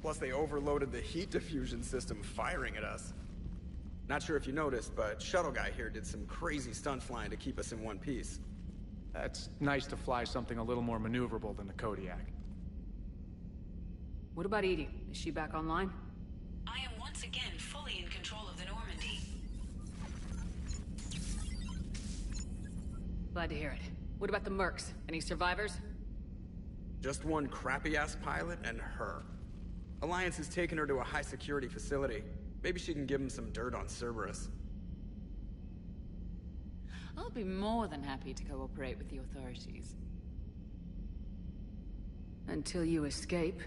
Speaker 4: Plus, they overloaded the heat diffusion system firing at us. Not sure if you noticed, but Shuttle Guy here did some crazy stunt flying to keep us in one piece.
Speaker 9: It's nice to fly something a little more maneuverable than the Kodiak.
Speaker 2: What about Edie? Is she back online?
Speaker 5: I am once again fully in control of the Normandy.
Speaker 2: Glad to hear it. What about the Mercs? Any survivors?
Speaker 4: Just one crappy-ass pilot and her. Alliance has taken her to a high-security facility. Maybe she can give him some dirt on Cerberus.
Speaker 2: I'll be more than happy to cooperate with the authorities. Until you escape.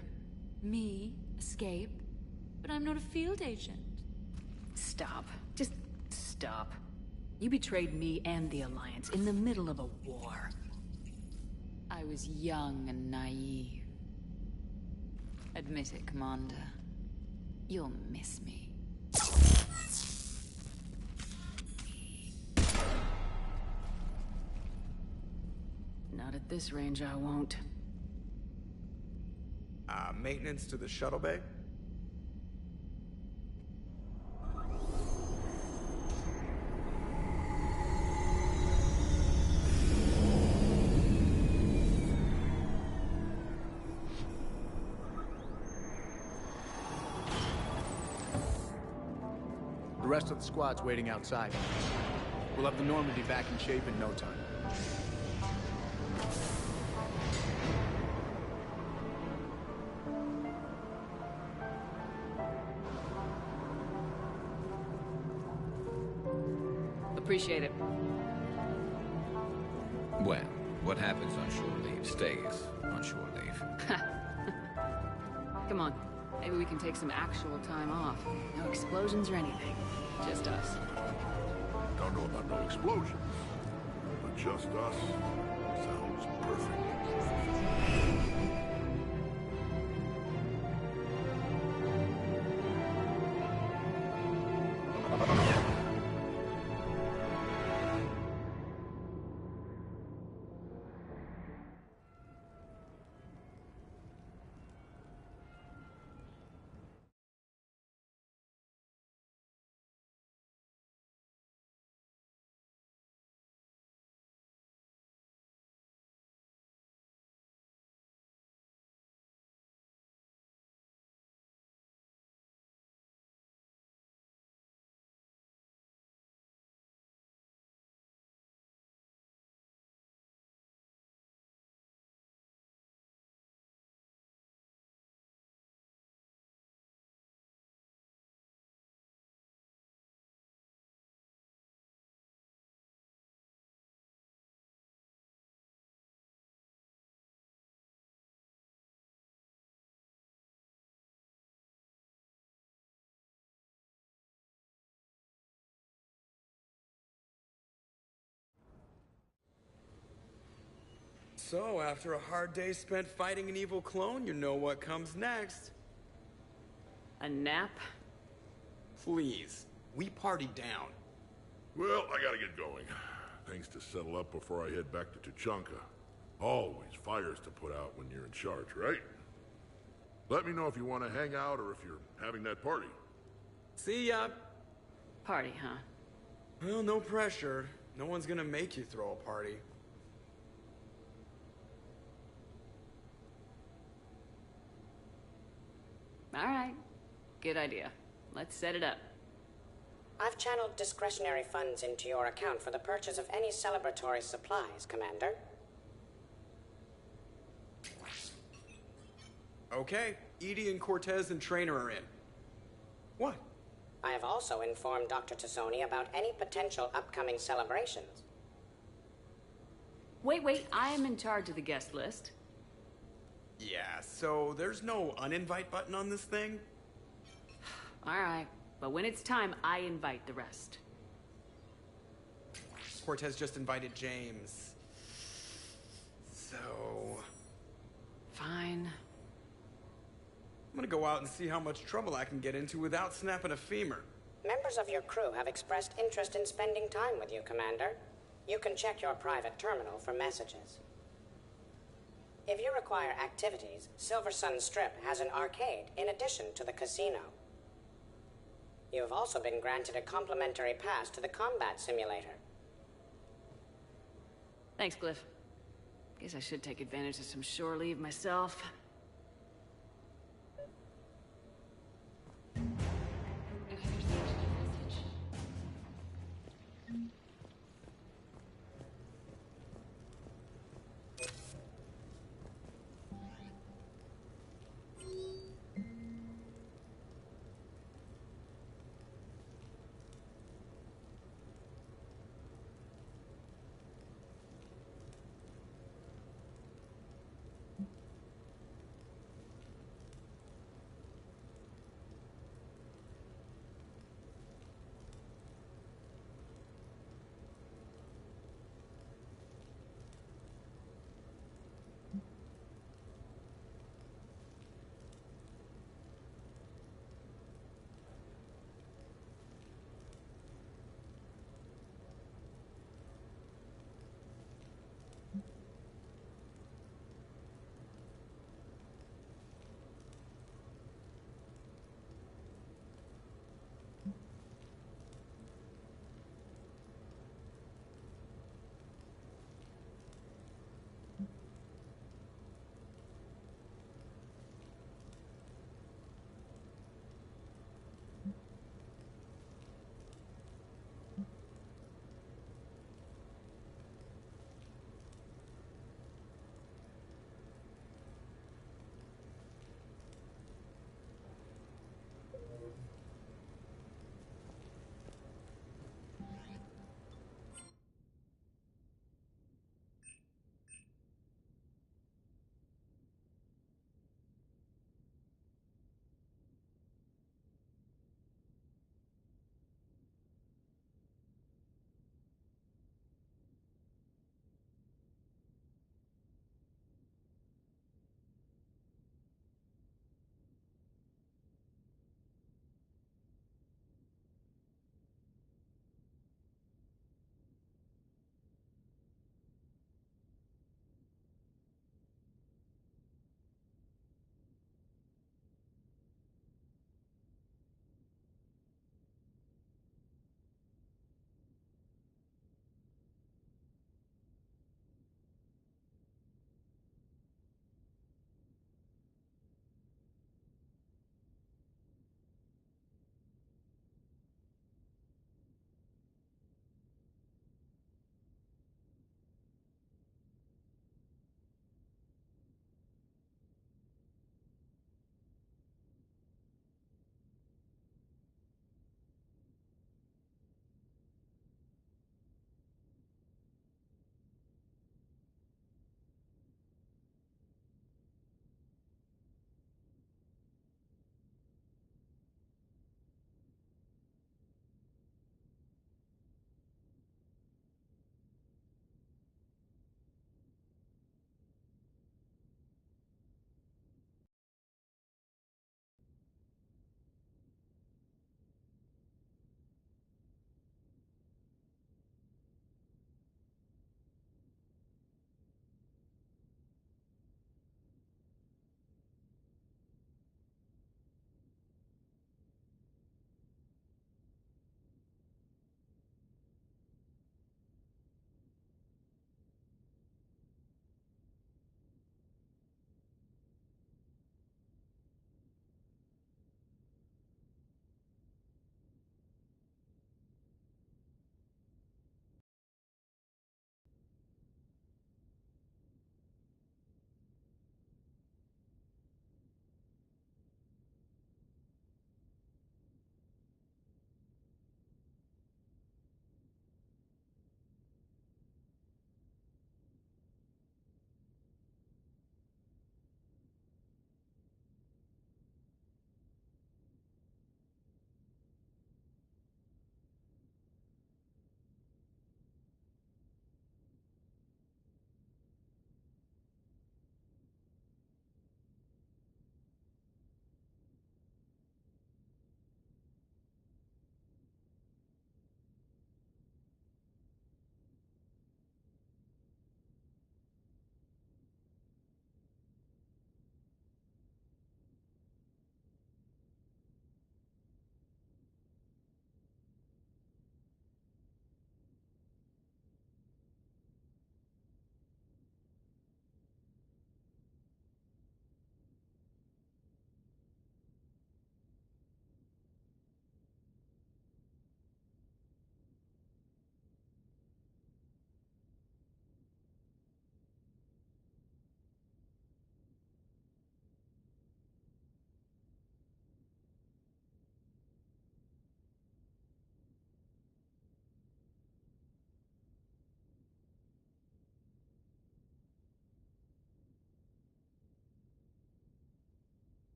Speaker 17: Me? Escape? But I'm not a field agent.
Speaker 2: Stop. Just stop. You betrayed me and the Alliance in the middle of a war.
Speaker 17: I was young and naive. Admit it, Commander. You'll miss me.
Speaker 2: Not at this range, I won't.
Speaker 4: Maintenance to the shuttle bay?
Speaker 9: The rest of the squad's waiting outside. We'll have the Normandy back in shape in no time.
Speaker 2: Appreciate it.
Speaker 11: Well, what happens on shore leave stays on shore leave.
Speaker 2: Come on. Maybe we can take some actual time off. No explosions or anything. Just us.
Speaker 3: Don't know about no explosions, but just us sounds perfect.
Speaker 4: So, after a hard day spent fighting an evil clone, you know what comes next.
Speaker 2: A nap?
Speaker 4: Please. We partied down.
Speaker 3: Well, I gotta get going. Things to settle up before I head back to Tuchanka. Always fires to put out when you're in charge, right? Let me know if you want to hang out or if you're having that party.
Speaker 4: See ya.
Speaker 2: Party, huh?
Speaker 4: Well, no pressure. No one's gonna make you throw a party.
Speaker 2: All right. Good idea. Let's set it up.
Speaker 10: I've channeled discretionary funds into your account for the purchase of any celebratory supplies, Commander.
Speaker 4: Okay. Edie and Cortez and Trainer are in. What?
Speaker 10: I have also informed Dr. Tassoni about any potential upcoming celebrations.
Speaker 2: Wait, I am in charge of the guest list.
Speaker 4: Yeah, so there's no uninvite button on this thing?
Speaker 2: All right, but when it's time, I invite the rest.
Speaker 4: Cortez just invited James. So...
Speaker 2: Fine.
Speaker 4: I'm gonna go out and see how much trouble I can get into without snapping a femur.
Speaker 10: Members of your crew have expressed interest in spending time with you, Commander. You can check your private terminal for messages. If you require activities, Silver Sun Strip has an arcade in addition to the casino. You have also been granted a complimentary pass to the combat simulator.
Speaker 2: Thanks, Cliff. Guess I should take advantage of some shore leave myself.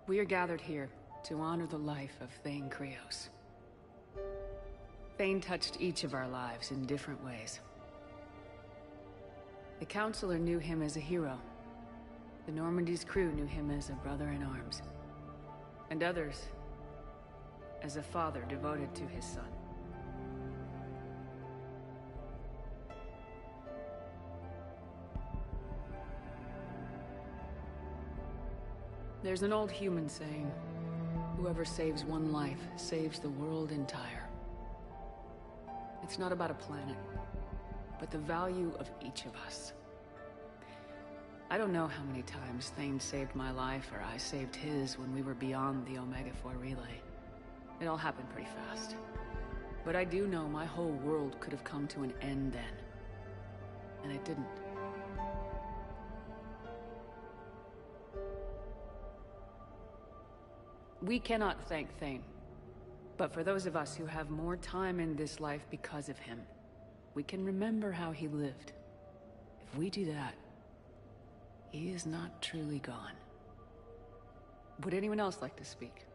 Speaker 13: We are gathered here to honor the life of Thane Krios. Thane touched each of our lives in different ways. The Counselor knew him as a hero. The Normandy's crew knew him as a brother in arms. And others as a father devoted to his son. There's an old human saying, whoever saves one life saves the world entire. It's not about a planet, but the value of each of us. I don't know how many times Thane saved my life or I saved his when we were beyond the Omega-4 relay. It all happened pretty fast. But I do know my whole world could have come to an end then. And it didn't. We cannot thank Thane. But for those of us who have more time in this life because of him, we can remember how he lived. If we do that, he is not truly gone. Would anyone else like to speak?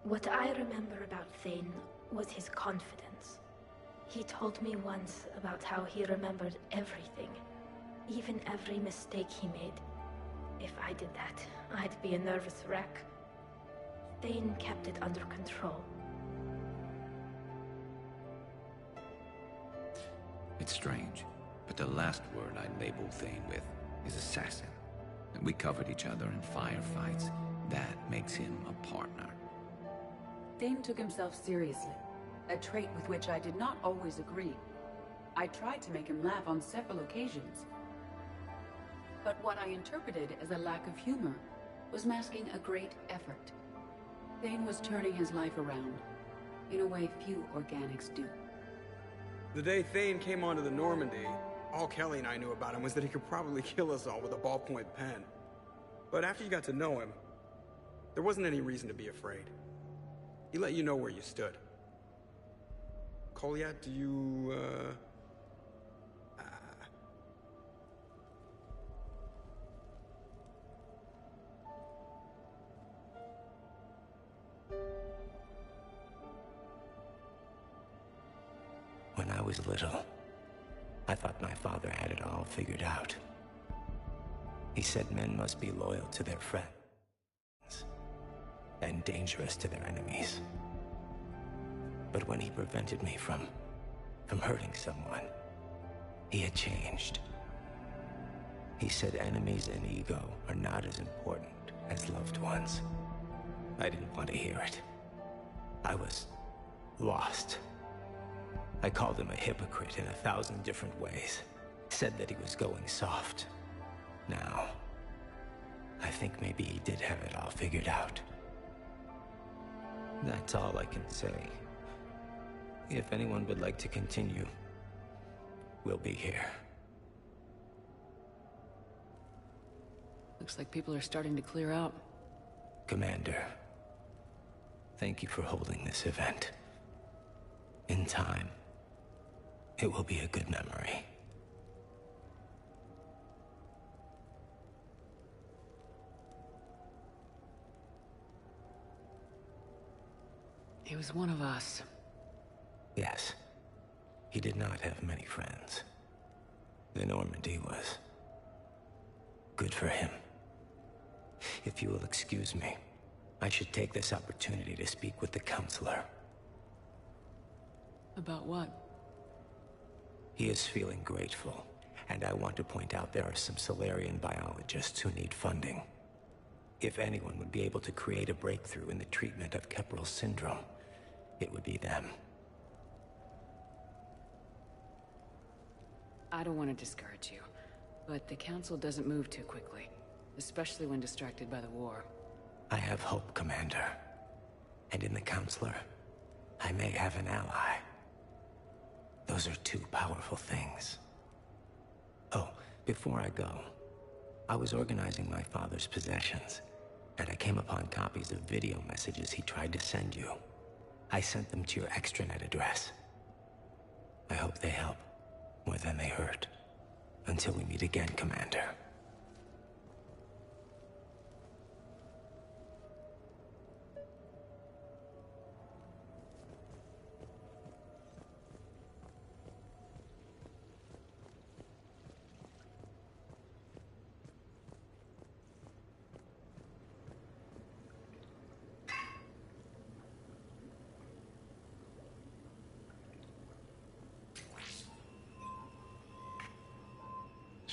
Speaker 15: What I remember about Thane was his confidence. He told me once about how he remembered everything, even every mistake he made. If I did that, I'd be a nervous wreck. Thane kept it under control.
Speaker 11: It's strange, but the last word I labeled Thane with is assassin. And we covered each other in firefights. That makes him a partner.
Speaker 20: Thane took himself seriously, a trait with which I did not always agree. I tried to make him laugh on several occasions. But what I interpreted as a lack of humor was masking a great effort. Thane was turning his life around, in a way few organics do.
Speaker 4: The day Thane came onto the Normandy, all Kelly and I knew about him was that he could probably kill us all with a ballpoint pen. But after you got to know him, there wasn't any reason to be afraid. He let you know where you stood. Kolyat, do you,
Speaker 22: When I was little, I thought my father had it all figured out. He said men must be loyal to their friends and dangerous to their enemies. But when he prevented me from hurting someone, he had changed. He said enemies and ego are not as important as loved ones. I didn't want to hear it. I was lost. I called him a hypocrite in 1,000 different ways. Said that he was going soft. Now, I think maybe he did have it all figured out. That's all I can say. If anyone would like to continue, we'll be here.
Speaker 13: Looks like people are starting to clear out.
Speaker 22: Commander, thank you for holding this event. In time, it will be a good memory.
Speaker 13: He was one of us.
Speaker 22: Yes. He did not have many friends. The Normandy was good for him. If you will excuse me, I should take this opportunity to speak with the Counselor.
Speaker 13: About what?
Speaker 22: He is feeling grateful, and I want to point out there are some Salarian biologists who need funding. If anyone would be able to create a breakthrough in the treatment of Kepral syndrome, it would be them.
Speaker 13: I don't want to discourage you, but the Council doesn't move too quickly, especially when distracted by the war.
Speaker 22: I have hope, Commander. And in the Counselor, I may have an ally. Those are two powerful things. Oh, before I go, I was organizing my father's possessions, and I came upon copies of video messages he tried to send you. I sent them to your extranet address. I hope they help, more than they hurt. Until we meet again, Commander.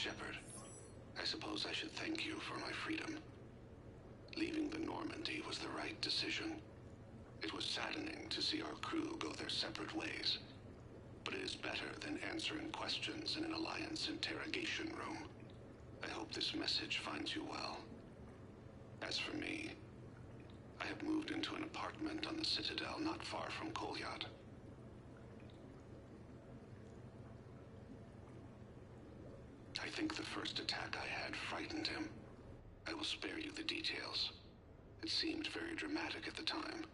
Speaker 1: Shepard, I suppose I should thank you for my freedom. Leaving the Normandy was the right decision. It was saddening to see our crew go their separate ways. But it is better than answering questions in an Alliance interrogation room. I hope this message finds you well. As for me, I have moved into an apartment on the Citadel not far from Kolyat. I think the first attack I had frightened him. I will spare you the details. It seemed very dramatic at the time,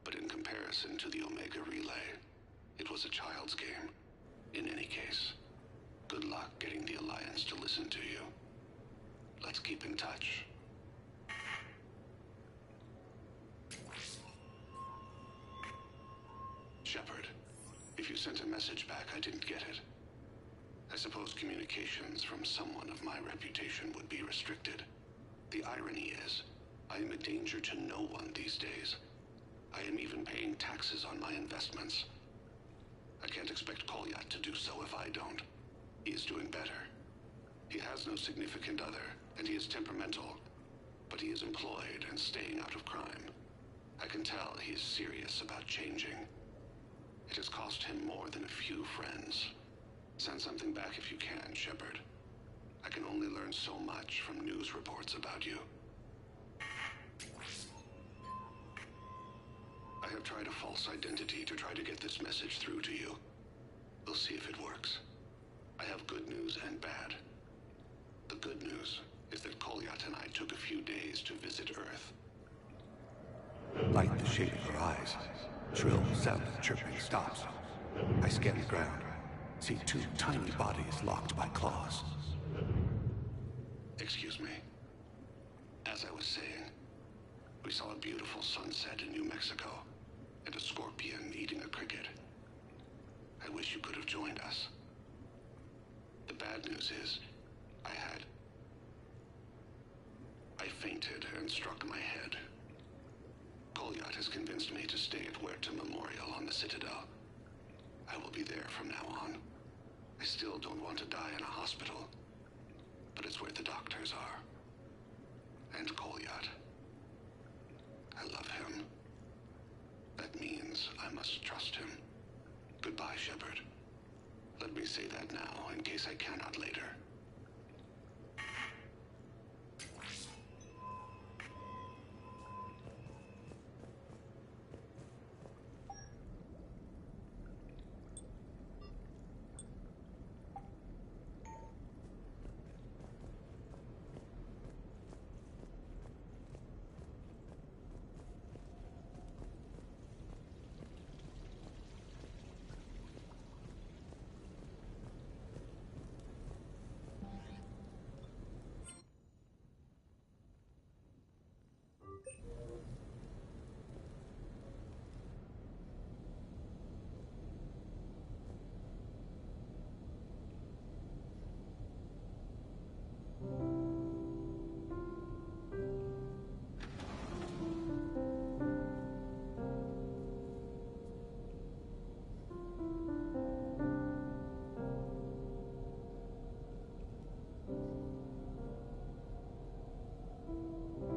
Speaker 1: but in comparison to the Omega Relay, it was a child's game. In any case, good luck getting the Alliance to listen to you. Let's keep in touch. Shepard, if you sent a message back, I didn't get it. I suppose communications from someone of my reputation would be restricted. The irony is, I am a danger to no one these days. I am even paying taxes on my investments. I can't expect Kolyat to do so if I don't. He is doing better. He has no significant other, and he is temperamental, but he is employed and staying out of crime. I can tell he is serious about changing. It has cost him more than a few friends. Send something back if you can, Shepard. I can only learn so much from news reports about you. I have tried a false identity to try to get this message through to you. We'll see if it works. I have good news and bad. The good news is that Kolyat and I took a few days to visit Earth.
Speaker 18: Light the shade of her eyes. Shrill sound of chirping stops. I scan the ground. See two tiny bodies locked by claws.
Speaker 1: Excuse me. As I was saying, we saw a beautiful sunset in New Mexico, and a scorpion eating a cricket. I wish you could have joined us. The bad news is, I fainted and struck my head. Kolyat has convinced me to stay at Huerta Memorial on the Citadel. I will be there from now on. I still don't want to die in a hospital, but it's where the doctors are. And Kolyat. I love him. That means I must trust him. Goodbye, Shepard. Let me say that now, in case I cannot later.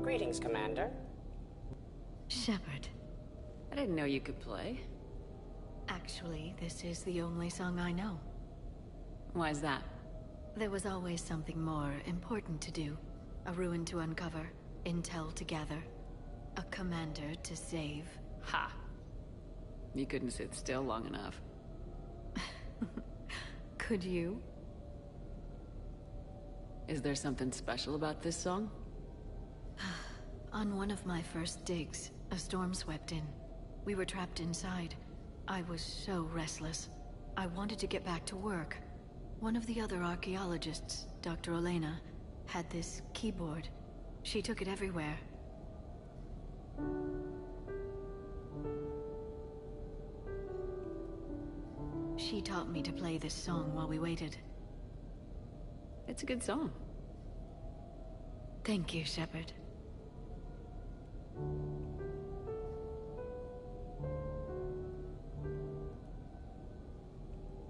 Speaker 10: Greetings, Commander.
Speaker 21: Shepard.
Speaker 13: I didn't know you could play.
Speaker 21: Actually, this is the only song I know.
Speaker 13: Why is that?
Speaker 21: There was always something more important to do. A ruin to uncover, intel to gather, a commander to save.
Speaker 13: Ha! You couldn't sit still long enough.
Speaker 21: Could you?
Speaker 13: Is there something special about this song?
Speaker 21: On one of my first digs, a storm swept in. We were trapped inside. I was so restless. I wanted to get back to work. One of the other archaeologists, Dr. Olena, had this keyboard. She took it everywhere. She taught me to play this song while we waited.
Speaker 13: It's a good song.
Speaker 21: Thank you, Shepard.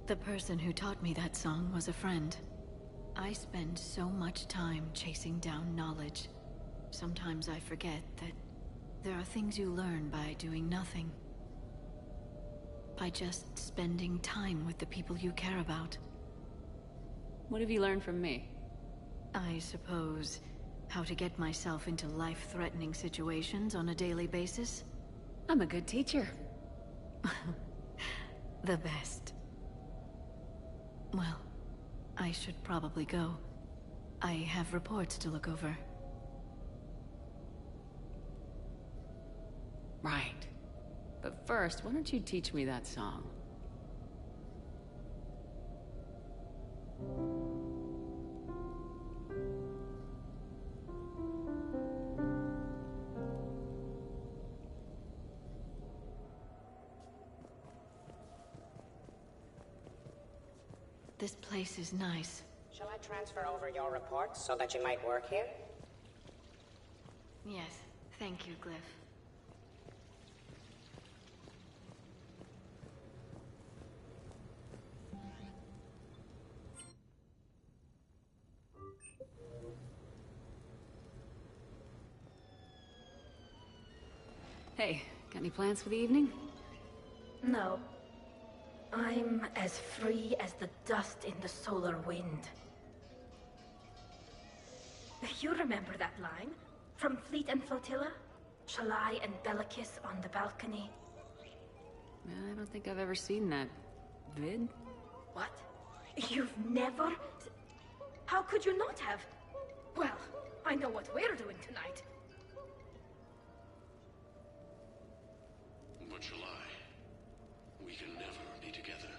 Speaker 21: The person who taught me that song was a friend.
Speaker 6: I spend so much time chasing down knowledge. Sometimes I forget that there are things you learn by doing nothing. By just spending time with the people you care about.
Speaker 13: What have you learned from me?
Speaker 6: I suppose how to get myself into life-threatening situations on a daily basis.
Speaker 13: I'm a good teacher.
Speaker 6: The best. Well, I should probably go. I have reports to look over.
Speaker 13: Right. But first, why don't you teach me that song?
Speaker 6: This place is nice.
Speaker 10: Shall I transfer over your reports so that you might work here?
Speaker 6: Yes, thank you, Glyph.
Speaker 13: Hey, got any plans for the evening?
Speaker 15: No. I'm as free as the dust in the solar wind. You remember that line? From Fleet and Flotilla? Shalai and Bellicus on the balcony?
Speaker 13: I don't think I've ever seen that vid.
Speaker 15: What? You've never? How could you not have? Well, I know what we're doing tonight.
Speaker 1: But Shalai, we can never be together.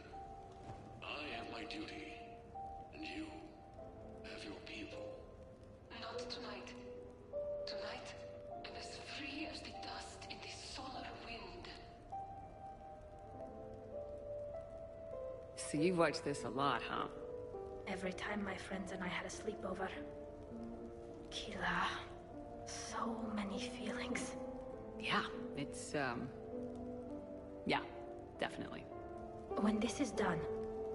Speaker 1: I have my duty, and you have your people.
Speaker 19: Not tonight. Tonight, I'm as free as the dust in the solar wind.
Speaker 13: So you've watched this a lot, huh?
Speaker 15: Every time my friends and I had a sleepover. Keelah. So many feelings.
Speaker 13: Yeah, it's, yeah, definitely.
Speaker 15: When this is done,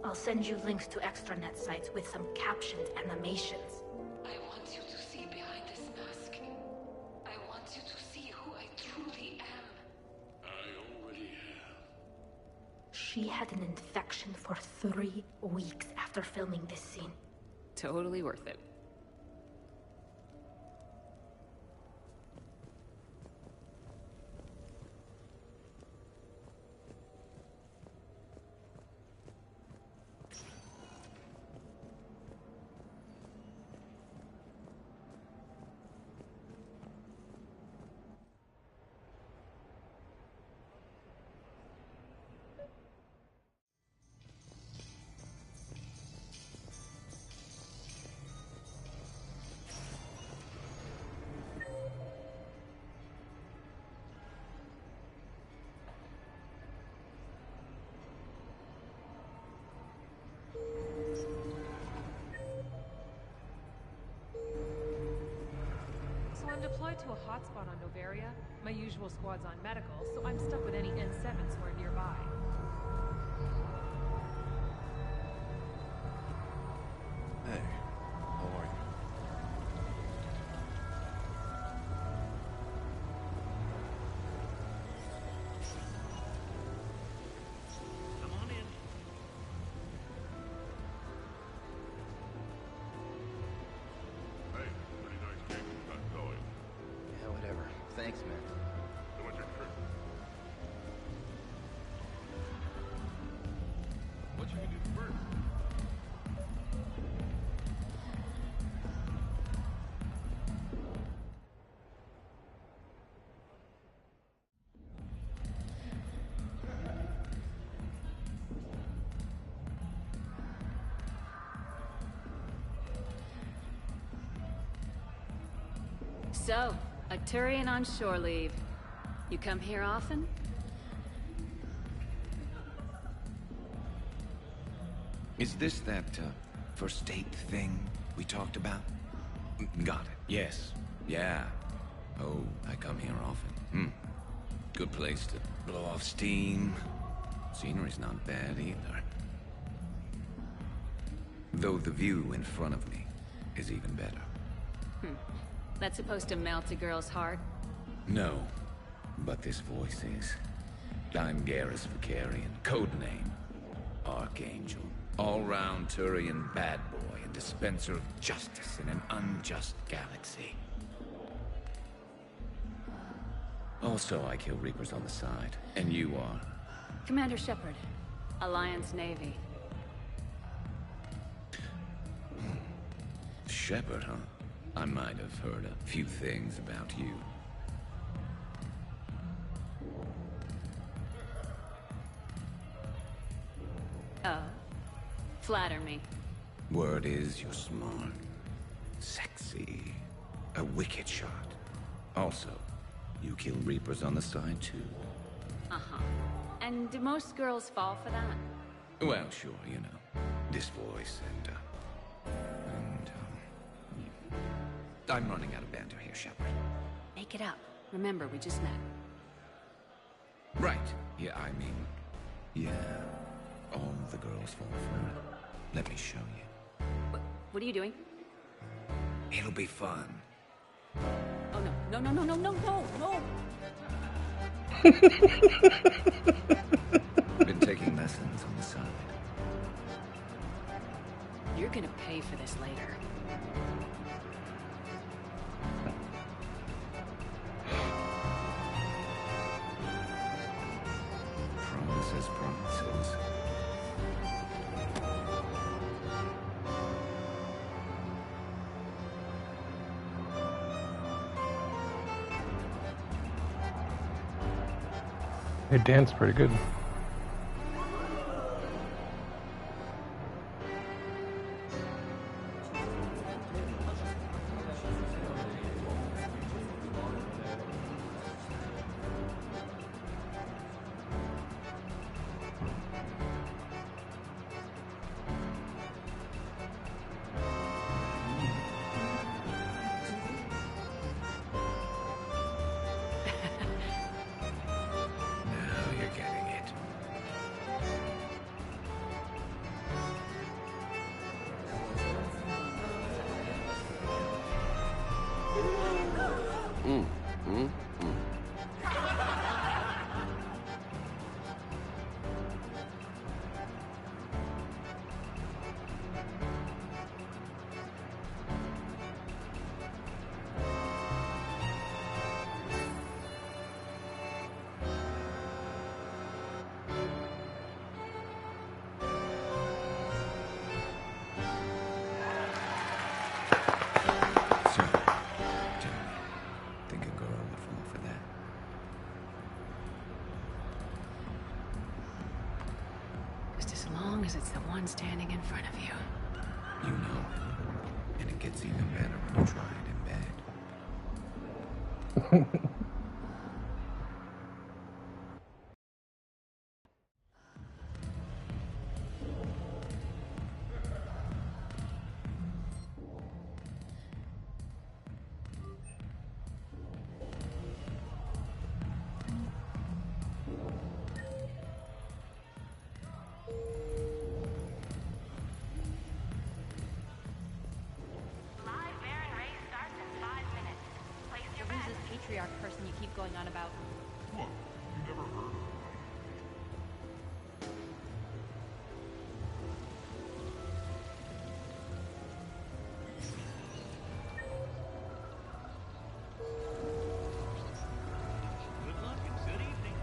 Speaker 15: I'll send you links to extranet sites with some captioned animations.
Speaker 19: I want you to see behind this mask. I want you to see who I truly am.
Speaker 1: I already have.
Speaker 15: She had an infection for 3 weeks after filming this scene.
Speaker 13: Totally worth it.
Speaker 23: Deployed to a hotspot on Noveria. My usual squad's on medical, so I'm stuck with any N7s who are nearby.
Speaker 16: Hey, how are you?
Speaker 1: Come on in.
Speaker 3: Hey, pretty nice game you got going.
Speaker 24: Yeah, whatever. Thanks, man.
Speaker 3: So what's your trick? What should we do first?
Speaker 2: So, a Turian on shore leave. You come here often?
Speaker 11: Is this that, first date thing we talked about? Got it. Yes. Yeah. Oh, I come here often. Good place to blow off steam. Scenery's not bad either. Though the view in front of me is even better.
Speaker 2: That's supposed to melt a girl's heart?
Speaker 11: No, but this voice is. I'm Garrus Vakarian, codename Archangel. All-round Turian bad boy and dispenser of justice in an unjust galaxy. Also, I kill Reapers on the side. And you are?
Speaker 2: Commander Shepard, Alliance Navy.
Speaker 11: Shepard, huh? I might have heard a few things about you.
Speaker 2: Oh. Flatter me.
Speaker 11: Word is you're smart, sexy, a wicked shot. Also, you kill Reapers on the side too.
Speaker 2: Uh-huh. And do most girls fall for that?
Speaker 11: Well, sure, you know. This voice and I'm running out of banter here, Shepard.
Speaker 2: Make it up. Remember, we just met.
Speaker 11: Right. Yeah, I mean, yeah. All the girls fall for it. Let me show you.
Speaker 2: What are you doing?
Speaker 11: It'll be fun.
Speaker 2: Oh, no. No, no, no, no, no, no, no!
Speaker 11: Been taking lessons on the side.
Speaker 2: You're gonna pay for this later.
Speaker 11: Promises, promises.
Speaker 7: They dance pretty good.
Speaker 2: It's the one standing in front of you.
Speaker 11: You know, and it gets even better when you try it in bed.
Speaker 17: Person you keep going on about.
Speaker 3: What? You never heard of it?
Speaker 8: Good luck and good evening.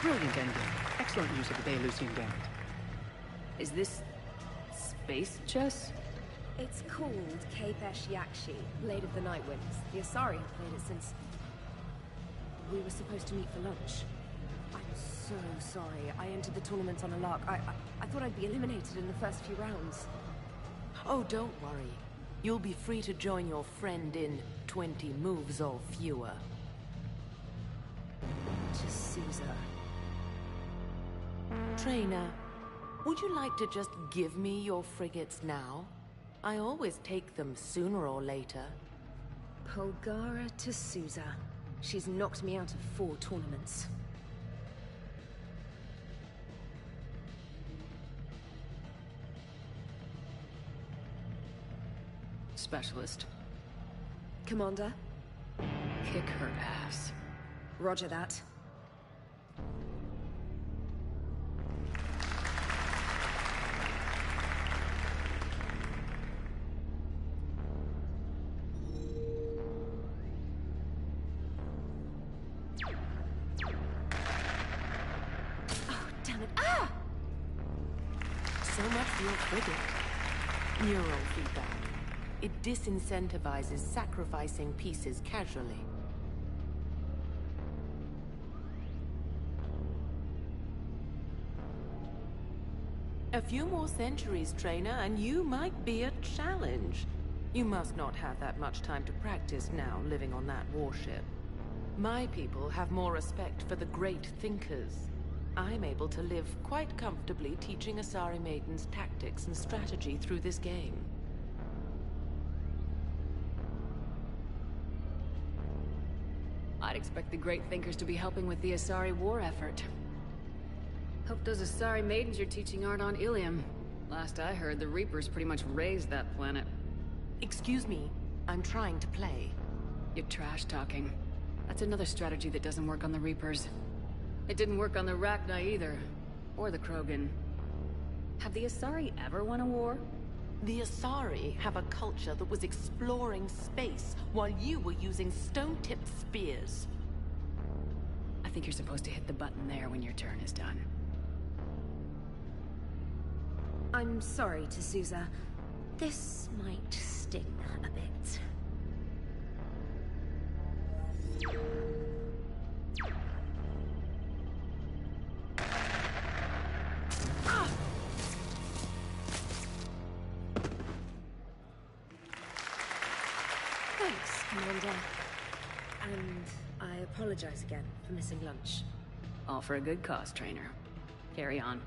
Speaker 20: Brilliant endgame. Excellent use of the Delusian Gambit.
Speaker 13: Is this... space chess?
Speaker 21: It's called Kapesh Yakshi, Blade of the Night Winds. The Asari have played it since... we were supposed to meet for lunch. I'm so sorry. I entered the tournament on a lark. I thought I'd be eliminated in the first few rounds.
Speaker 5: Oh, don't worry. You'll be free to join your friend in 20 moves or fewer.
Speaker 21: To Caesar.
Speaker 5: Trainer, would you like to just give me your frigates now? I always take them sooner or later.
Speaker 21: Polgara to Sousa. She's knocked me out of 4 tournaments.
Speaker 13: Specialist.
Speaker 21: Commander?
Speaker 13: Kick her ass.
Speaker 21: Roger that.
Speaker 5: Neural feedback. It disincentivizes sacrificing pieces casually. A few more centuries, Trainer, and you might be a challenge. You must not have that much time to practice now, living on that warship. My people have more respect for the great thinkers. I'm able to live quite comfortably teaching Asari maidens tactics and strategy through this game.
Speaker 13: I'd expect the great thinkers to be helping with the Asari war effort. Hope those Asari maidens you're teaching aren't on Ilium. Last I heard, the Reapers pretty much raised that planet.
Speaker 5: Excuse me, I'm trying to play.
Speaker 13: You're trash-talking. That's another strategy that doesn't work on the Reapers. It didn't work on the Rachni either. Or the Krogan. Have the Asari ever won a war?
Speaker 5: The Asari have a culture that was exploring space while you were using stone-tipped spears.
Speaker 13: I think you're supposed to hit the button there when your turn is done.
Speaker 21: I'm sorry, T'Souza. This might sting a bit. Thanks, Commander. And I apologize again for missing lunch.
Speaker 13: All for a good cause, Trainer. Carry on.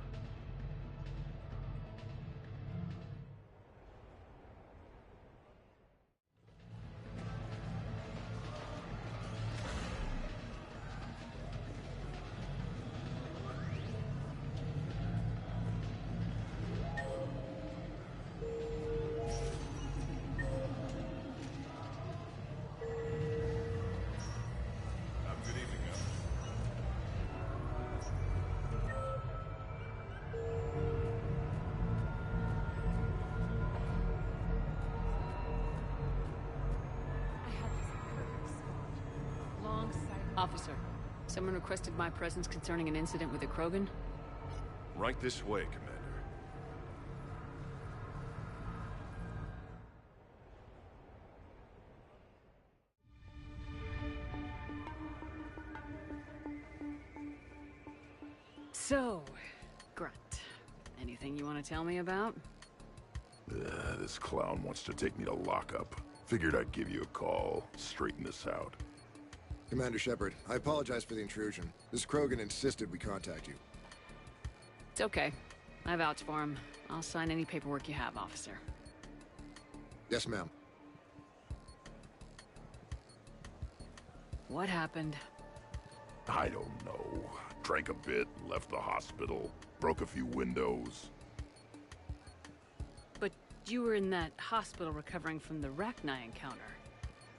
Speaker 13: Officer, someone requested my presence concerning an incident with a Krogan.
Speaker 7: Right this way, Commander.
Speaker 13: So, Grunt, anything you want to tell me about?
Speaker 3: This clown wants to take me to lockup. Figured I'd give you a call, straighten this out.
Speaker 12: Commander Shepard, I apologize for the intrusion. This Krogan insisted we contact you.
Speaker 13: It's okay. I vouch for him. I'll sign any paperwork you have, officer.
Speaker 12: Yes, ma'am.
Speaker 13: What happened?
Speaker 3: I don't know. Drank a bit, left the hospital, broke a few windows.
Speaker 13: But you were in that hospital recovering from the Rachni encounter.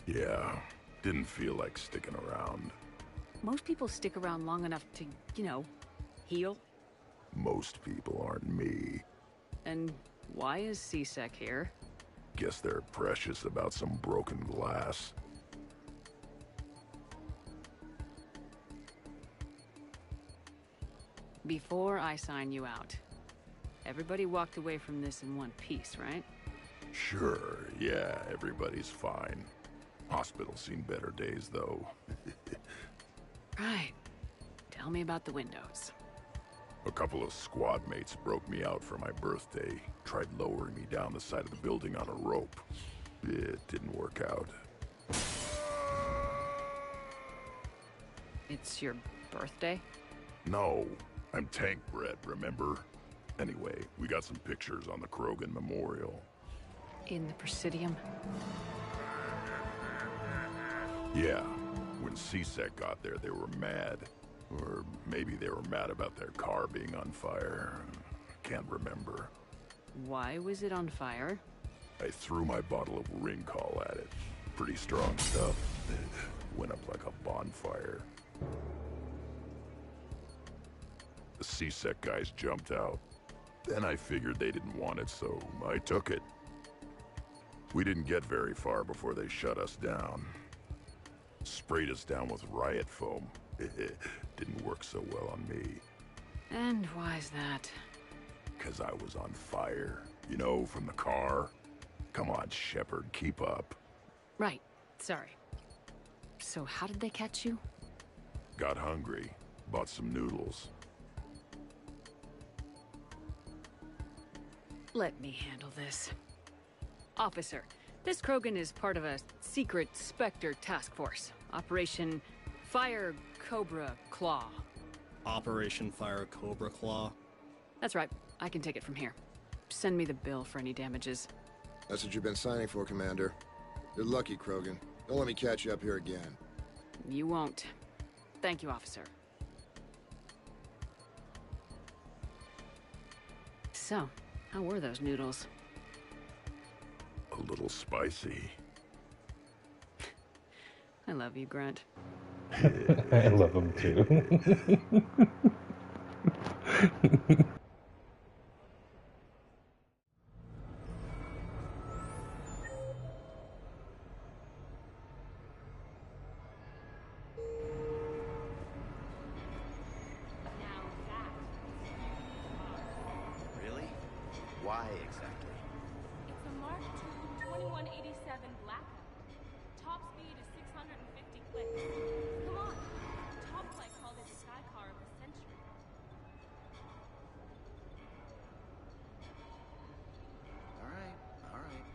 Speaker 3: Yeah. Didn't feel like sticking around.
Speaker 13: Most people stick around long enough to, you know, heal.
Speaker 3: Most people aren't me.
Speaker 13: And why is C-Sec here?
Speaker 3: Guess they're precious about some broken glass.
Speaker 13: Before I sign you out, everybody walked away from this in one piece, right?
Speaker 3: Sure, yeah, everybody's fine. Hospital's seen better days, though.
Speaker 13: Right. Tell me about the windows.
Speaker 3: A couple of squad mates broke me out for my birthday. Tried lowering me down the side of the building on a rope. It didn't work out.
Speaker 13: It's your birthday?
Speaker 3: No, I'm tank bred, remember? Anyway, we got some pictures on the Krogan Memorial.
Speaker 13: In the Presidium?
Speaker 3: Yeah, when CSEC got there, they were mad. Or maybe they were mad about their car being on fire. Can't remember.
Speaker 13: Why was it on fire?
Speaker 3: I threw my bottle of Ringcall at it. Pretty strong stuff. It went up like a bonfire. The CSEC guys jumped out. Then I figured they didn't want it, so I took it. We didn't get very far before they shut us down. Sprayed us down with riot foam. Didn't work so well on me.
Speaker 13: And why's that?
Speaker 3: 'Cause I was on fire. You know, from the car. Come on, Shepard, keep up.
Speaker 13: Right. Sorry. So how did they catch you?
Speaker 3: Got hungry. Bought some noodles.
Speaker 13: Let me handle this. Officer, this Krogan is part of a secret Spectre task force. Operation Fire Cobra Claw.
Speaker 4: Operation Fire Cobra Claw?
Speaker 13: That's right. I can take it from here. Send me the bill for any damages.
Speaker 12: That's what you've been signing for, Commander. You're lucky, Krogan. Don't let me catch you up here again.
Speaker 13: You won't. Thank you, officer. So, how were those noodles?
Speaker 3: A little spicy.
Speaker 13: I love you, Grunt.
Speaker 9: I love him too.
Speaker 24: Really? Why exactly?
Speaker 14: It's a Mark II 2187 Blackout. Top speed is 650 clicks. Come on. Top Flight called it the sky car of the century.
Speaker 24: All right, all right.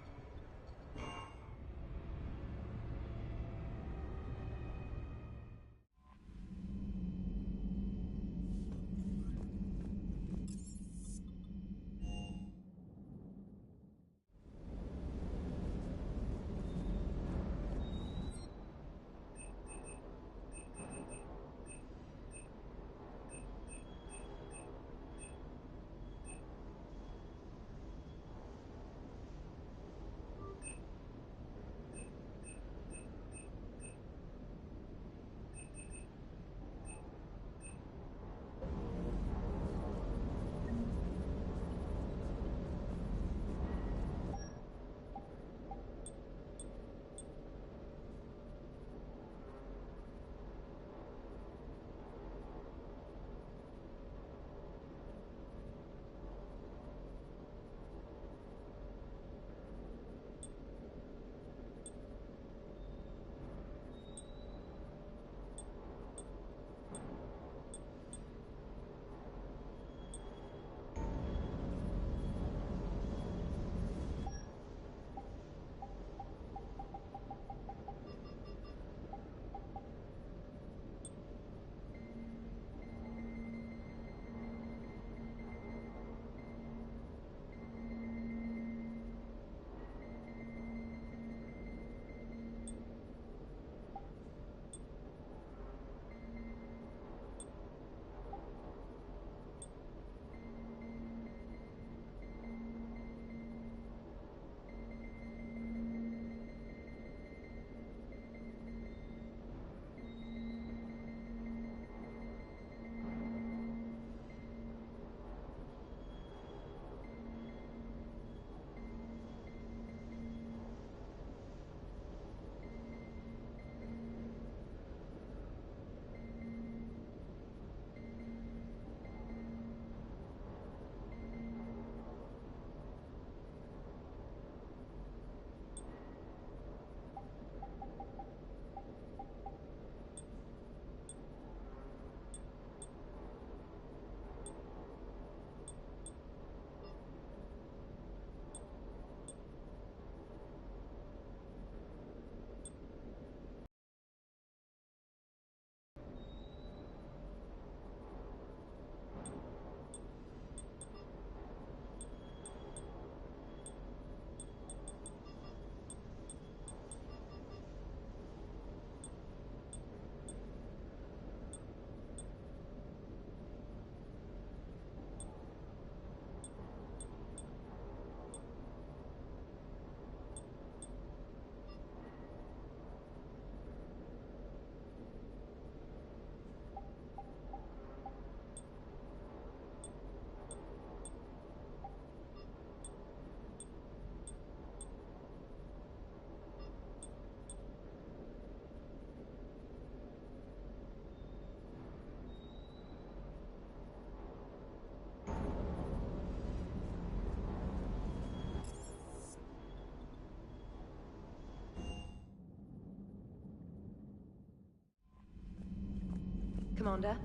Speaker 21: Commander.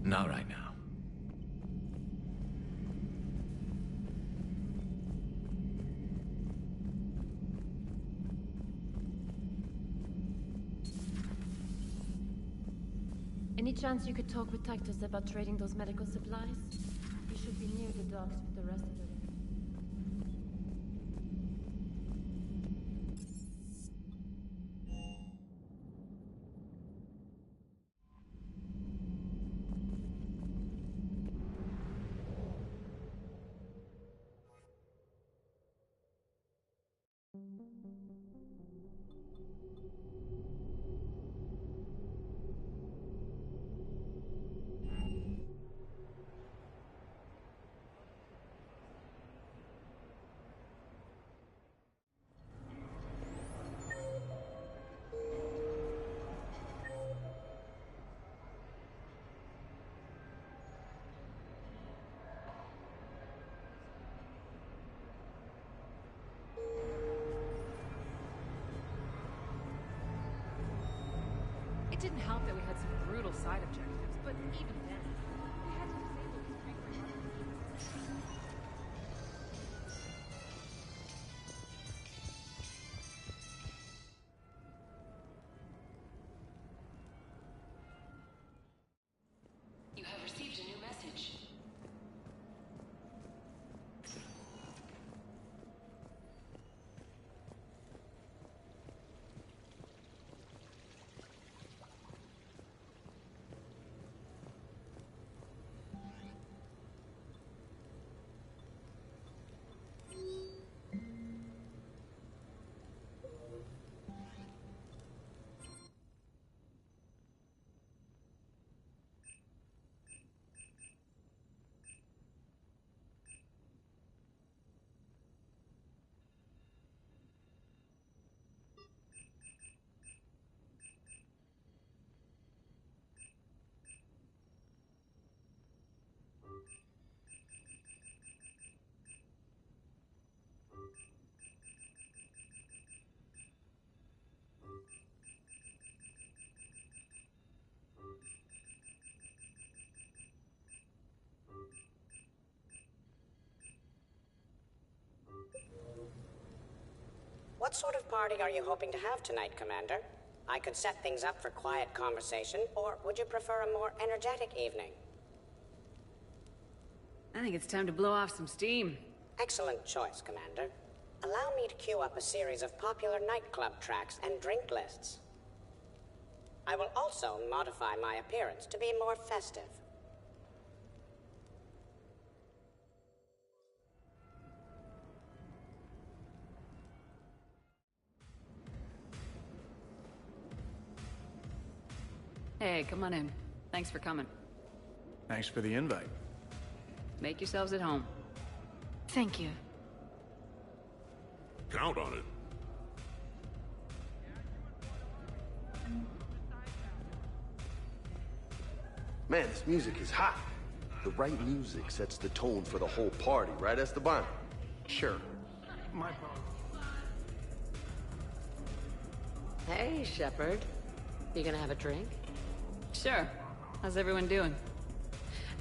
Speaker 11: Not right now.
Speaker 14: Any chance you could talk with Titus about trading those medical supplies? He should be near the docks with the rest of the...
Speaker 23: It didn't help that we had some brutal side objectives, but even then, we had to disable these
Speaker 19: You have received a new message.
Speaker 6: What sort of party are you hoping to have tonight, Commander? I could set things up for quiet conversation, or would you prefer a more energetic evening?
Speaker 13: I think it's time to blow off some steam.
Speaker 6: Excellent choice, Commander. Allow me to queue up a series of popular nightclub tracks and drink lists. I will also modify my appearance to be more festive.
Speaker 13: Hey, come on in. Thanks for coming.
Speaker 10: Thanks for the invite.
Speaker 13: Make yourselves at home.
Speaker 15: Thank you.
Speaker 3: Count on it.
Speaker 16: Man, this music is hot. The right music sets the tone for the whole party, right, Esteban?
Speaker 10: Sure. My problem.
Speaker 5: Hey, Shepard. You gonna have a drink?
Speaker 13: Sure. How's everyone doing?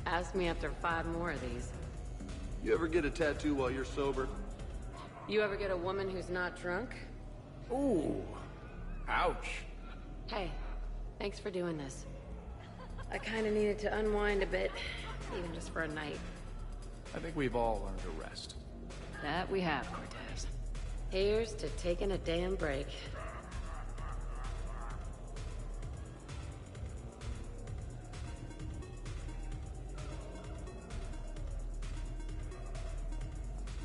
Speaker 5: Ask me after 5 more of these.
Speaker 16: You ever get a tattoo while you're sober?
Speaker 5: You ever get a woman who's not drunk?
Speaker 10: Ooh. Ouch.
Speaker 5: Hey, thanks for doing this. I kinda needed to unwind a bit, even just for a night.
Speaker 10: I think we've all learned to rest.
Speaker 13: That we have, Cortez.
Speaker 5: Here's to taking a damn break.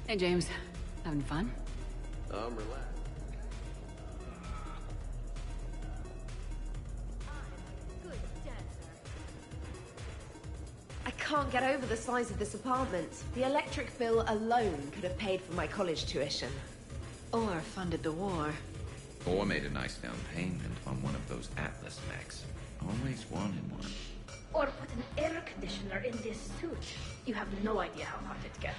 Speaker 13: Hey, James. Having fun?
Speaker 16: Relax.
Speaker 15: Good dancer.
Speaker 5: I
Speaker 21: can't get over the size of this apartment. The electric bill alone could have paid for my college tuition.
Speaker 1: Or funded the war.
Speaker 11: Or made a nice down payment on one of those Atlas mechs. Always wanted one.
Speaker 15: Or put an air conditioner in this suit. You have no idea how hot it gets.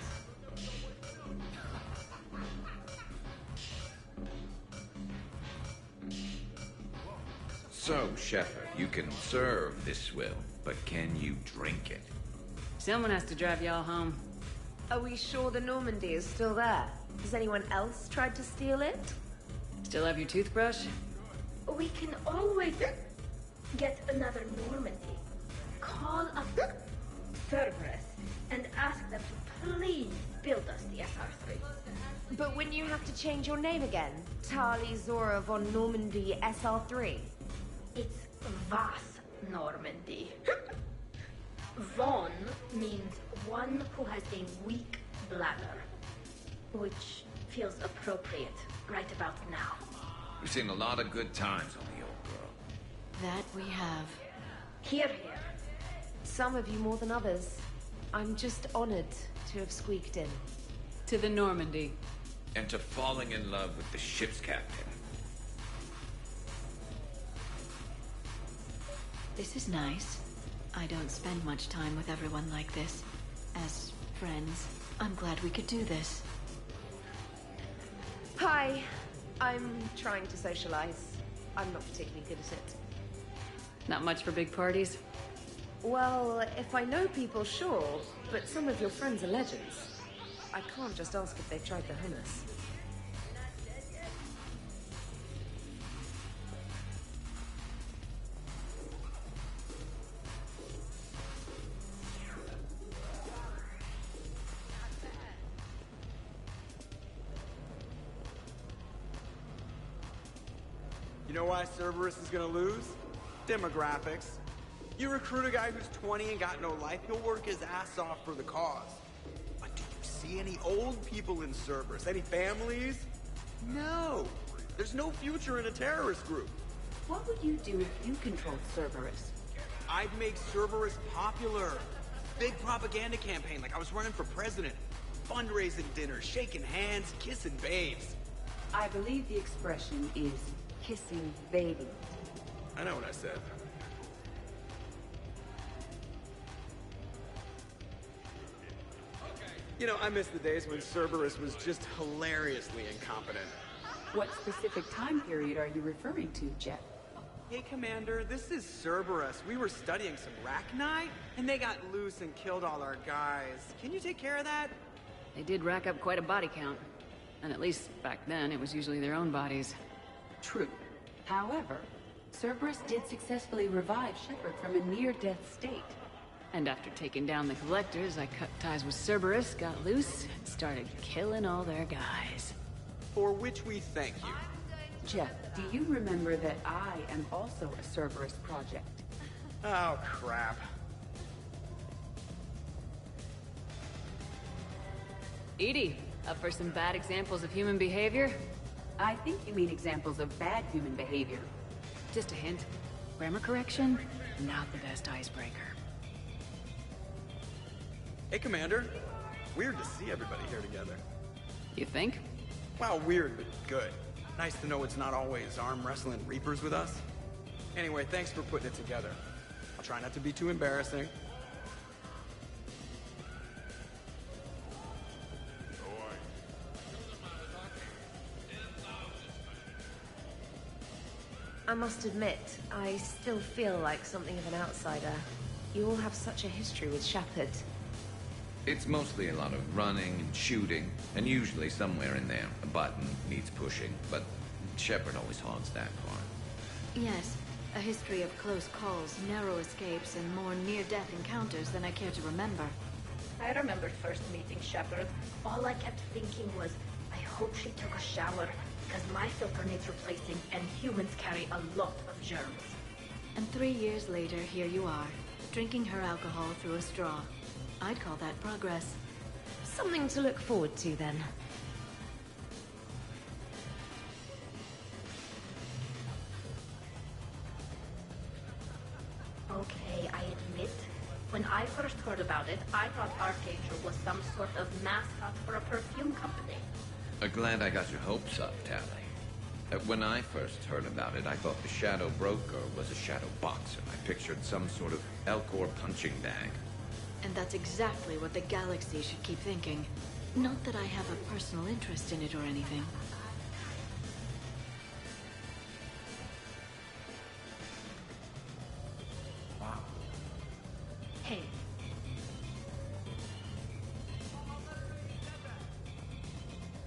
Speaker 11: So, Shepard, you can serve this swill, but can you drink it?
Speaker 13: Someone has to drive y'all home.
Speaker 21: Are we sure the Normandy is still there? Has anyone else tried to steal it?
Speaker 13: Still have your toothbrush?
Speaker 15: We can always get another Normandy. Call up Cerberus and ask them to please build us the SR3.
Speaker 21: But wouldn't you have to change your name again? Tali Zora von Normandy SR3?
Speaker 15: It's Vas Normandy. Von means one who has a weak bladder, which feels appropriate right about now.
Speaker 11: We've seen a lot of good times on the old girl.
Speaker 1: That we have.
Speaker 15: Here, here.
Speaker 21: Some of you more than others. I'm just honored to have squeaked in.
Speaker 13: To the Normandy.
Speaker 11: And to falling in love with the ship's captain.
Speaker 1: This is nice. I don't spend much time with everyone like this. As friends, I'm glad we could do this.
Speaker 21: Hi. I'm trying to socialize. I'm not particularly good at it.
Speaker 13: Not much for big parties?
Speaker 21: Well, if I know people, sure. But some of your friends are legends. I can't just ask if they've tried the hummus.
Speaker 2: You know why Cerberus is gonna lose? Demographics. You recruit a guy who's 20 and got no life, he'll work his ass off for the cause. But do you see any old people in Cerberus? Any families? No. There's no future in a terrorist group.
Speaker 20: What would you do if you controlled Cerberus?
Speaker 2: I'd make Cerberus popular. Big propaganda campaign like I was running for president. Fundraising dinners, shaking hands, kissing babes.
Speaker 20: I believe the expression is kissing baby.
Speaker 2: I know what I said. You know, I miss the days when Cerberus was just hilariously incompetent.
Speaker 20: What specific time period are you referring to, Jeff?
Speaker 2: Hey, Commander, this is Cerberus. We were studying some Rachni, and they got loose and killed all our guys. Can you take care of that?
Speaker 13: They did rack up quite a body count. And at least back then, it was usually their own bodies.
Speaker 20: True. However, Cerberus did successfully revive Shepard from a near-death state.
Speaker 13: And after taking down the Collectors, I cut ties with Cerberus, got loose, and started killing all their guys.
Speaker 2: For which we thank you.
Speaker 20: Jeff, do you remember that I am also a Cerberus project?
Speaker 2: Oh, crap.
Speaker 13: EDI, up for some bad examples of human behavior?
Speaker 20: I think you mean examples of bad human behavior.
Speaker 13: Just a hint. Grammar correction, not the best icebreaker.
Speaker 2: Hey, Commander. Weird to see everybody here together.
Speaker 13: You think?
Speaker 2: Well, weird, but good. Nice to know it's not always arm wrestling Reapers with us. Anyway, thanks for putting it together. I'll try not to be too embarrassing.
Speaker 21: I must admit, I still feel like something of an outsider. You all have such a history with Shepard.
Speaker 11: It's mostly a lot of running and shooting, and usually somewhere in there, a button needs pushing, but Shepard always hogs that part.
Speaker 1: Yes, a history of close calls, narrow escapes, and more near-death encounters than I care to remember.
Speaker 15: I remember first meeting Shepard. All I kept thinking was, I hope she took a shower, because my filter needs replacing, and humans carry a lot of germs.
Speaker 1: And 3 years later, here you are, drinking her alcohol through a straw. I'd call that progress.
Speaker 21: Something to look forward to, then.
Speaker 15: Okay, I admit, when I I first heard about it, I thought Archangel was some sort of mascot for a perfume company.
Speaker 11: Glad I got your hopes up, Tally. When I first heard about it, I thought the Shadow Broker was a shadow boxer. I pictured some sort of Elcor punching bag.
Speaker 1: And that's exactly what the galaxy should keep thinking. Not that I have a personal interest in it or anything.
Speaker 10: Wow.
Speaker 15: Hey,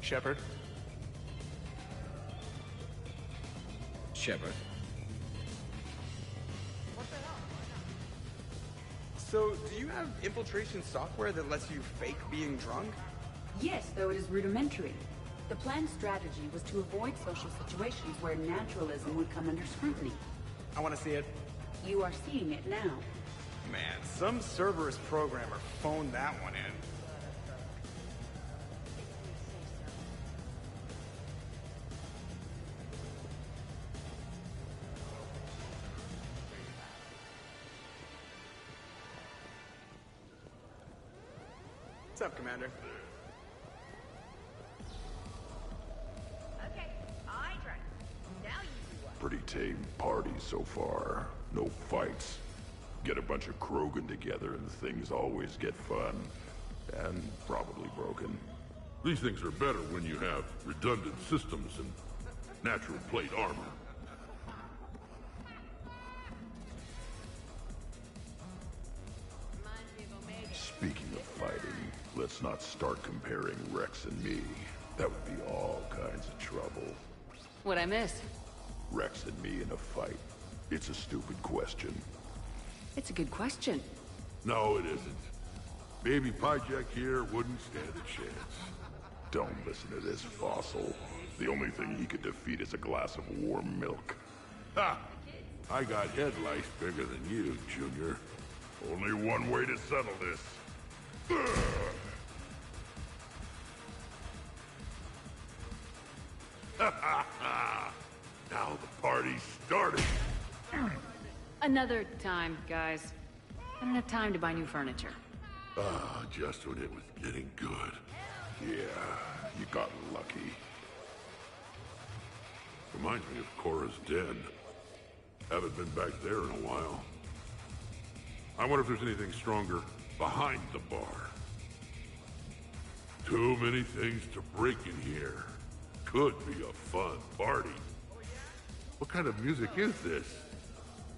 Speaker 10: Shepard?
Speaker 11: Shepard.
Speaker 2: So, do you have infiltration software that lets you fake being drunk?
Speaker 20: Yes, though it is rudimentary. The planned strategy was to avoid social situations where naturalism would come under scrutiny.
Speaker 2: I want to see it.
Speaker 20: You are seeing it now.
Speaker 2: Man, some Cerberus programmer phoned that one in. What's up, Commander?
Speaker 8: Okay, I drank. Now you do what?
Speaker 3: Pretty tame party so far. No fights. Get a bunch of Krogan together and things always get fun. And probably broken. These things are better when you have redundant systems and natural plate armor. Speaking of fighting, let's not start comparing Rex and me. That would be all kinds of trouble.
Speaker 13: What'd I miss?
Speaker 3: Rex and me in a fight. It's a stupid question.
Speaker 13: It's a good question.
Speaker 3: No, it isn't. Baby Pyjek here wouldn't stand a chance. Don't listen to this fossil. The only thing he could defeat is a glass of warm milk. Ha! I got head lice bigger than you, Junior. Only one way to settle this. Now the party's started.
Speaker 13: Another time, guys. I don't have time to buy new furniture.
Speaker 3: Ah, just when it was getting good. Yeah, you got lucky. Reminds me of Cora's den. Haven't been back there in a while. I wonder if there's anything stronger behind the bar. Too many things to break in here. Could be a fun party. What kind of music is this?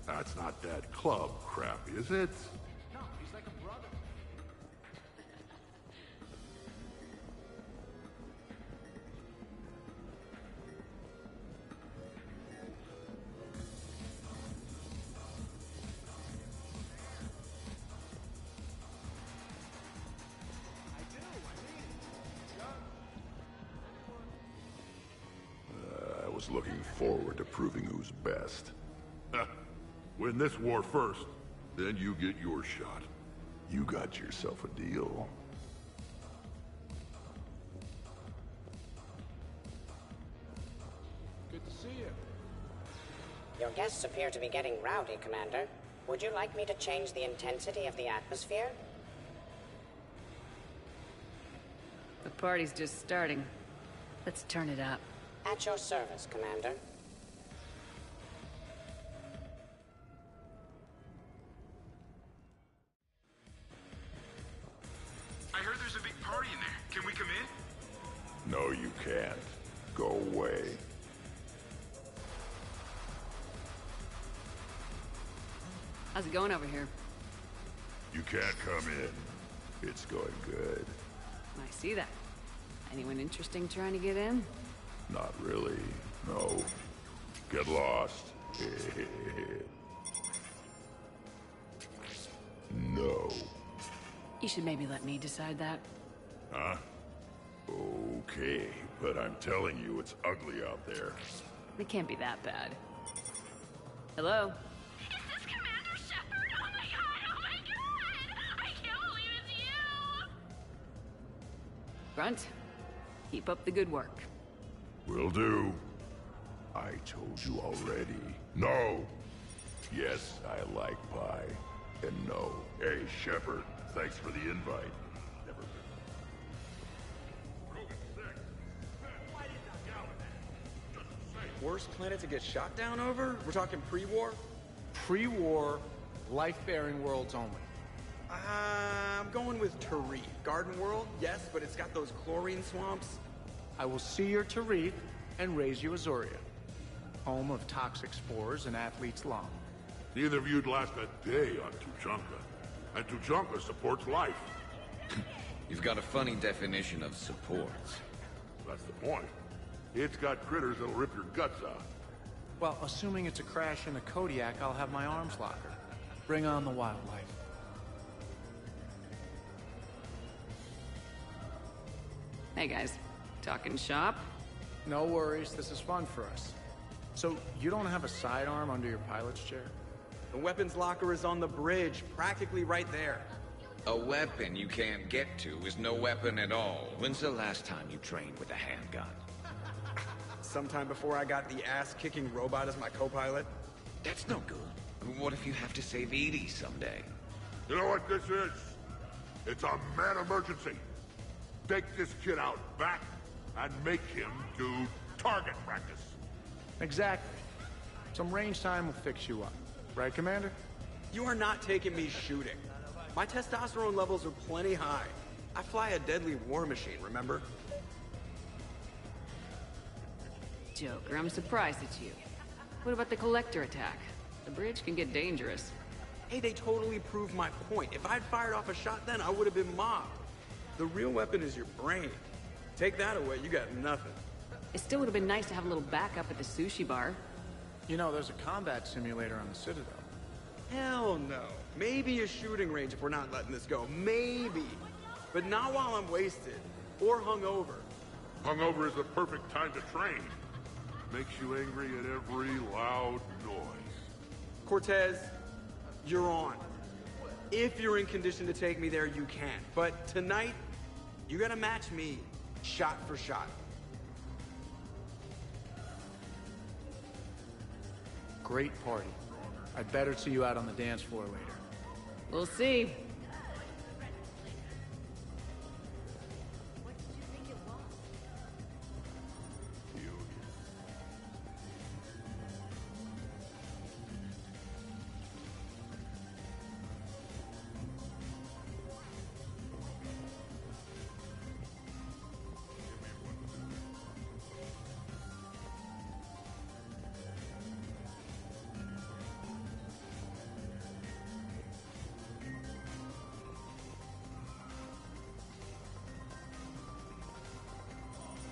Speaker 3: That's not that club crap, is it?
Speaker 10: No, he's like a brother.
Speaker 3: I was looking forward to proving who's best. Win this war first, then you get your shot. You got yourself a deal.
Speaker 10: Good to see you.
Speaker 6: Your guests appear to be getting rowdy, Commander. Would you like me to change the intensity of the atmosphere?
Speaker 13: The party's just starting. Let's turn it up.
Speaker 6: At your service, Commander.
Speaker 17: I heard there's a big party in there. Can we come in?
Speaker 3: No, you can't. Go away.
Speaker 13: How's it going over here?
Speaker 3: You can't come in. It's going good.
Speaker 13: I see that. Anyone interesting trying to get in?
Speaker 3: Not really. No. Get lost. No.
Speaker 13: You should maybe let me decide that.
Speaker 3: Huh? Okay, but I'm telling you, it's ugly out there.
Speaker 13: It can't be that bad. Hello?
Speaker 8: Is this Commander Shepard? Oh my god! I can't believe it's you!
Speaker 13: Grunt, keep up the good work.
Speaker 3: Will do. I told you already. No! Yes, I like pie. And no. Hey, Shepard, thanks for the invite. Never been.
Speaker 2: Worst planet to get shot down over? We're talking pre-war?
Speaker 10: Pre-war, life-bearing worlds only.
Speaker 2: I'm going with Tarif. Garden World, yes, but it's got those chlorine swamps.
Speaker 10: I will see your Tarif and raise you Azuria, home of toxic spores and athlete's lung.
Speaker 3: Neither of you'd last a day on Tuchanka. And Tuchanka supports life.
Speaker 11: You've got a funny definition of supports.
Speaker 3: That's the point. It's got critters that'll rip your guts out.
Speaker 10: Well, assuming it's a crash in the Kodiak, I'll have my arms locker. Bring on the wildlife.
Speaker 13: Hey guys, talking shop?
Speaker 10: No worries, this is fun for us. So, you don't have a sidearm under your pilot's chair?
Speaker 2: The weapons locker is on the bridge, practically right there.
Speaker 11: A weapon you can't get to is no weapon at all. When's the last time you trained with a handgun?
Speaker 2: Sometime before I got the ass-kicking robot as my co-pilot.
Speaker 11: That's no good. What if you have to save Edie someday?
Speaker 3: You know what this is? It's a mad emergency. Take this kid out back and make him do target practice.
Speaker 10: Exactly. Some range time will fix you up. Right, Commander?
Speaker 2: You are not taking me shooting. My testosterone levels are plenty high. I fly a deadly war machine, remember?
Speaker 13: Joker, I'm surprised at you. What about the Collector attack? The bridge can get dangerous.
Speaker 2: Hey, they totally proved my point. If I'd fired off a shot then, I would have been mobbed. The real weapon is your brain. Take that away, you got nothing.
Speaker 13: It still would have been nice to have a little backup at the sushi bar.
Speaker 10: You know, there's a combat simulator on the Citadel.
Speaker 2: Hell no. Maybe a shooting range if we're not letting this go. Maybe. But not while I'm wasted. Or hungover.
Speaker 3: Hungover is the perfect time to train. Makes you angry at every loud noise.
Speaker 2: Cortez, you're on. If you're in condition to take me there, you can. But tonight, you gotta match me, shot for shot.
Speaker 10: Great party. I'd better see you out on the dance floor later.
Speaker 13: We'll see.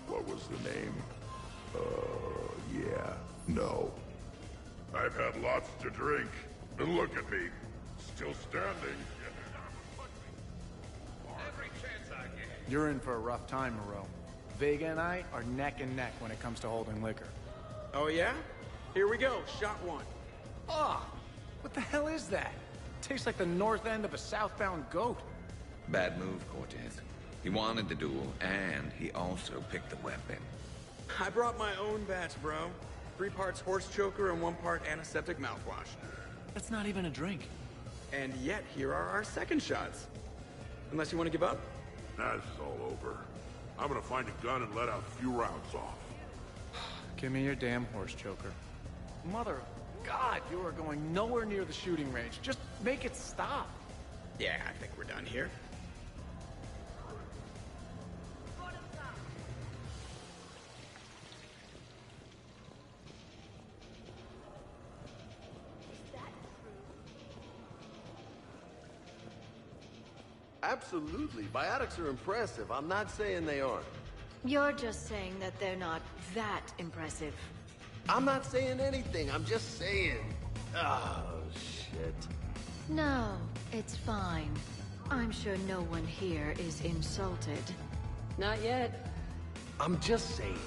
Speaker 3: What was the name? Yeah, no. I've had lots to drink. And look at me. Still standing.
Speaker 11: Every chance I get.
Speaker 10: You're in for a rough time, Moreau. Vega and I are neck and neck when it comes to holding liquor.
Speaker 2: Oh yeah? Here we go, shot one.
Speaker 10: Ah! What the hell is that? Tastes like the north end of a southbound goat.
Speaker 11: Bad move, Cortez. He wanted the duel, and he also picked the weapon.
Speaker 2: I brought my own batch, bro. 3 parts horse choker and 1 part antiseptic mouthwash.
Speaker 10: That's not even a drink.
Speaker 2: And yet, here are our second shots. Unless you want to give up?
Speaker 3: That's all over. I'm gonna find a gun and let out a few rounds off.
Speaker 10: Give me your damn horse choker. Mother of God, you are going nowhere near the shooting range. Just make it stop.
Speaker 2: Yeah, I think we're done here.
Speaker 16: Absolutely. Biotics are impressive. I'm not saying they aren't.
Speaker 1: You're just saying that they're not that impressive.
Speaker 16: I'm not saying anything. I'm just saying. Oh, shit.
Speaker 1: No, it's fine. I'm sure no one here is insulted.
Speaker 13: Not yet.
Speaker 16: I'm just saying.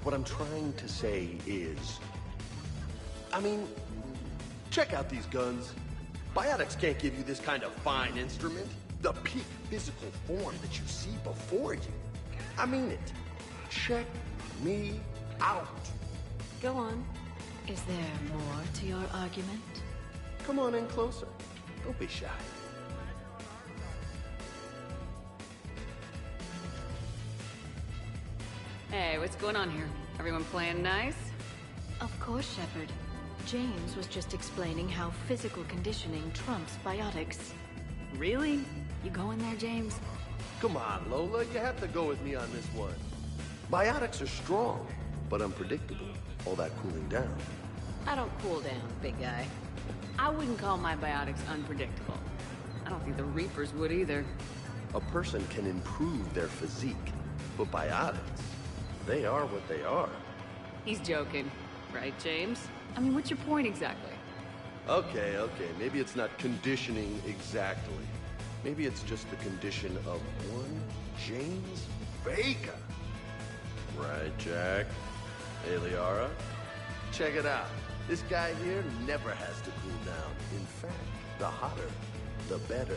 Speaker 16: What I'm trying to say is... I mean, check out these guns. Biotics can't give you this kind of fine instrument. The peak physical form that you see before you. I mean it. Check me out.
Speaker 13: Go on.
Speaker 1: Is there more to your argument?
Speaker 16: Come on in closer. Don't be shy.
Speaker 13: Hey, what's going on here? Everyone playing nice?
Speaker 1: Of course, Shepard. James was just explaining how physical conditioning trumps biotics.
Speaker 13: Really? You going there, James?
Speaker 16: Come on, Lola, you have to go with me on this one. Biotics are strong, but unpredictable. All that cooling down.
Speaker 13: I don't cool down, big guy. I wouldn't call my biotics unpredictable. I don't think the Reapers would either.
Speaker 16: A person can improve their physique, but biotics, they are what they are.
Speaker 13: He's joking. Right, James? I mean, what's your point exactly?
Speaker 16: Okay, maybe it's not conditioning exactly. Maybe it's just the condition of one James Vega. Right, Jack? Hey, Liara? Check it out. This guy here never has to cool down. In fact, the hotter, the better.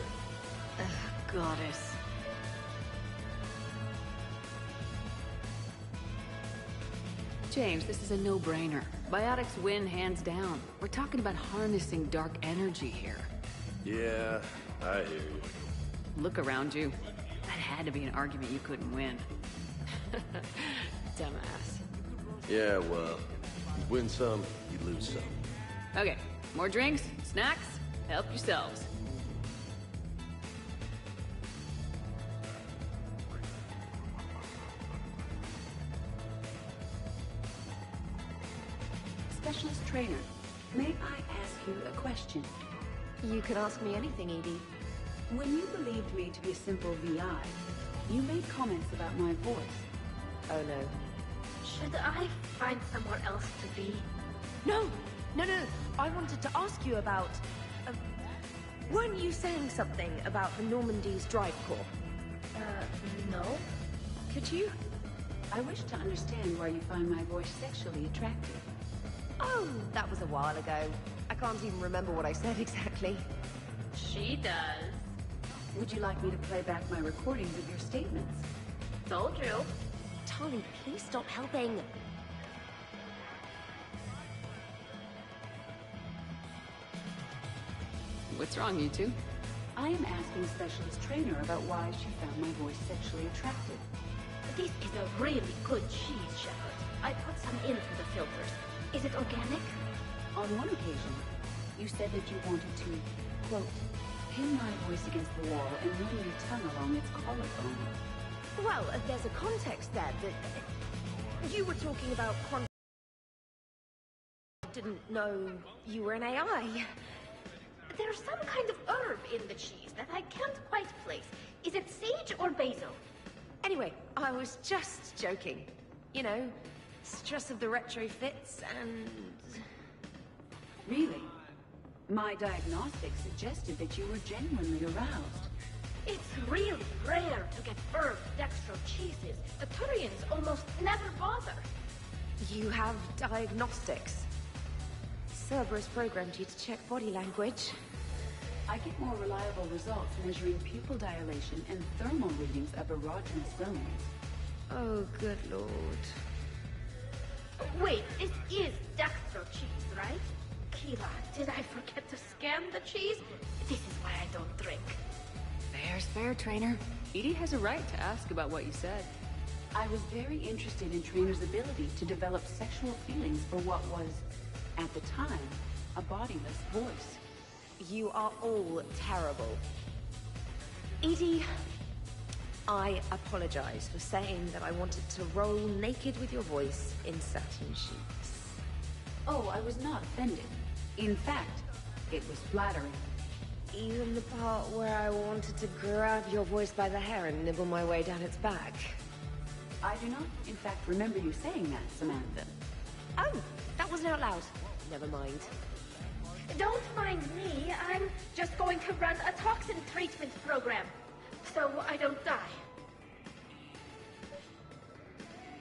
Speaker 1: Goddess.
Speaker 13: James, this is a no-brainer. Biotics win hands down. We're talking about harnessing dark energy here.
Speaker 16: Yeah, I hear you.
Speaker 13: Look around you. That had to be an argument you couldn't win. Dumbass.
Speaker 16: Yeah, well, you win some, you lose some.
Speaker 13: Okay, more drinks, snacks, help yourselves.
Speaker 20: Specialist trainer, may I ask you a question?
Speaker 21: You can ask me anything, Edie.
Speaker 20: When you believed me to be a simple VI, you made comments about my voice.
Speaker 21: Oh no.
Speaker 15: Should I find somewhere else to be?
Speaker 21: No! I wanted to ask you about... weren't you saying something about the Normandy's Drive Corps?
Speaker 15: No.
Speaker 21: Could you?
Speaker 20: I wish to understand why you find my voice sexually attractive.
Speaker 21: Oh, that was a while ago. I can't even remember what I said exactly.
Speaker 15: She does.
Speaker 20: Would you like me to play back my recordings of your statements?
Speaker 15: Told you.
Speaker 21: Tali, please stop helping.
Speaker 13: What's wrong, you two?
Speaker 20: I am asking Specialist Trainer about why she found my voice sexually attractive.
Speaker 15: This is a really good cheese, Shepard. I put some in through the filters. Is it organic?
Speaker 20: On one occasion, you said that you wanted to, quote, pin my voice against the wall and run your tongue along its collarbone.
Speaker 21: Well, there's a context there that... You were talking about I didn't know you were an AI.
Speaker 15: There's some kind of herb in the cheese that I can't quite place. Is it sage or basil?
Speaker 21: Anyway, I was just joking. You know, stress of the retrofits and...
Speaker 20: Really? My diagnostics suggested that you were genuinely aroused.
Speaker 15: It's really rare to get herb dextro cheeses. The Turians almost never bother.
Speaker 21: You have diagnostics. Cerberus programmed you to check body language.
Speaker 20: I get more reliable results measuring pupil dilation and thermal readings of erogenous zones.
Speaker 21: Oh, good lord.
Speaker 15: Wait, this is dextro cheese, right? Keela, did I forget to scan the cheese? This is why I don't drink.
Speaker 13: Fair's fair, Trainer. Edie has a right to ask about what you said.
Speaker 20: I was very interested in Trainer's ability to develop sexual feelings for what was, at the time, a bodiless voice.
Speaker 21: You are all terrible. Edie, I apologize for saying that I wanted to roll naked with your voice in satin sheets.
Speaker 20: Oh, I was not offended. In fact, it was flattering.
Speaker 21: Even the part where I wanted to grab your voice by the hair and nibble my way down its back.
Speaker 20: I do not, in fact, remember you saying that, Samantha.
Speaker 21: Oh, that wasn't out loud. Never mind.
Speaker 15: Don't mind me. I'm just going to run a toxin treatment program, so I don't die.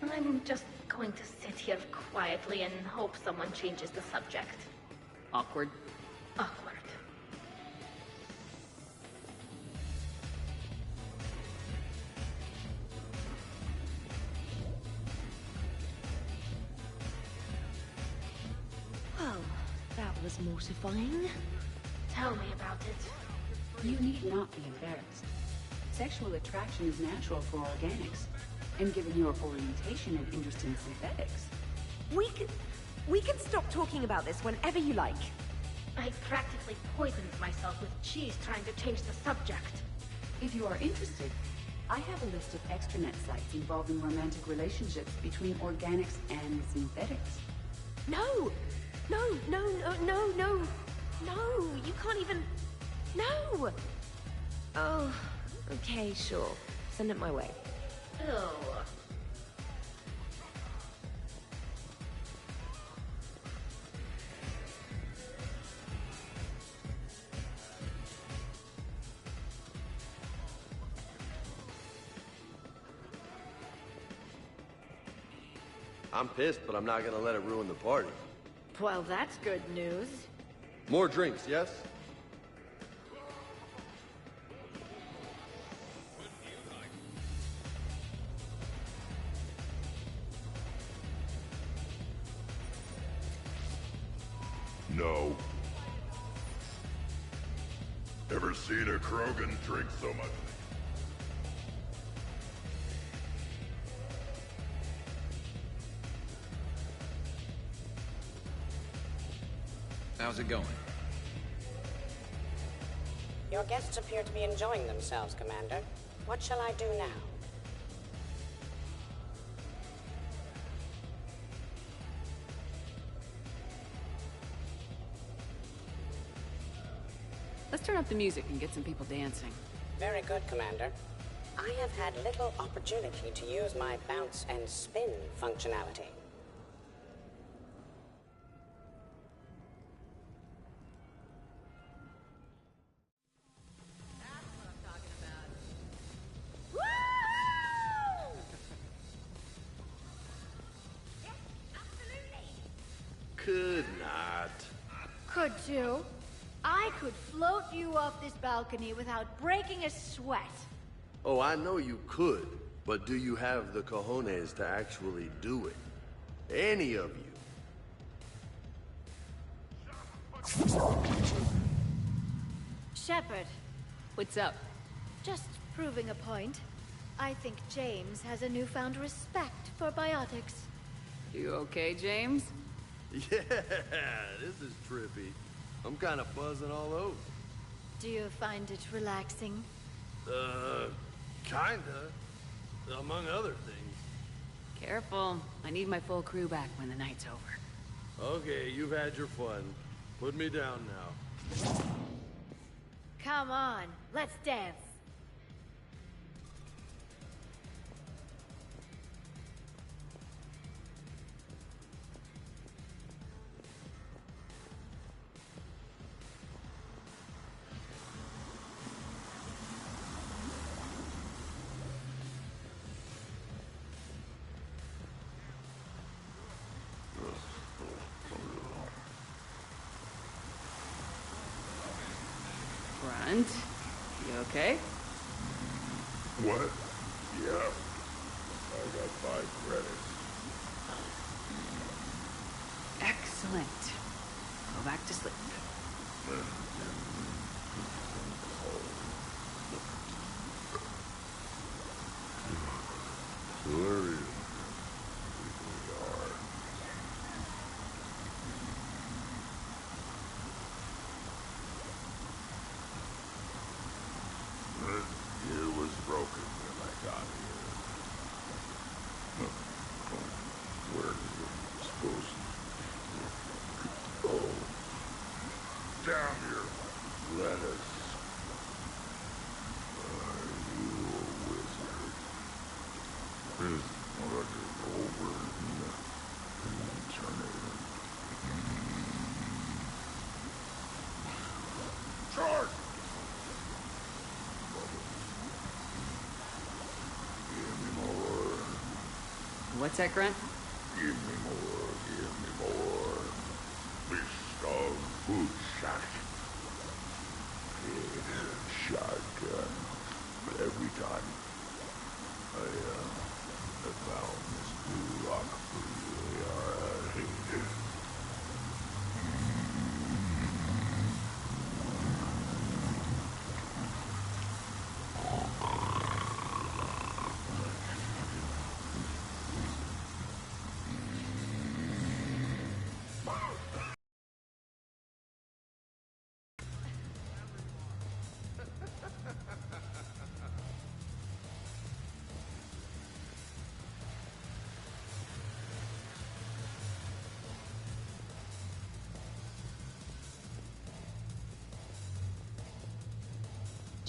Speaker 15: I'm just going to sit here quietly and hope someone changes the subject.
Speaker 13: Awkward.
Speaker 15: Awkward.
Speaker 21: Well, that was mortifying.
Speaker 15: Tell me about it.
Speaker 20: You need not be embarrassed. Sexual attraction is natural for organics. And given your orientation and interest in synthetics...
Speaker 21: We can stop talking about this whenever you like.
Speaker 15: I practically poisoned myself with cheese trying to change the subject.
Speaker 20: If you are interested, I have a list of extranet sites involving romantic relationships between organics and synthetics.
Speaker 21: No! No, no, no, no, no! No! You can't even... No! Oh, okay, sure. Send it my way.
Speaker 15: Ew.
Speaker 16: I'm pissed, but I'm not gonna let it ruin the party.
Speaker 21: Well, that's good news.
Speaker 16: More drinks, yes?
Speaker 3: No. Ever seen a Krogan drink so much?
Speaker 11: How's it going?
Speaker 6: Your guests appear to be enjoying themselves, Commander. What shall I do now?
Speaker 13: Let's turn up the music and get some people dancing.
Speaker 6: Very good, Commander. I have had little opportunity to use my bounce and spin functionality.
Speaker 16: Could not.
Speaker 4: Could you? I could float you off this balcony without breaking a sweat.
Speaker 16: Oh, I know you could, but do you have the cojones to actually do it? Any of you?
Speaker 4: Shepard.
Speaker 13: What's up?
Speaker 4: Just proving a point. I think James has a newfound respect for biotics.
Speaker 13: You okay, James?
Speaker 16: Yeah, this is trippy. I'm kind of buzzing all over.
Speaker 4: Do you find it relaxing?
Speaker 16: Kinda. Among other things.
Speaker 13: Careful. I need my full crew back when the night's over.
Speaker 16: Okay, you've had your fun. Put me down now.
Speaker 4: Come on, let's dance.
Speaker 13: Grunt, you okay?
Speaker 3: What? Yeah. I got 5 credits.
Speaker 13: Excellent. Go back to sleep.
Speaker 3: Hilarious. It was broken when I got here. Where is it supposed to go? Down here. Let us. Are you a wizard? Is over and turn it. Charge!
Speaker 13: What's that, Grunt?
Speaker 3: Give me more, give me more. Fist of food sack. Shotgun. Every time I found this new lock for you, alright.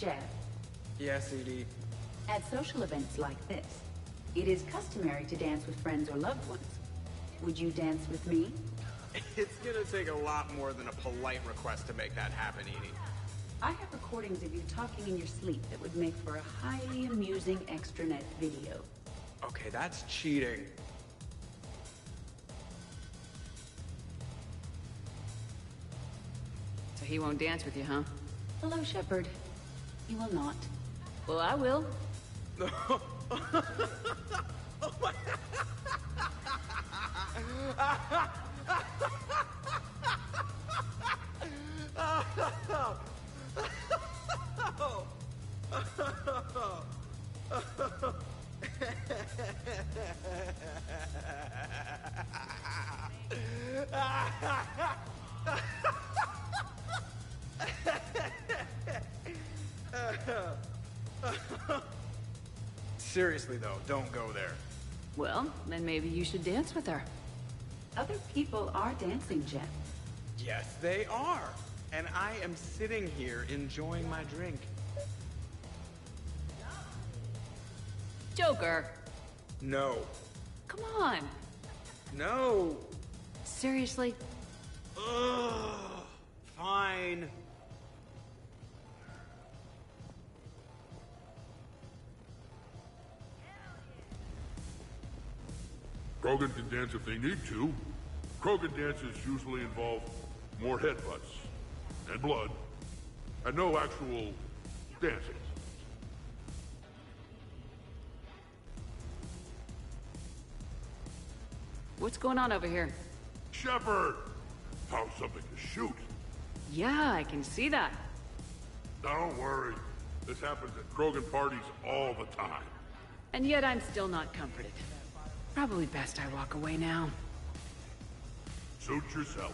Speaker 20: Jeff,
Speaker 2: Yes, Edie.
Speaker 20: at social events like this, it is customary to dance with friends or loved ones. Would you dance with me?
Speaker 2: It's gonna take a lot more than a polite request to make that happen, Edie.
Speaker 20: I have recordings of you talking in your sleep that would make for a highly amusing extranet video.
Speaker 2: Okay, that's cheating.
Speaker 13: So he won't dance with you, huh?
Speaker 20: Hello, Shepard. He will not.
Speaker 13: Well, I will.
Speaker 2: Seriously, though, don't go there.
Speaker 13: Well, then maybe you should dance with her.
Speaker 20: Other people are dancing, Jeff.
Speaker 2: Yes, they are. And I am sitting here enjoying my drink.
Speaker 13: Joker!
Speaker 2: No.
Speaker 13: Come on!
Speaker 2: No!
Speaker 13: Seriously?
Speaker 2: Ugh. Fine.
Speaker 3: Krogan can dance if they need to. Krogan dances usually involve more headbutts and blood, and no actual dancing.
Speaker 13: What's going on over here?
Speaker 3: Shepard! Found something to shoot.
Speaker 13: Yeah, I can see that.
Speaker 3: Don't worry. This happens at Krogan parties all the time.
Speaker 13: And yet I'm still not comforted. Probably best I walk away now.
Speaker 3: Suit yourself.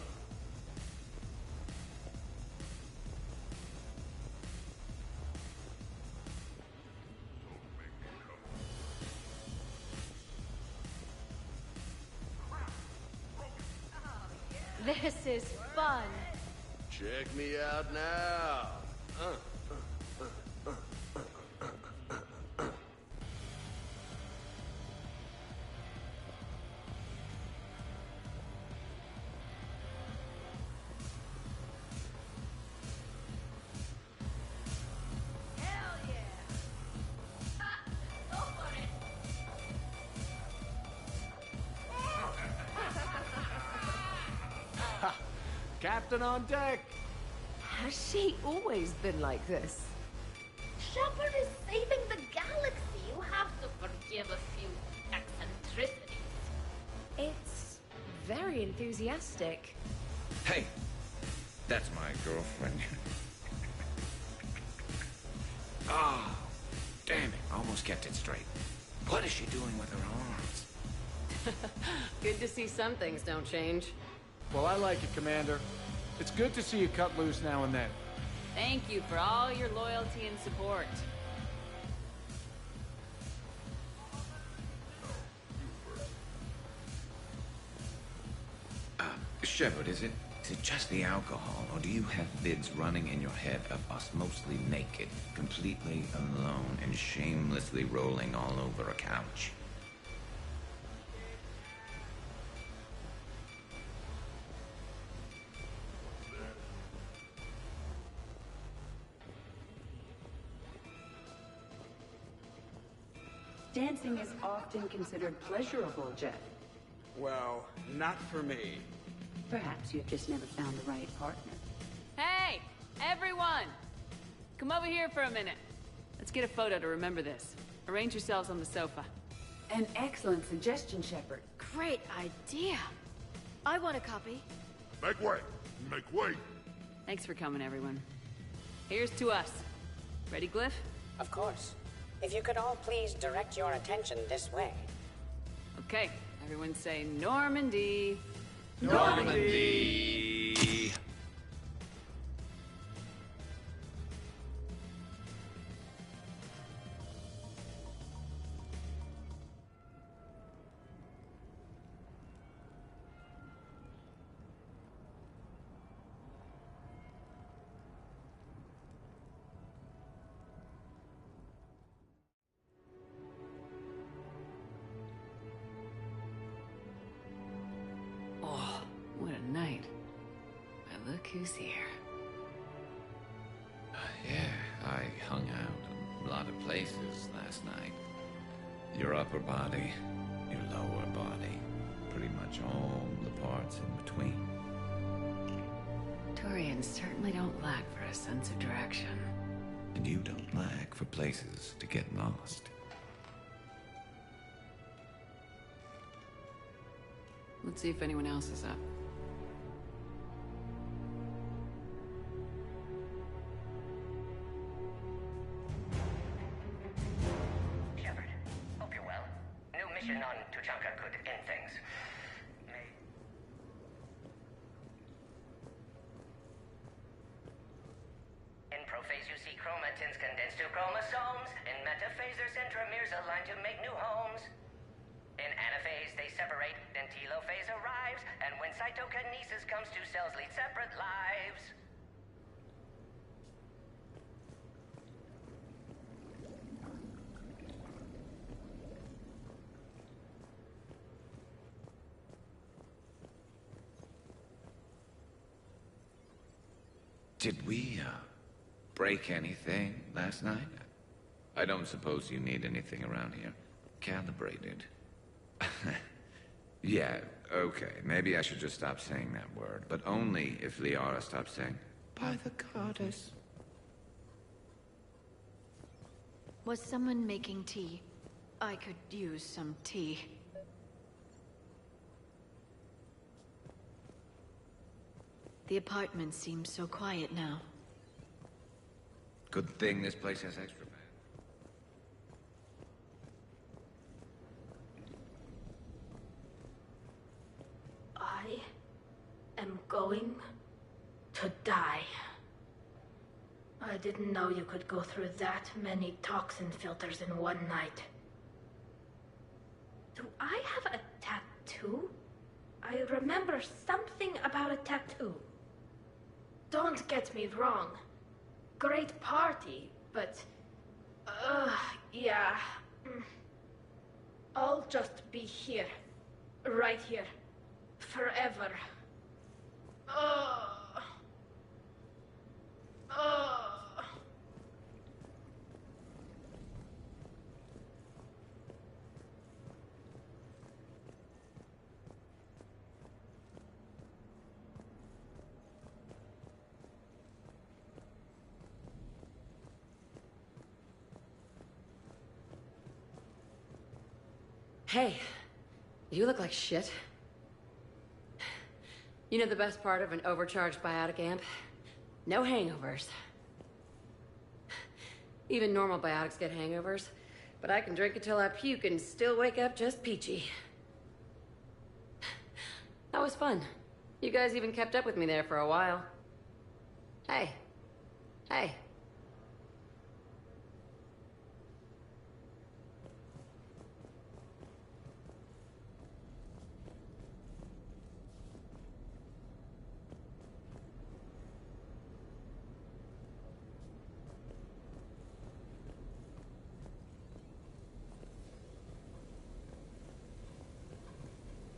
Speaker 21: This is fun.
Speaker 16: Check me out now.
Speaker 10: Captain on deck!
Speaker 21: Has she always been like this?
Speaker 15: Shepard is saving the galaxy. You have to forgive a few eccentricities.
Speaker 21: It's very enthusiastic.
Speaker 11: Hey, that's my girlfriend. Ah, damn it, almost kept it straight. What is she doing with her arms?
Speaker 13: Good to see some things don't change.
Speaker 10: Well, I like it, Commander. It's good to see you cut loose now and then.
Speaker 13: Thank you for all your loyalty and support.
Speaker 11: Shepard, is it just the alcohol, or do you have vids running in your head of us mostly naked, completely alone, and shamelessly rolling all over a couch?
Speaker 20: Dancing is often considered pleasurable, Jeff.
Speaker 2: Well, not for me.
Speaker 20: Perhaps you've just never found the right partner.
Speaker 13: Hey, everyone! Come over here for a minute. Let's get a photo to remember this. Arrange yourselves on the sofa.
Speaker 20: An excellent suggestion, Shepard.
Speaker 21: Great idea. I want a copy.
Speaker 3: Make way! Make way!
Speaker 13: Thanks for coming, everyone. Here's to us. Ready, Glyph?
Speaker 6: Of course. If you could all please direct your attention this way.
Speaker 13: Okay, everyone say Normandy.
Speaker 11: Normandy!
Speaker 13: who's here.
Speaker 11: Yeah, I hung out a lot of places last night. Your upper body, your lower body, pretty much all the parts in between.
Speaker 13: Turians certainly don't lack for a sense of direction.
Speaker 11: And you don't lack for places to get lost.
Speaker 13: Let's see if anyone else is up.
Speaker 7: Shepard, hope you're well. New mission on Tuchanka could end things. In prophase, you see chromatins condensed to chromosomes. In metaphase, centromeres aligned to make new homes. In anaphase, they separate, then telophase arrives, and when cytokinesis comes, two cells lead separate lives.
Speaker 11: Did we, break anything last night? I don't suppose you need anything around here calibrated. Yeah, okay. Maybe I should just stop saying that word, but only if Liara stops saying, "By the goddess."
Speaker 1: Was someone making tea? I could use some tea. The apartment seems so quiet now.
Speaker 11: Good thing this place has extra beds.
Speaker 15: I am going to die. I didn't know you could go through that many toxin filters in one night. Do I have a tattoo? I remember something about a tattoo. Don't get me wrong. Great party, but... yeah. I'll just be here. Right here. Forever.
Speaker 12: Hey, you look like shit. You know the best part of an overcharged biotic amp? No hangovers. Even normal biotics get hangovers, but I can drink until I puke and still wake up just peachy. That was fun. You guys even kept up with me there for a while. Hey. Hey.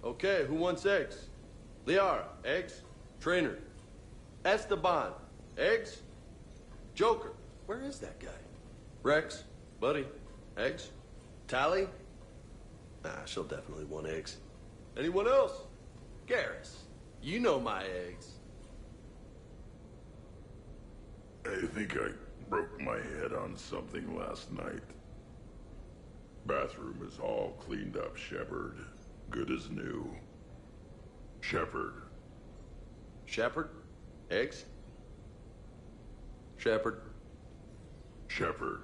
Speaker 16: Okay, who wants eggs? Liara, eggs. Trainer. Esteban, eggs. Joker, where is that guy? Rex, buddy, eggs. Tally? Nah, she'll definitely want eggs. Anyone else? Garrus, you know my eggs.
Speaker 3: I think I broke my head on something last night. Bathroom is all cleaned up, Shepard. Good as new. Shepard.
Speaker 16: Shepard? Eggs? Shepard.
Speaker 3: Shepard.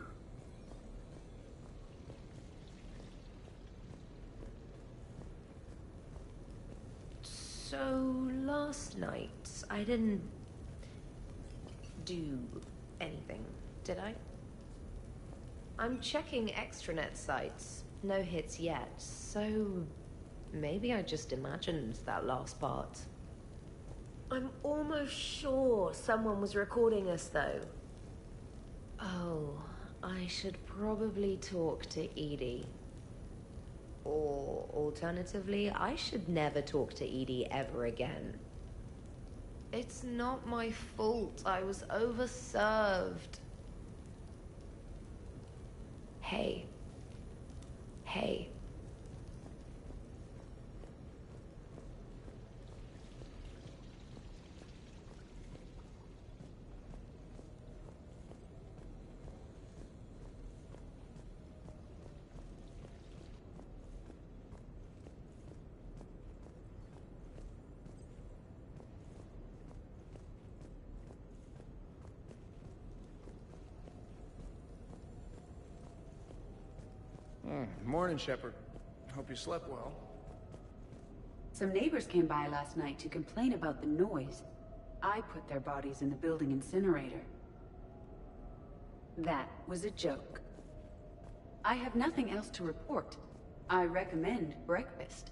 Speaker 21: So, last night, I didn't do anything, did I? I'm checking extranet sites. No hits yet, so maybe I just imagined that last part. I'm almost sure someone was recording us, though. Oh, I should probably talk to Edie. Or, alternatively, I should never talk to Edie ever again. It's not my fault. I was overserved. Hey. Hey.
Speaker 10: Morning, Shepard. Hope you slept well.
Speaker 20: Some neighbors came by last night to complain about the noise. I put their bodies in the building incinerator. That was a joke. I have nothing else to report. I recommend breakfast.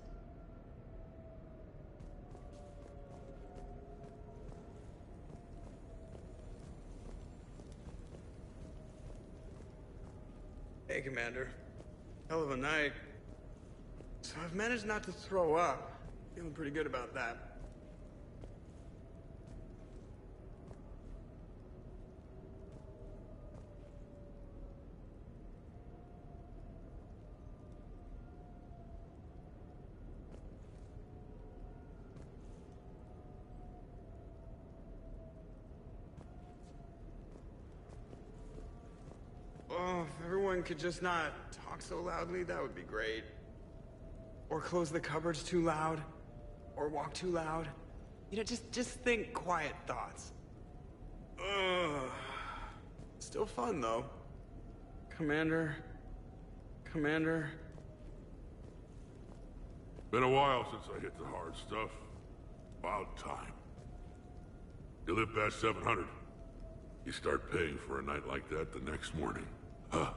Speaker 2: Hey, Commander. Hell of a night. So I've managed not to throw up. Feeling pretty good about that. Oh, if everyone could just not talk so loudly, that would be great. Or close the cupboards too loud. Or walk too loud. You know, just think quiet thoughts. Ugh. Still fun, though. Commander.
Speaker 3: Been a while since I hit the hard stuff. About time. You live past 700. You start paying for a night like that the next morning. Huh?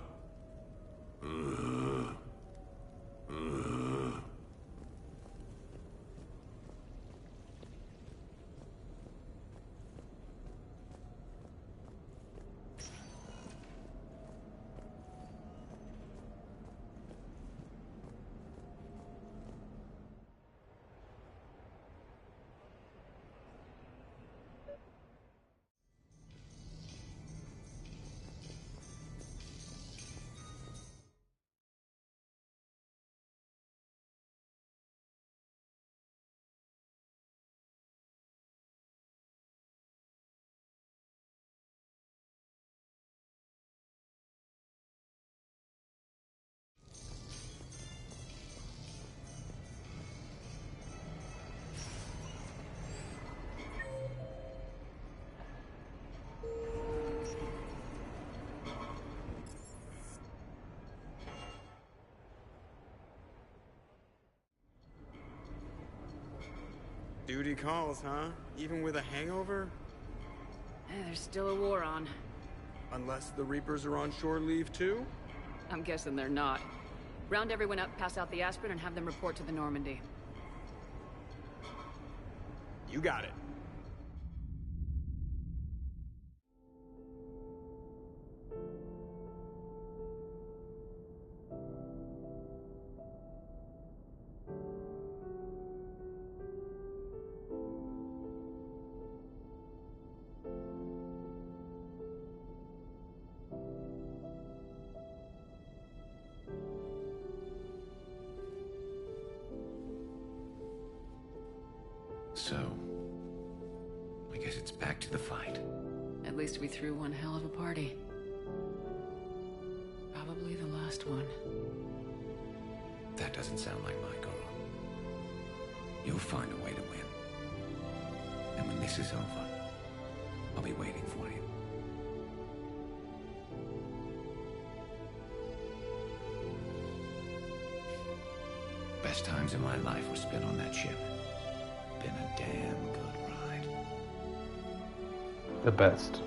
Speaker 2: Duty calls, huh? Even with a hangover?
Speaker 13: There's still a war on.
Speaker 2: Unless the Reapers are on shore leave too?
Speaker 13: I'm guessing they're not. Round everyone up, pass out the aspirin, and have them report to the Normandy.
Speaker 2: You got it.
Speaker 11: So, I guess it's back to the fight.
Speaker 13: At least we threw one hell of a party. Probably the last one.
Speaker 11: That doesn't sound like my girl. You'll find a way to win. And when this is over, I'll be waiting for you. Best times in my life were spent on that ship. Been a damn good ride.
Speaker 9: The best.